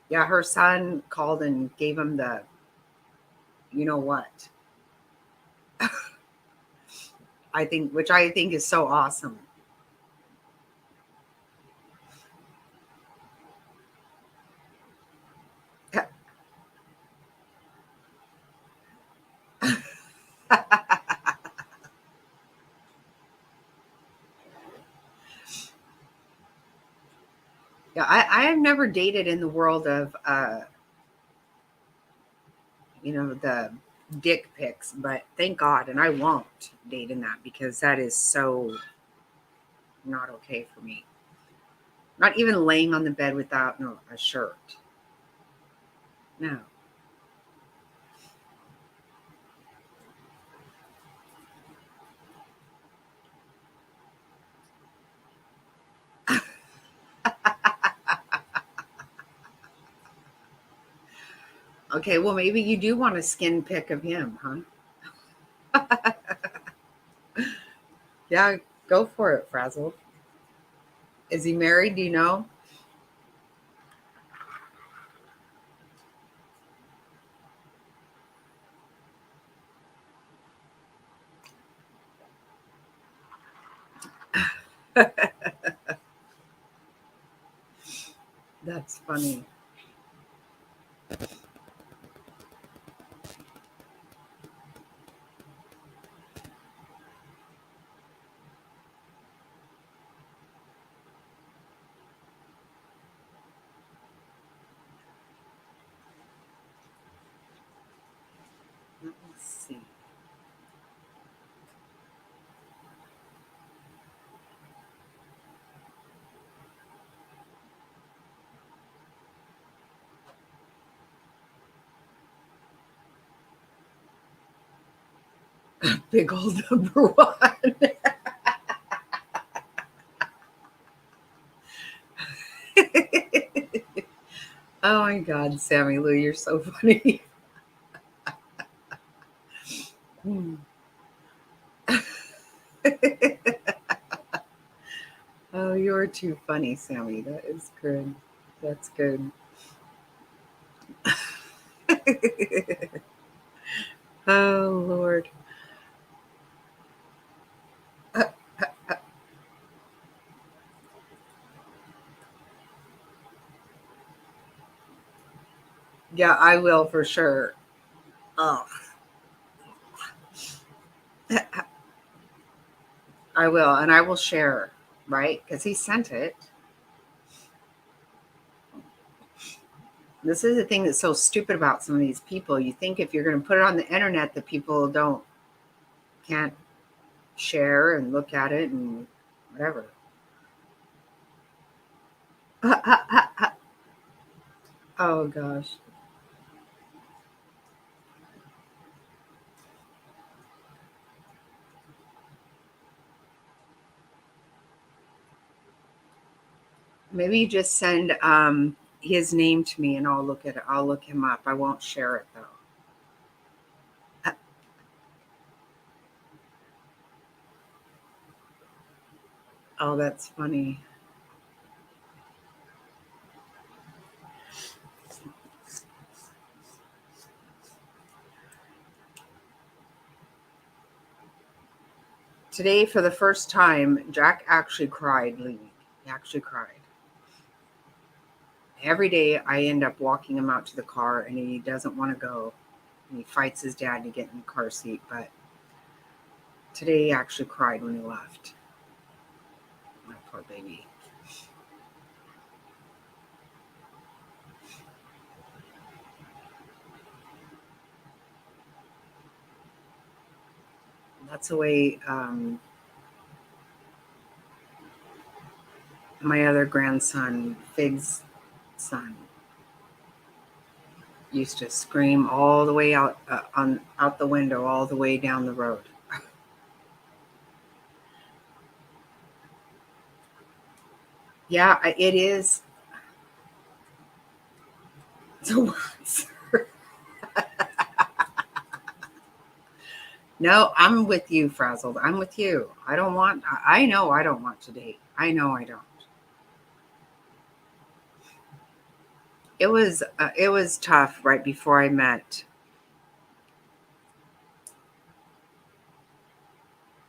Yeah, her son called and gave him the, you know what? which I think is so awesome. Yeah, I have never dated in the world of, the dick pics, but thank God, and I won't date in that, because that is so not okay for me. Not even laying on the bed without a shirt. No. Okay, well, maybe you do want a skin pic of him, huh? Yeah, go for it, Frazzled. Is he married? Do you know? That's funny. Let me see. Big old number one. Oh my God, Sammy Lou, you're so funny. Oh, you're too funny, Sammy. That is good. That's good. Oh, Lord. Yeah, I will for sure. Oh, I will. And I will share, right? Because he sent it. This is the thing that's so stupid about some of these people. You think if you're going to put it on the internet that people can't share and look at it and whatever. Oh gosh. Maybe you just send his name to me and I'll look at it. I'll look him up. I won't share it though. Oh, that's funny. Today, for the first time, Jack actually cried leaving. He actually cried. Every day I end up walking him out to the car and he doesn't want to go. And he fights his dad to get in the car seat. But today he actually cried when he left. My poor baby. That's the way my other grandson, Fig's son, used to scream all the way out out the window, all the way down the road. Yeah, it is. So, no, I'm with you, Frazzled. I'm with you. I don't want. I know I don't want to date. I know I don't. It was tough right before I met.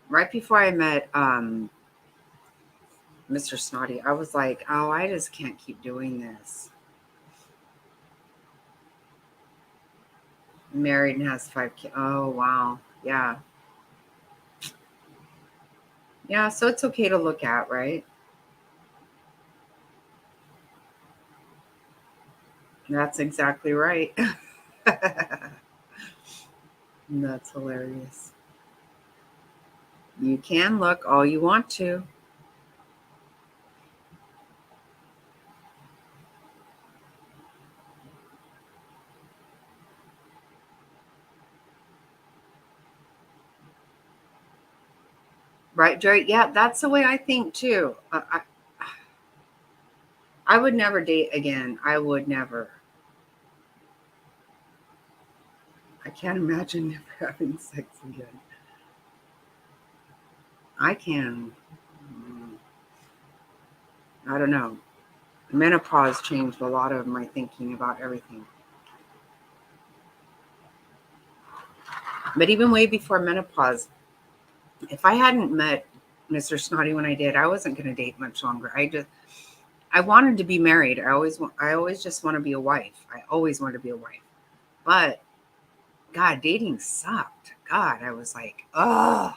Right before I met Mr. Snotty, I was like, oh, I just can't keep doing this. Married and has 5 kids. Oh, wow. Yeah. Yeah, so it's okay to look at, right? That's exactly right. That's hilarious. You can look all you want to. Right, Jerry? Yeah, that's the way I think too. I would never date again. I would never. I can't imagine never having sex again. I can. I don't know. Menopause changed a lot of my thinking about everything. But even way before menopause, if I hadn't met Mr. Snotty when I did, I wasn't going to date much longer. I wanted to be married. I always just want to be a wife. I always wanted to be a wife. But God, dating sucked. God, I was like, oh,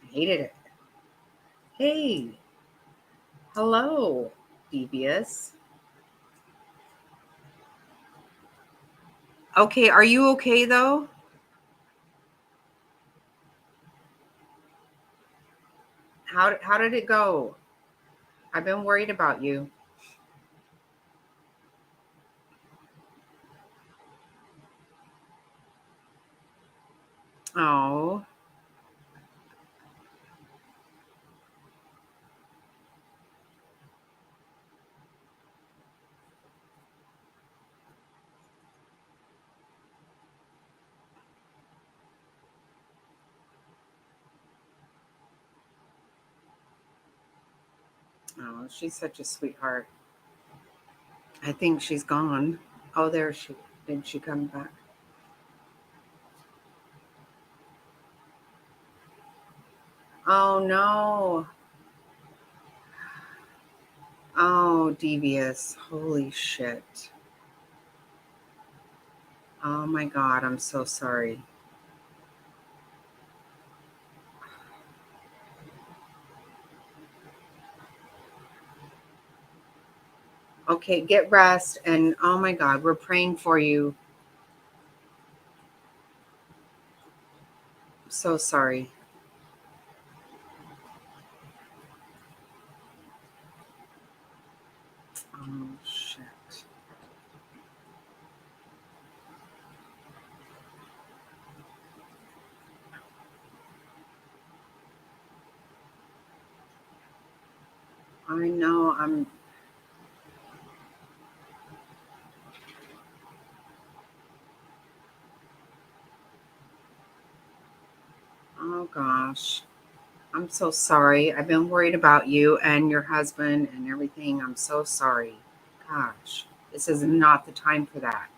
I hated it. Hey, hello, Devious. Okay, are you okay though? How did it go? I've been worried about you. Oh. Oh, she's such a sweetheart. I think she's gone. Oh, there she. Did she come back? Oh no. Oh, devious. Holy shit. Oh my God, I'm so sorry. Okay, get rest. And oh my God, we're praying for you. So sorry. Oh shit. I know. Oh gosh. I'm so sorry. I've been worried about you and your husband and everything. I'm so sorry. Gosh, this is not the time for that.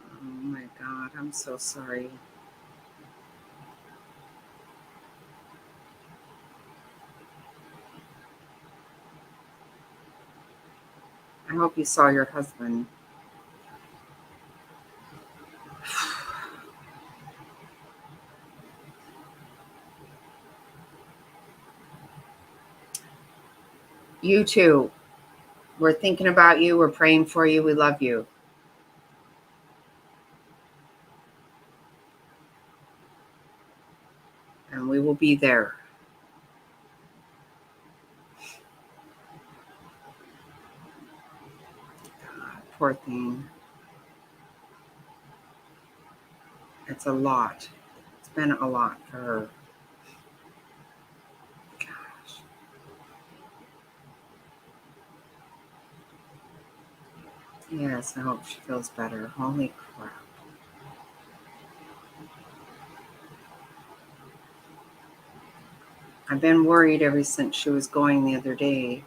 Oh my God, I'm so sorry. I hope you saw your husband. You too. We're thinking about you. We're praying for you. We love you. And we will be there. God, poor thing. It's a lot. It's been a lot for her. Gosh. Yes, I hope she feels better. Holy crap. I've been worried ever since she was going the other day.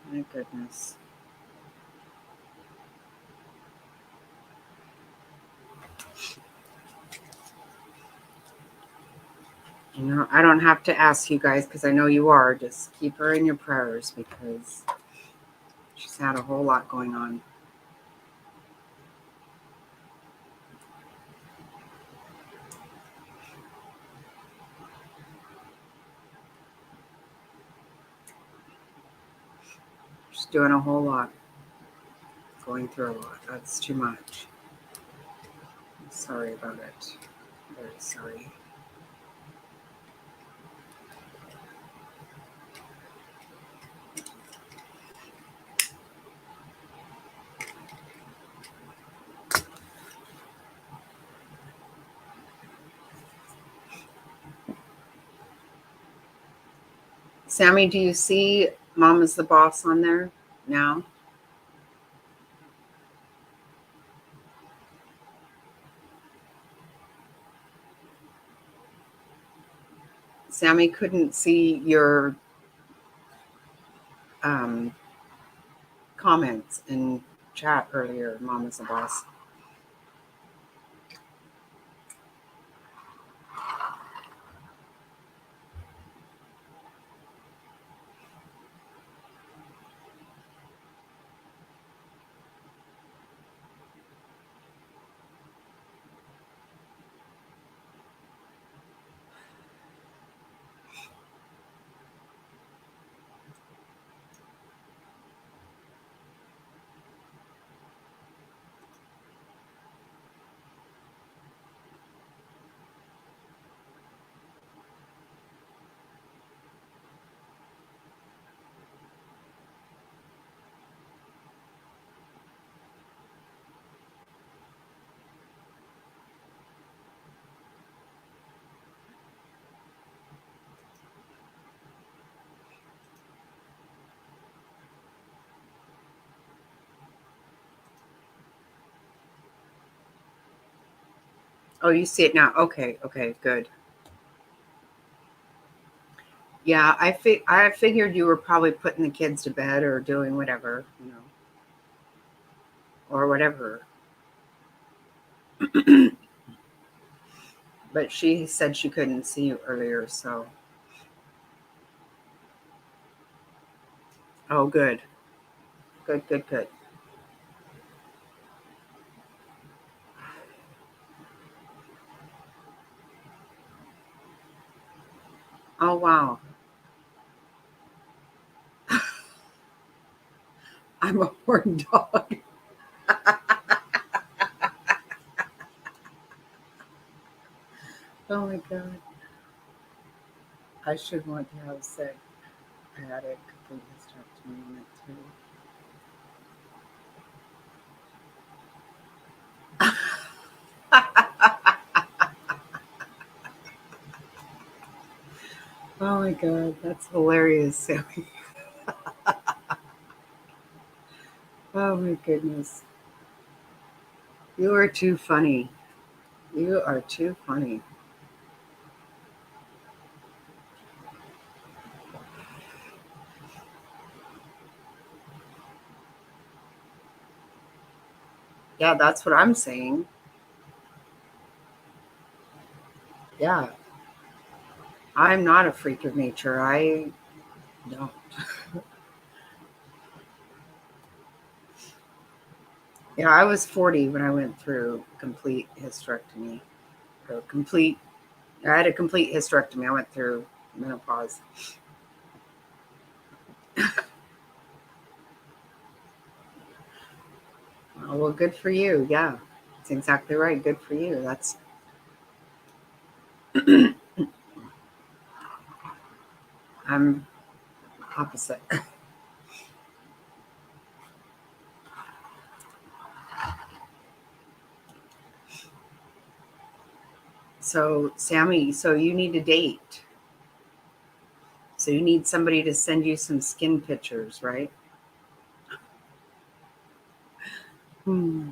My goodness. You know, I don't have to ask you guys because I know you are. Just keep her in your prayers because she's had a whole lot going on. She's doing a whole lot. Going through a lot. That's too much. I'm sorry about it. Very sorry. Sammy, do you see Mom is the Boss on there now? Sammy couldn't see your comments in chat earlier. Mom is the Boss. Oh, you see it now. Okay, okay, good. Yeah, I figured you were probably putting the kids to bed or doing whatever, or whatever. But she said she couldn't see you earlier, so. Oh, good. Good, good, good. Oh, wow. I'm a horn dog. Oh my God. I should want to have said I had a complete hysterectomy in it too. Oh my God, that's hilarious, Sammy. Oh my goodness. You are too funny. You are too funny. Yeah, that's what I'm saying. Yeah. I'm not a freak of nature. I don't. Yeah, I was 40 when I went through complete hysterectomy. Or complete, I had a complete hysterectomy. I went through menopause. Oh, well, good for you. Yeah, that's exactly right. Good for you. That's I'm opposite. So, Sammy, so you need a date. So you need somebody to send you some skin pictures, right? Hmm.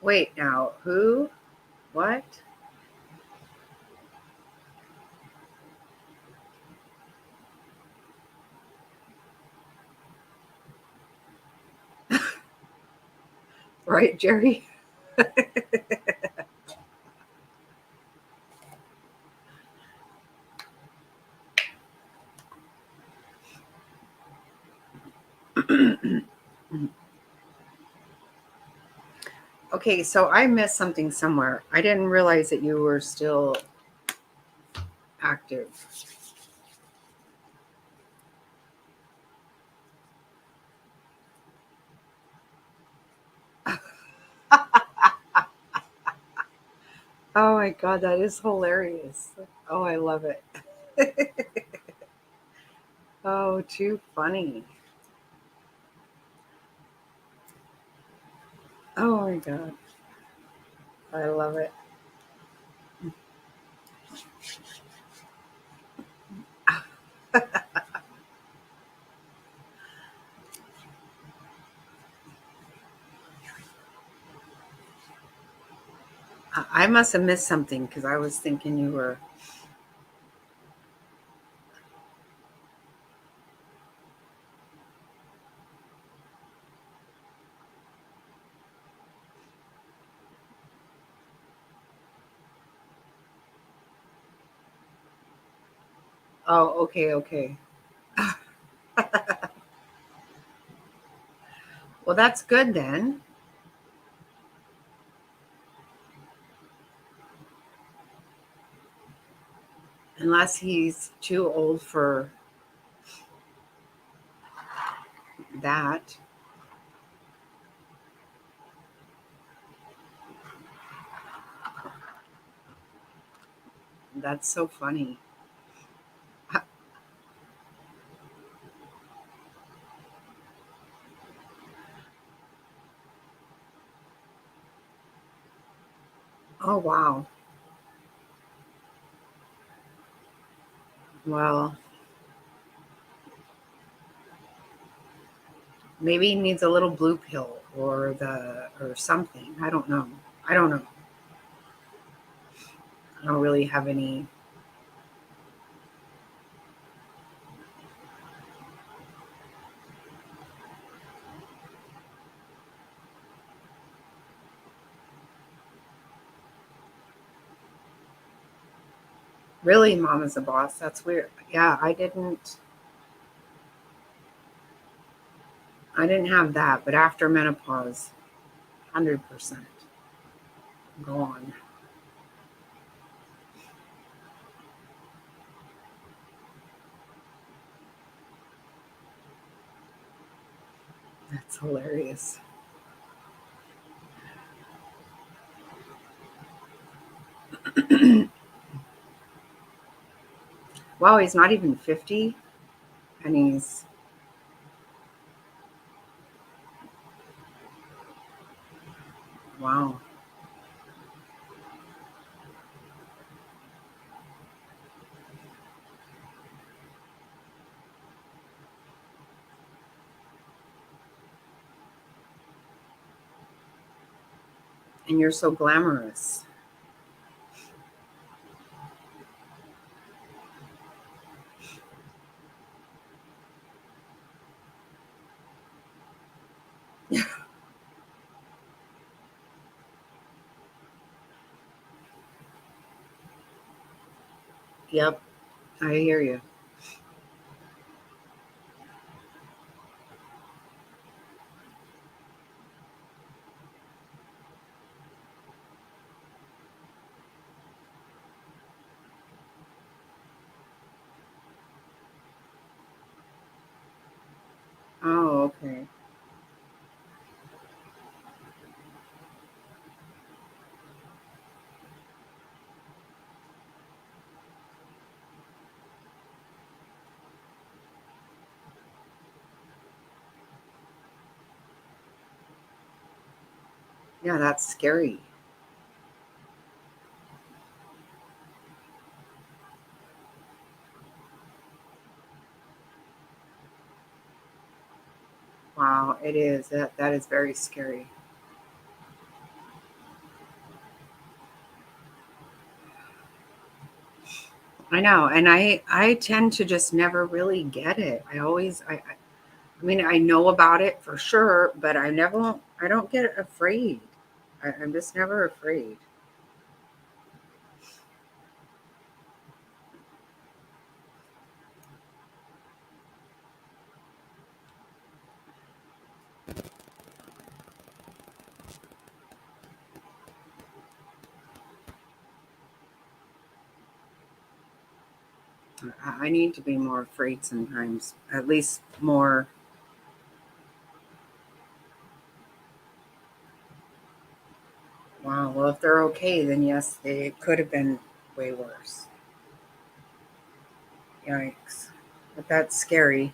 Wait, now, who? What? Right, Jerry? Okay, so I missed something somewhere. I didn't realize that you were still active. Oh my God, that is hilarious. Oh, I love it. Oh, too funny. Oh my God, I love it. I must have missed something because I was thinking you were. Oh, okay, okay. Well, that's good then. Unless he's too old for that. That's so funny. Oh, wow. Well, maybe he needs a little blue pill or something. I don't know. I don't know. I don't really have any. Really, Mama's a boss. That's weird. Yeah, I didn't have that, but after menopause, 100% gone. That's hilarious. Wow, he's not even 50, and he's wow. And you're so glamorous. Yep, I hear you. Oh, okay. Yeah, that's scary. Wow, it is. That is very scary. I know, and I tend to just never really get it. I mean, I know about it for sure, but I don't get afraid. I'm just never afraid. I need to be more afraid sometimes, at least more. Wow, well, if they're okay, then yes, they could have been way worse. Yikes. But that's scary.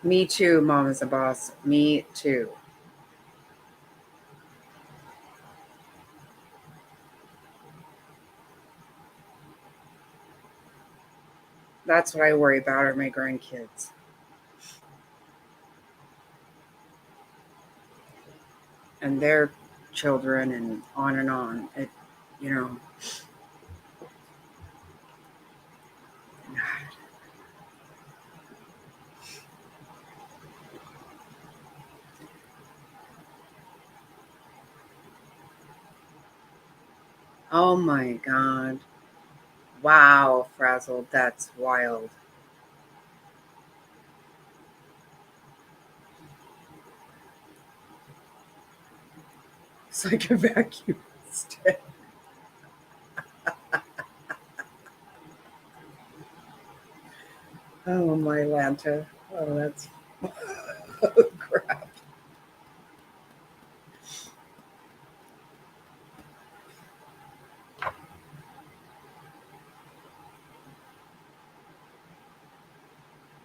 Me too, Mom is a boss. Me too. That's what I worry about are my grandkids. And their children and on and on. You know, oh my God. Wow, Frazzled, that's wild. It's like a vacuum instead. Oh my Lanta. Oh, that's oh, crap.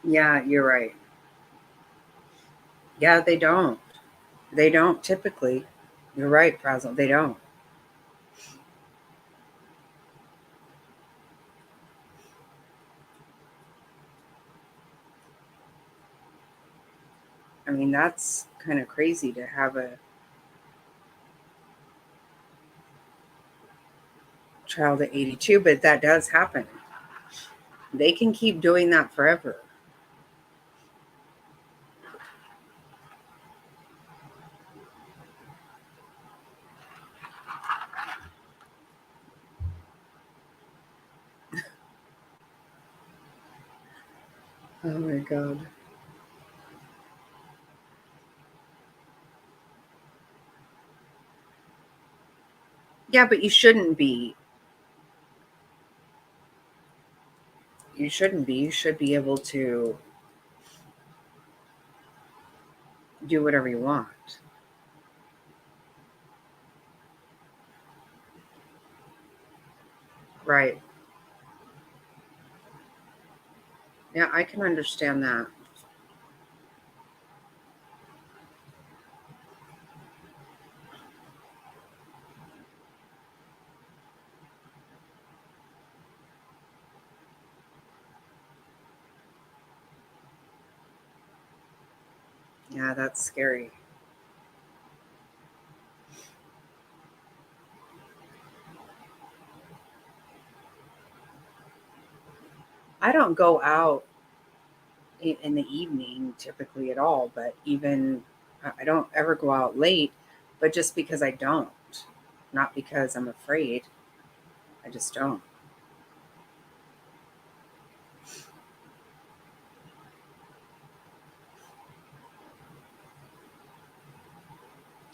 Yeah, you're right. Yeah, they don't. They don't typically. You're right, Frazzle. They don't. I mean, that's kind of crazy to have a child at 82, but that does happen. They can keep doing that forever. Oh my God. Yeah, but you shouldn't be. You shouldn't be. You should be able to do whatever you want. Right. Yeah, I can understand that. Yeah, that's scary. I don't go out in the evening typically at all, but even I don't ever go out late, but just because I don't, not because I'm afraid. I just don't.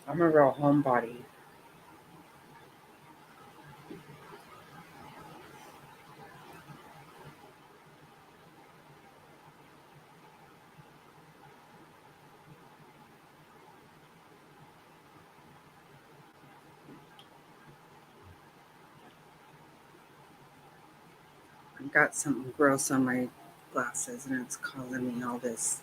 I'm a real homebody. I've got something gross on my glasses and it's causing me all this.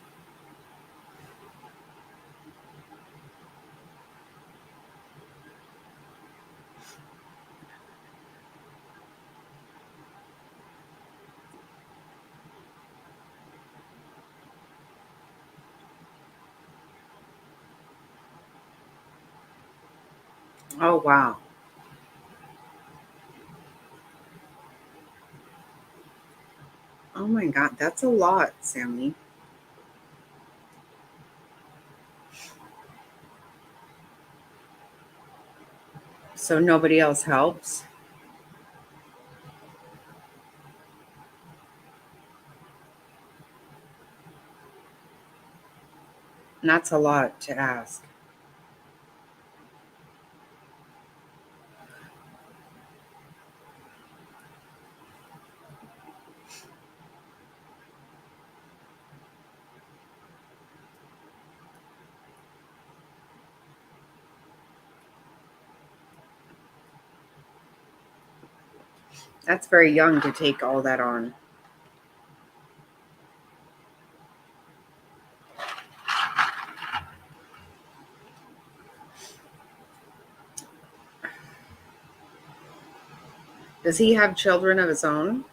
Oh, wow. Oh my God, that's a lot, Sammy. So nobody else helps? And that's a lot to ask. That's very young to take all that on. Does he have children of his own?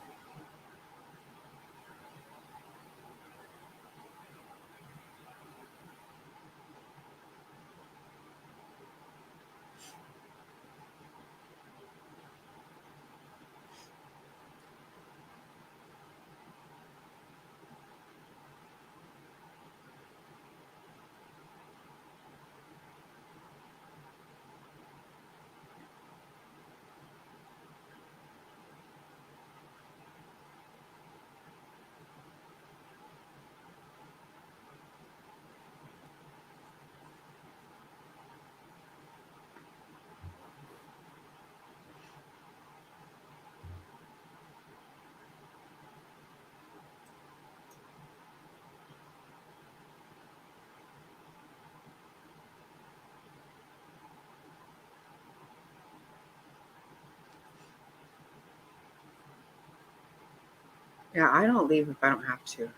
Yeah, I don't leave if I don't have to.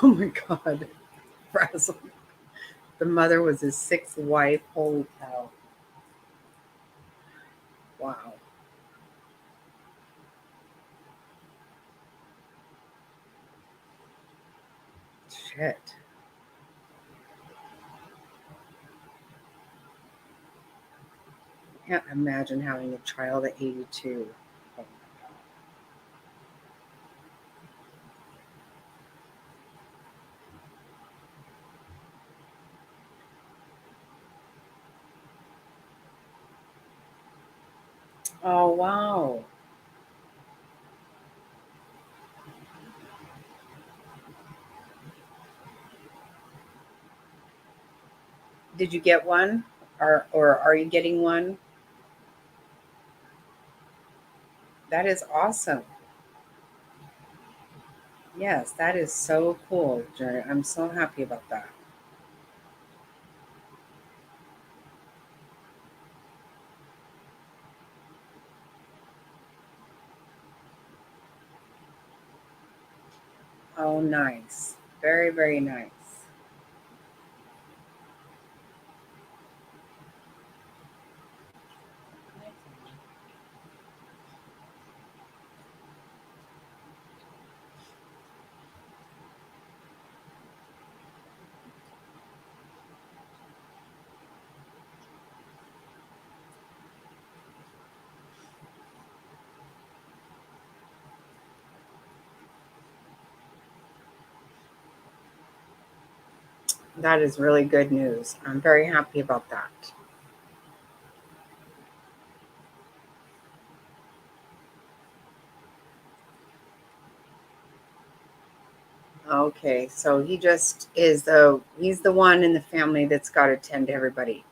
Oh my God. Frazzled. The mother was his sixth wife. Holy cow. Wow. Shit. I can't imagine having a child at 82. Oh, wow. Did you get one? Or are you getting one? That is awesome. Yes, that is so cool, Jerry. I'm so happy about that. Oh, nice. Very, very nice. That is really good news. I'm very happy about that. Okay, so he just is he's the one in the family that's got to tend to everybody.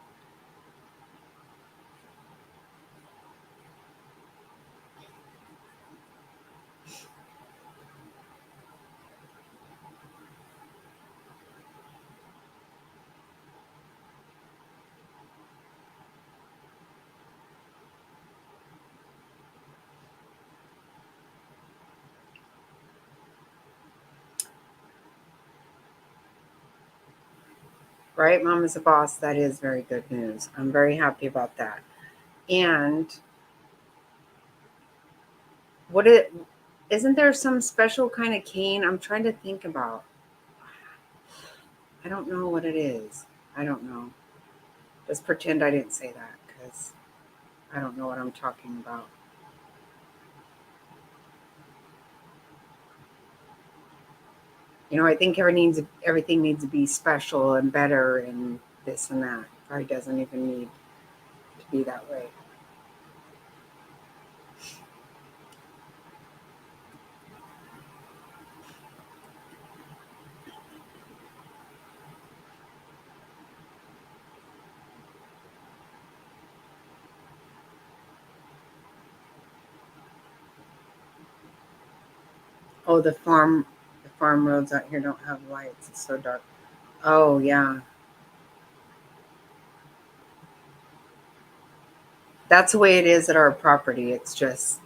Right, Mom is a boss. That is very good news. I'm very happy about that. And isn't there some special kind of cane? I'm trying to think about. I don't know what it is. I don't know. Just pretend I didn't say that because I don't know what I'm talking about. I think everything needs to be special and better and this and that. Probably doesn't even need to be that way. Oh, the farm roads out here don't have lights. It's so dark. Oh, yeah. That's the way it is at our property. It's just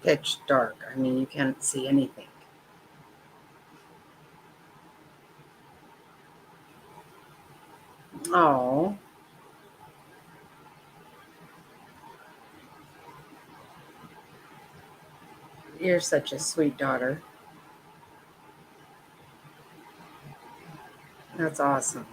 pitch dark. I mean, you can't see anything. Oh, you're such a sweet daughter. That's awesome.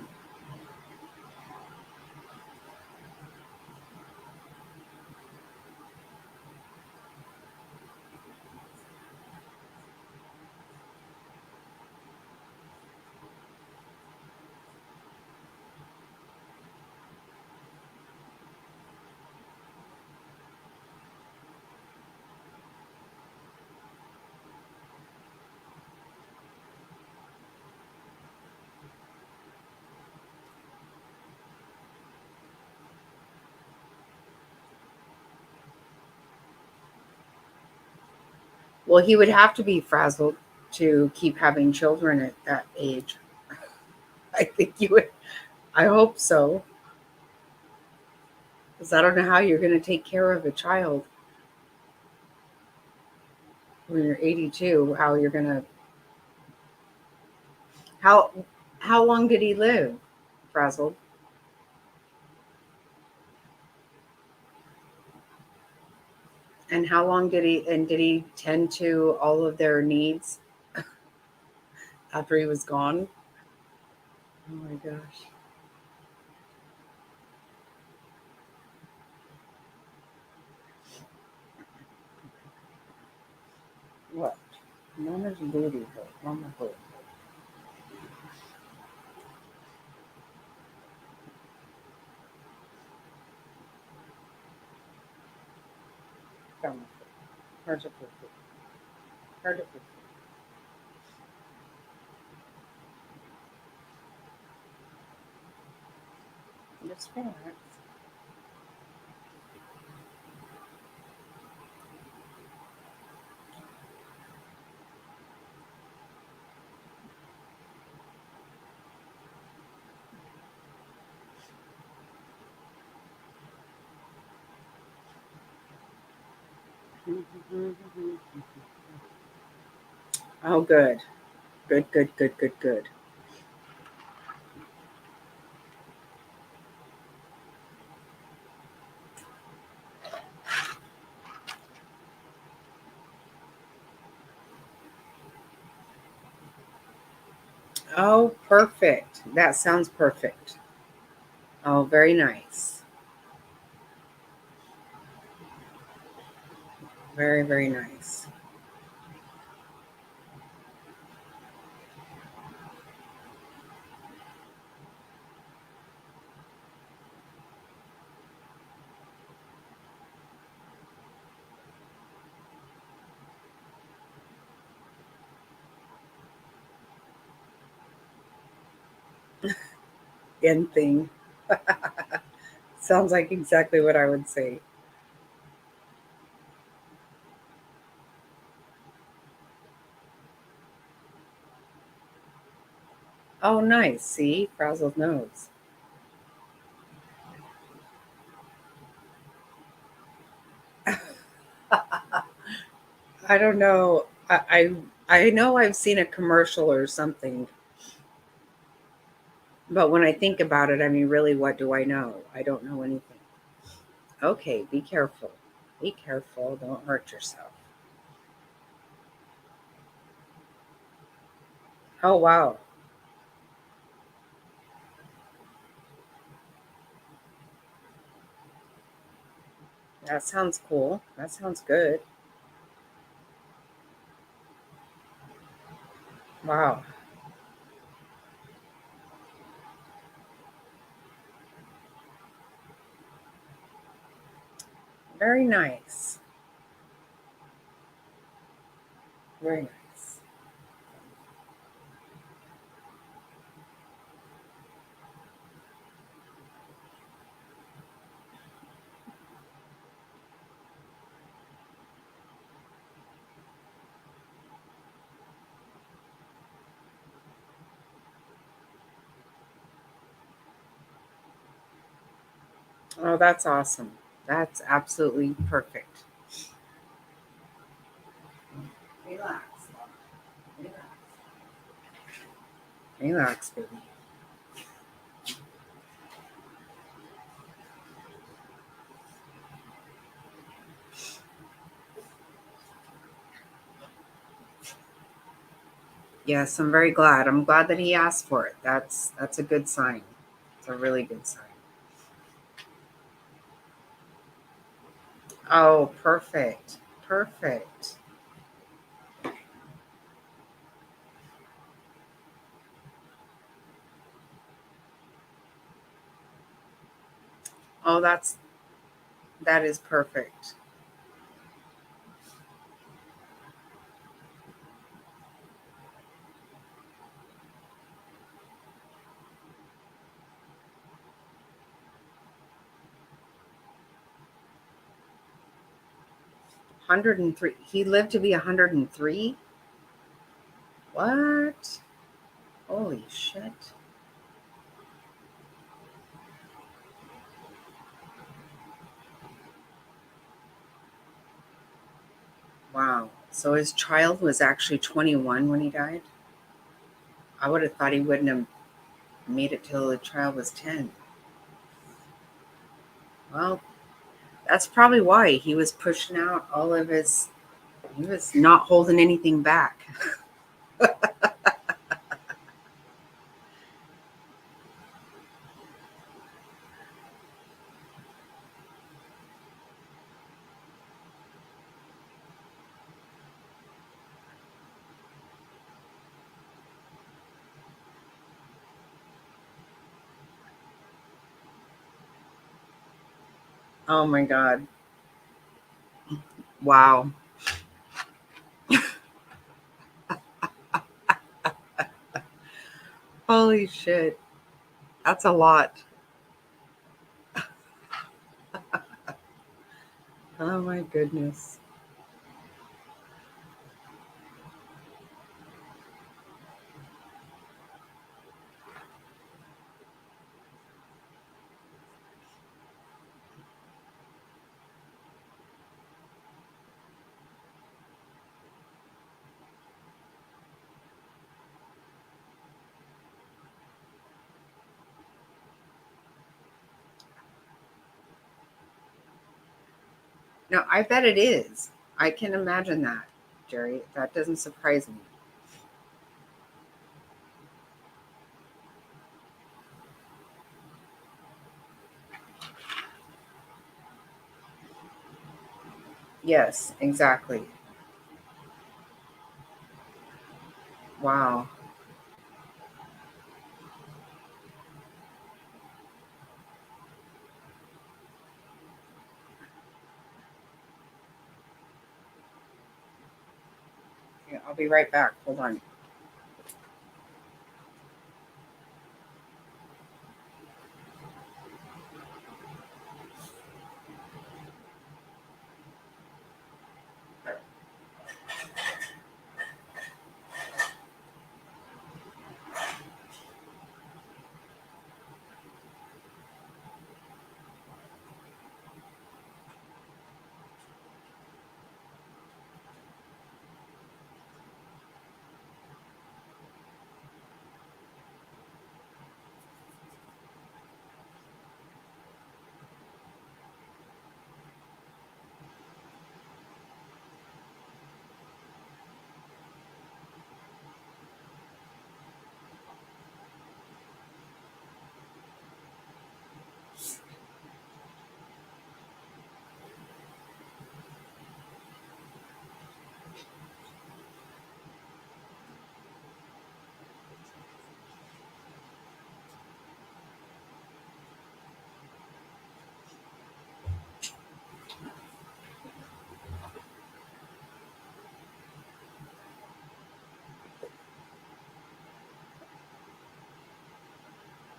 Well, he would have to be frazzled to keep having children at that age. I think you would. I hope so. Because I don't know how you're going to take care of a child when you're 82, how you're going to. How long did he live, Frazzled? And how long did he tend to all of their needs after he was gone? Oh my gosh. What? Mama's booty hole. Mama hole. Come. Hard to put. Hard to put. Just relax. Oh, good. Good, good, good, good, good. Oh, perfect. That sounds perfect. Oh, very nice. Very, very nice. End thing. Sounds like exactly what I would say. Oh, nice. See? Frazzled knows. I don't know. I know I've seen a commercial or something, but when I think about it, I mean, really, what do I know? I don't know anything. Okay, be careful. Be careful. Don't hurt yourself. Oh, wow. That sounds cool. That sounds good. Wow. Very nice. Very nice. Oh, that's awesome. That's absolutely perfect. Relax. Relax. Relax, baby. Yes, I'm very glad. I'm glad that he asked for it. That's a good sign. It's a really good sign. Oh, perfect. Perfect. Oh, that is perfect. Hundred and three. He lived to be 103. What? Holy shit. Wow. So his child was actually 21 when he died? I would have thought he wouldn't have made it till the trial was 10. Well, that's probably why he was pushing out all of his, he was not holding anything back. Oh my God. Wow. Holy shit. That's a lot. Oh my goodness. No, I bet it is. I can imagine that, Jerry. That doesn't surprise me. Yes, exactly. Wow. Yeah, I'll be right back. Hold on.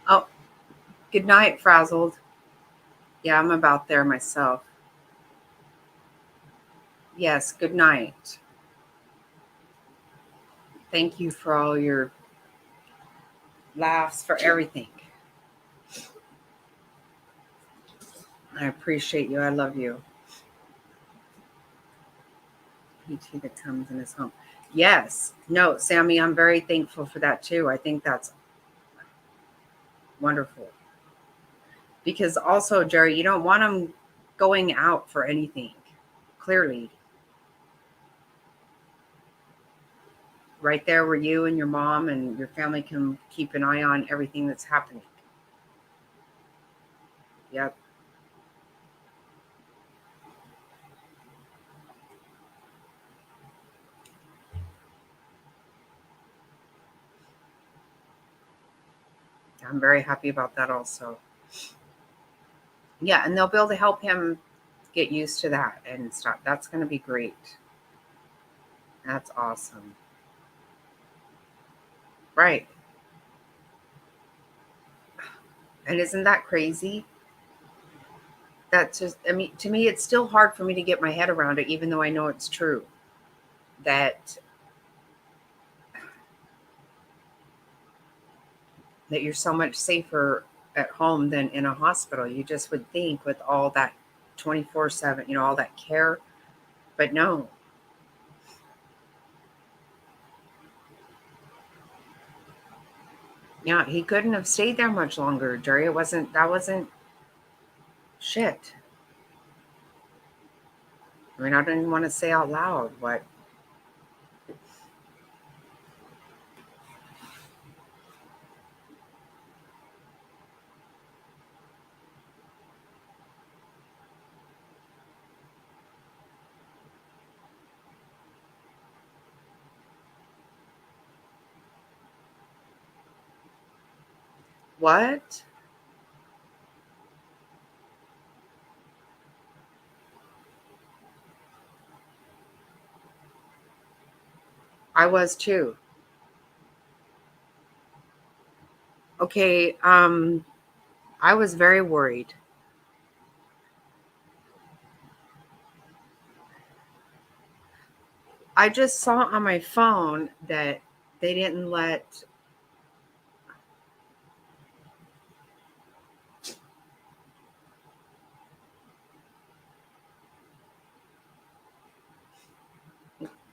Oh, good night, Frazzled. Yeah, I'm about there myself. Yes, good night. Thank you for all your laughs, for everything. I appreciate you. I love you. PT that comes in his home. Yes. No, Sammy, I'm very thankful for that too. I think that's wonderful. Because also, Jerry, you don't want them going out for anything. Clearly. Right there where you and your mom and your family can keep an eye on everything that's happening. Yep. I'm very happy about that also. Yeah, and they'll be able to help him get used to that and stuff. That's going to be great. That's awesome. Right. And isn't that crazy? That's just, I mean, to me, it's still hard for me to get my head around it, even though I know it's true. That you're so much safer at home than in a hospital. You just would think with all that 24/7, all that care. But no. Yeah, he couldn't have stayed there much longer, Jerry. That wasn't shit. I mean, I don't even want to say out loud what. What? I was too. Okay, I was very worried. I just saw on my phone that they didn't let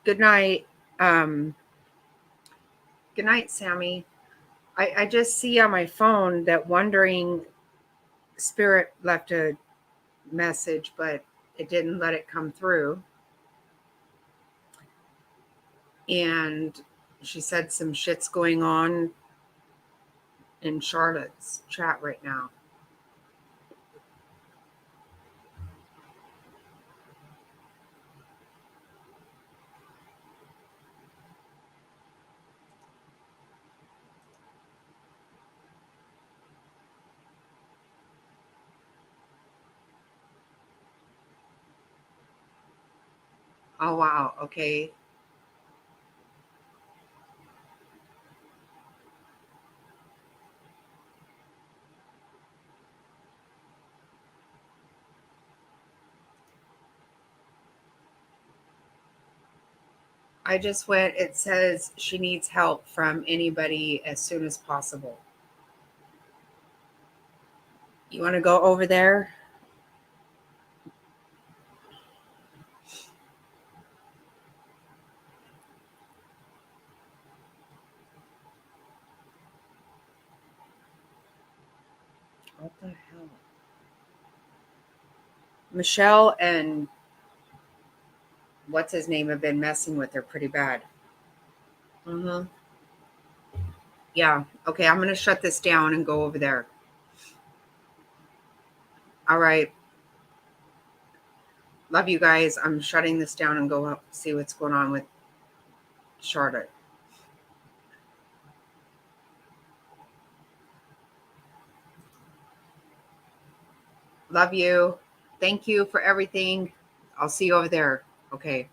good night. Good night, Sammy. I just see on my phone that Wandering Spirit left a message, but it didn't let it come through. And she said some shit's going on in Charlotte's chat right now. Oh, wow. Okay. I just went, it says she needs help from anybody as soon as possible. You want to go over there? What the hell? Michelle and what's his name have been messing with her pretty bad. Mm-hmm. Yeah. Okay, I'm going to shut this down and go over there. All right. Love you guys. I'm shutting this down and go up, see what's going on with Charlotte. Love you. Thank you for everything. I'll see you over there. Okay.